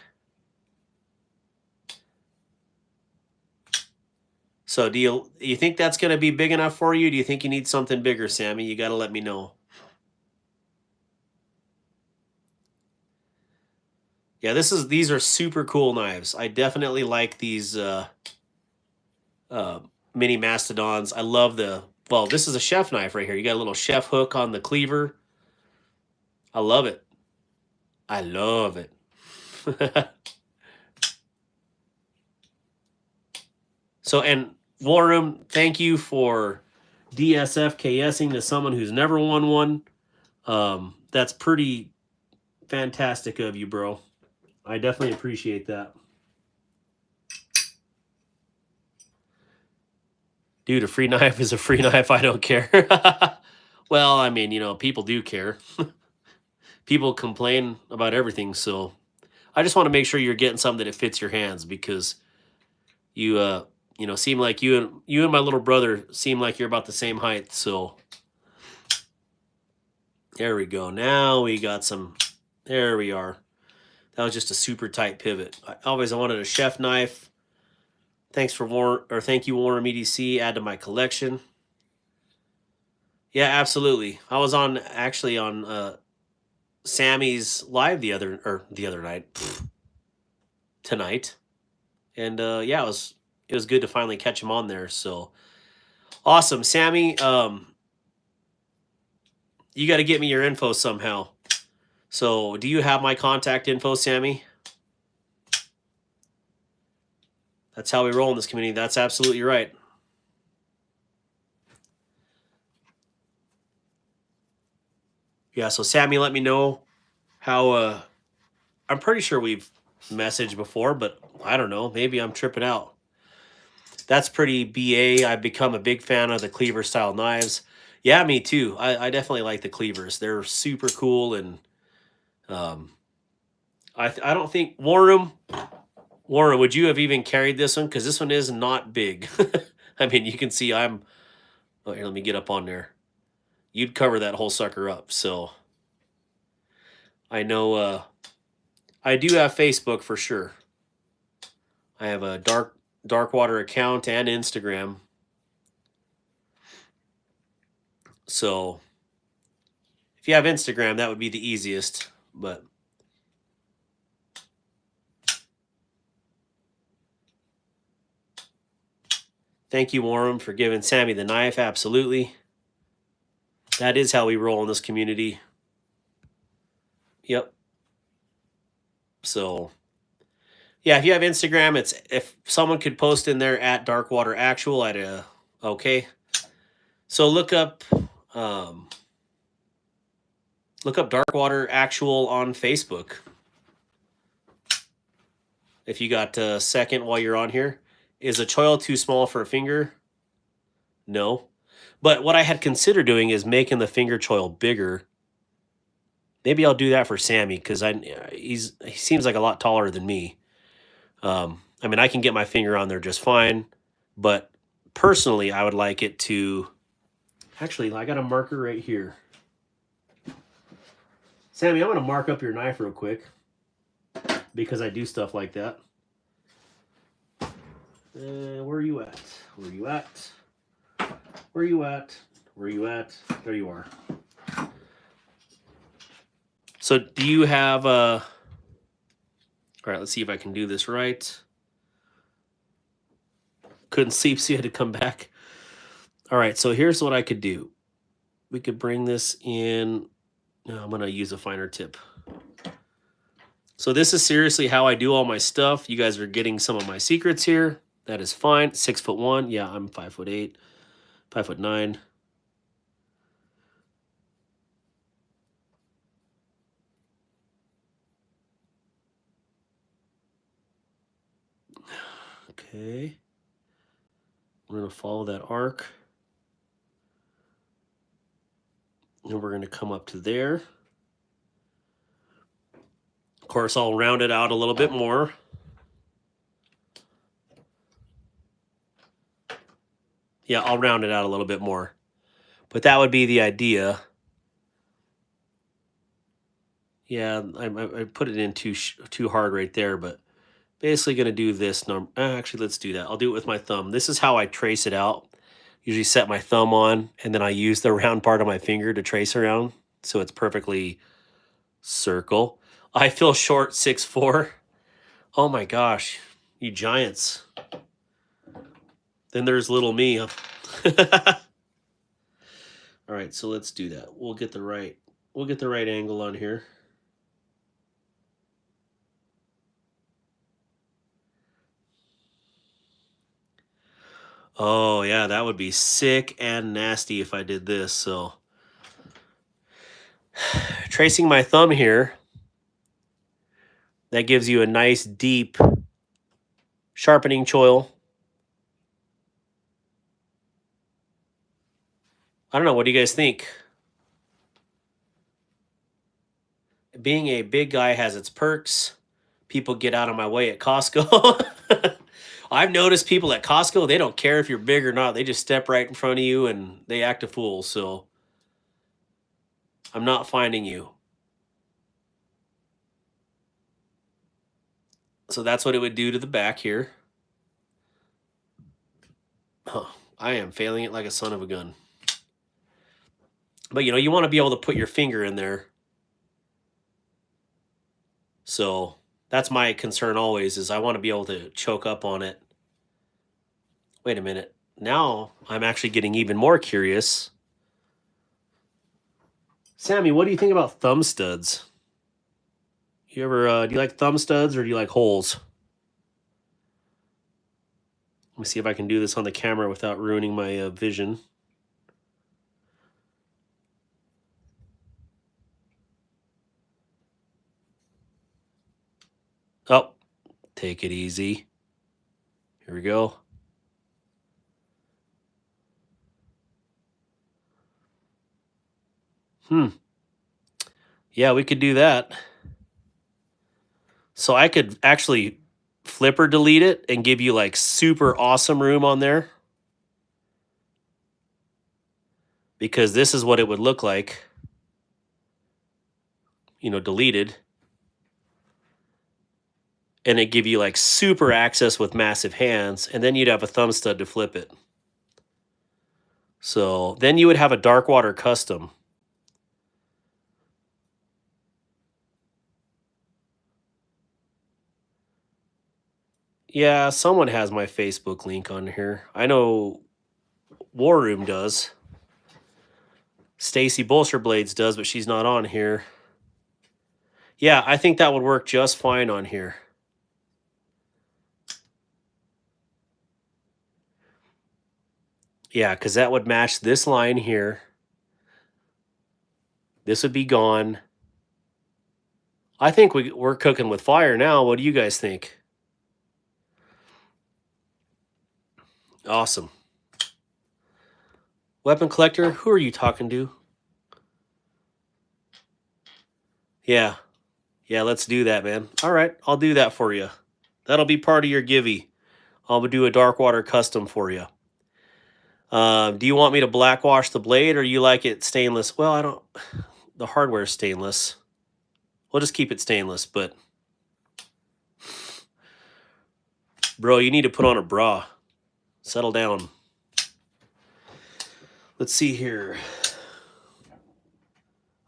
So do you think that's going to be big enough for you? Do you think you need something bigger, Sammy? You got to let me know. Yeah, these are super cool knives. I definitely like these mini Mastodons. I love this is a chef knife right here. You got a little chef hook on the cleaver. I love it. I love it. So, and War Room, thank you for DSFKSing to someone who's never won one. That's pretty fantastic of you, bro. I definitely appreciate that. Dude, a free knife is a free knife. I don't care. Well, I mean, people do care. People complain about everything, so I just want to make sure you're getting something that it fits your hands because you seem like you and my little brother seem like you're about the same height. So there we go. Now we got some. There we are. That was just a super tight pivot. I wanted a chef knife. Thank you, Warren EDC. Add to my collection. Yeah, absolutely. I was on Sammy's live the other night, tonight, and yeah, it was good to finally catch him on there. So awesome, Sammy. you got to get me your info somehow. So do you have my contact info, Sammy? That's how we roll in this community. That's absolutely right. Yeah, so Sammy, let me know how, I'm pretty sure we've messaged before, but I don't know. Maybe I'm tripping out. That's pretty BA. I've become a big fan of the cleaver style knives. Yeah, me too. I definitely like the cleavers. They're super cool, and I don't think Warren, would you have even carried this one? Because this one is not big. I mean, you can see I'm. Oh, here, let me get up on there. You'd cover that whole sucker up. So I know. I do have Facebook for sure. I have a dark water account and Instagram. So if you have Instagram, that would be the easiest. But thank you, Warren, for giving Sammy the knife. Absolutely. That is how we roll in this community. Yep. So yeah, if you have Instagram, it's if someone could post in there at Darkwater Actual, I'd okay. So look up Darkwater Actual on Facebook. If you got a second while you're on here. Is a choil too small for a finger? No. But what I had considered doing is making the finger choil bigger. Maybe I'll do that for Sammy because he seems like a lot taller than me. I mean, I can get my finger on there just fine, but personally, I would like it to. Actually, I got a marker right here. Sammy, I'm going to mark up your knife real quick because I do stuff like that. Where are you at? Where are you at? Where are you at? Where are you at? There you are. So do you have all right, let's see if I can do this right. Couldn't sleep, so you had to come back. All right, so here's what I could do. We could bring this in. No, I'm going to use a finer tip. So this is seriously how I do all my stuff. You guys are getting some of my secrets here. That is fine. 6'1". Yeah, I'm 5'8", 5'9". Okay. We're going to follow that arc. And we're going to come up to there. Of course, I'll round it out a little bit more. Yeah, I'll round it out a little bit more. But that would be the idea. Yeah, I put it in too hard right there, but basically going to do this number. Actually, let's do that. I'll do it with my thumb. This is how I trace it out. Usually set my thumb on, and then I use the round part of my finger to trace around, so it's perfectly circle. I feel short, 6'4". Oh my gosh, you giants. Then there's little me. All right, so let's do that. We'll get the right angle on here. Oh yeah, that would be sick and nasty if I did this. So tracing my thumb here, that gives you a nice deep sharpening choil. I don't know, what do you guys think? Being a big guy has its perks. People get out of my way at Costco. I've noticed people at Costco, they don't care if you're big or not. They just step right in front of you and they act a fool. So I'm not finding you. So that's what it would do to the back here. Huh, I am failing it like a son of a gun. But you want to be able to put your finger in there. So that's my concern always, is I want to be able to choke up on it. Wait a minute. Now I'm actually getting even more curious. Sammy, what do you think about thumb studs? You ever do you like thumb studs or do you like holes? Let me see if I can do this on the camera without ruining my vision. Oh, take it easy. Here we go. Yeah, we could do that. So I could actually flipper delete it and give you like super awesome room on there. Because this is what it would look like, you know, deleted. And it give you like super access with massive hands, and then you'd have a thumb stud to flip it. So then you would have a dark water custom. Yeah, someone has my Facebook link on here. I know War Room does. Stacy Bolster Blades does, but she's not on here. Yeah, I think that would work just fine on here. Yeah, because that would match this line here. This would be gone. I think we're cooking with fire now. What do you guys think? Awesome. Weapon collector, who are you talking to? Yeah. Yeah, let's do that, man. All right, I'll do that for you. That'll be part of your givey. I'll do a dark water custom for you. Do you want me to blackwash the blade or you like it stainless? Well, I don't. The hardware is stainless. We'll just keep it stainless, but. Bro, you need to put on a bra. Settle down. Let's see here.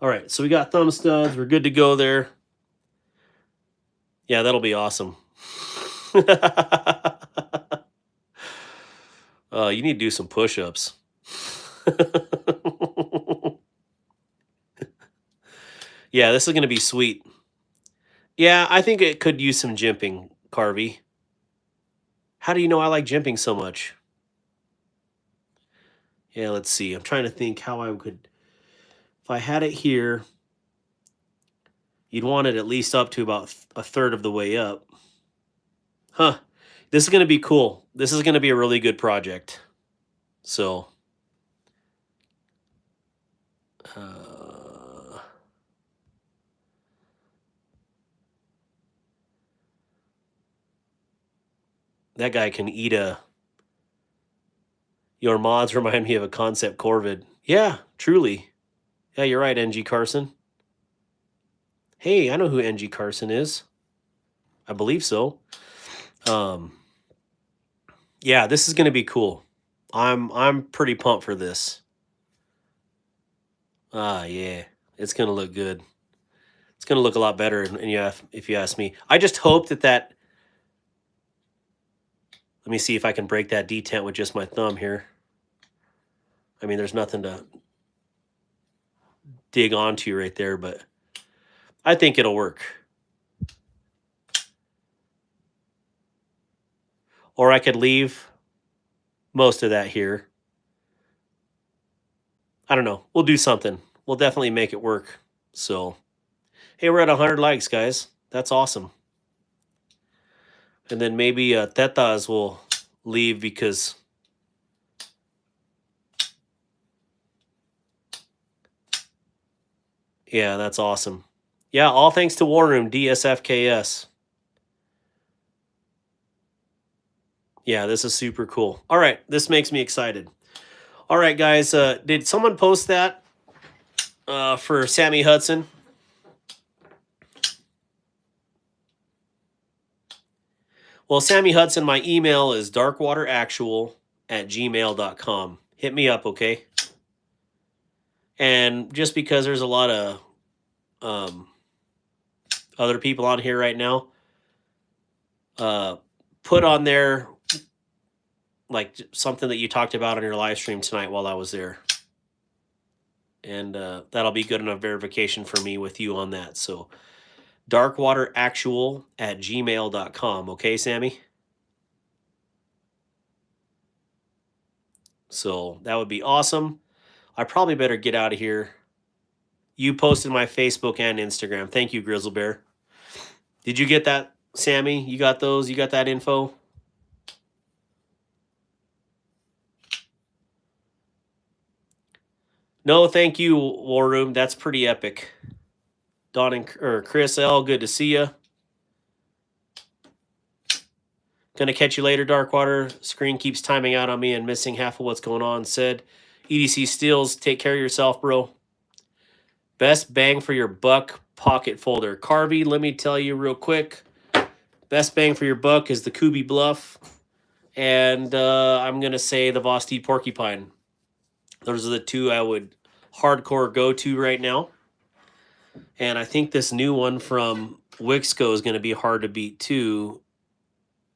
All right, so we got thumb studs. We're good to go there. Yeah, that'll be awesome. You need to do some push-ups. Yeah, this is going to be sweet. Yeah, I think it could use some jimping, Carvey. How do you know I like jimping so much? Yeah, let's see. I'm trying to think how I could... If I had it here, you'd want it at least up to about a third of the way up. Huh. This is going to be cool. This is going to be a really good project. So... that guy can eat a... Your mods remind me of a concept Corvid. Yeah, truly. Yeah, you're right, NG Carson. Hey, I know who NG Carson is. I believe so. Yeah, this is going to be cool. I'm pretty pumped for this. Yeah, it's going to look good. It's going to look a lot better, if you ask me. I just hope that. Let me see if I can break that detent with just my thumb here. I mean, there's nothing to dig onto right there, but I think it'll work. Or I could leave most of that here. I don't know. We'll do something. We'll definitely make it work. So, hey, we're at 100 likes, guys. That's awesome. And then maybe Tetas will leave because... Yeah, that's awesome. Yeah, all thanks to War Room, DSFKS. Yeah, this is super cool. All right, this makes me excited. All right, guys, did someone post that for Sammy Hudson? Well, Sammy Hudson, my email is darkwateractual@gmail.com. Hit me up, okay? And just because there's a lot of other people on here right now, put on there like something that you talked about on your live stream tonight while I was there. and that'll be good enough verification for me with you on that. So darkwateractual@gmail.com. Okay, Sammy? So that would be awesome. I probably better get out of here. You posted my Facebook and Instagram. Thank you, Grizzle Bear. Did you get that, Sammy? You got those? You got that info? No, thank you, War Room. That's pretty epic. Don and Chris L, good to see you. Gonna catch you later, Darkwater. Screen keeps timing out on me and missing half of what's going on. Said EDC Steels, take care of yourself, bro. Best bang for your buck pocket folder. Carvey, let me tell you real quick. Best bang for your buck is the Kubi Bluff. And I'm going to say the Vosteed Porcupine. Those are the two I would hardcore go to right now. And I think this new one from Wixco is going to be hard to beat too.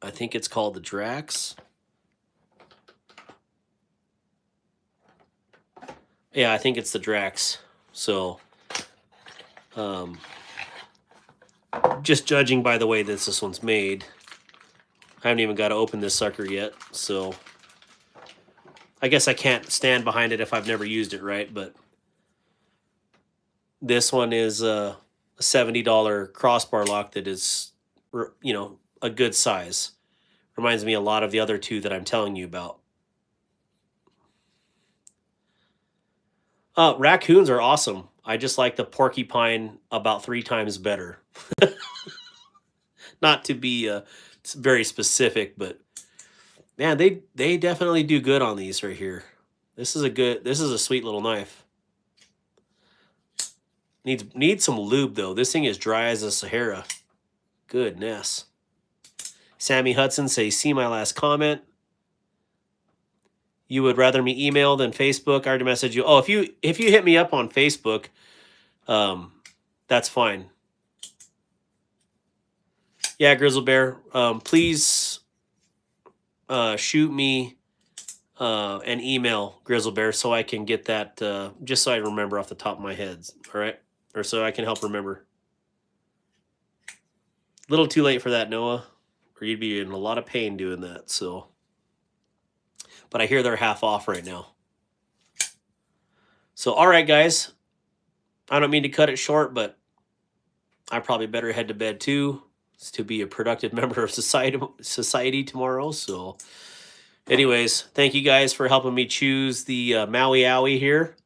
I think it's called the Drax. Yeah, I think it's the Drax. So, just judging by the way that this one's made, I haven't even got to open this sucker yet. So, I guess I can't stand behind it if I've never used it, right? But this one is a $70 crossbar lock that is, you know, a good size. Reminds me a lot of the other two that I'm telling you about. Raccoons are awesome. I just like the porcupine about 3 times better. Not to be very specific, but man, they definitely do good on these right here. This is a sweet little knife. Needs some lube though. This thing is dry as a Sahara. Goodness. Sammy Hudson says, see my last comment. You would rather me email than Facebook? I already messaged you. Oh, if you hit me up on Facebook, that's fine. Yeah, Grizzle Bear. Please shoot me an email, Grizzle Bear, so I can get that, just so I remember off the top of my head. All right? Or so I can help remember. A little too late for that, Noah. Or you'd be in a lot of pain doing that. So, but I hear they're half off right now. So, all right, guys. I don't mean to cut it short, but I probably better head to bed too, to be a productive member of society tomorrow. So, anyways, thank you guys for helping me choose the Maui Owie here.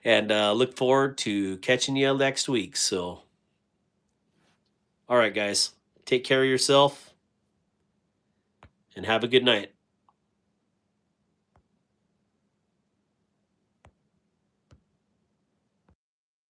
And look forward to catching you next week. So, all right, guys, take care of yourself and have a good night.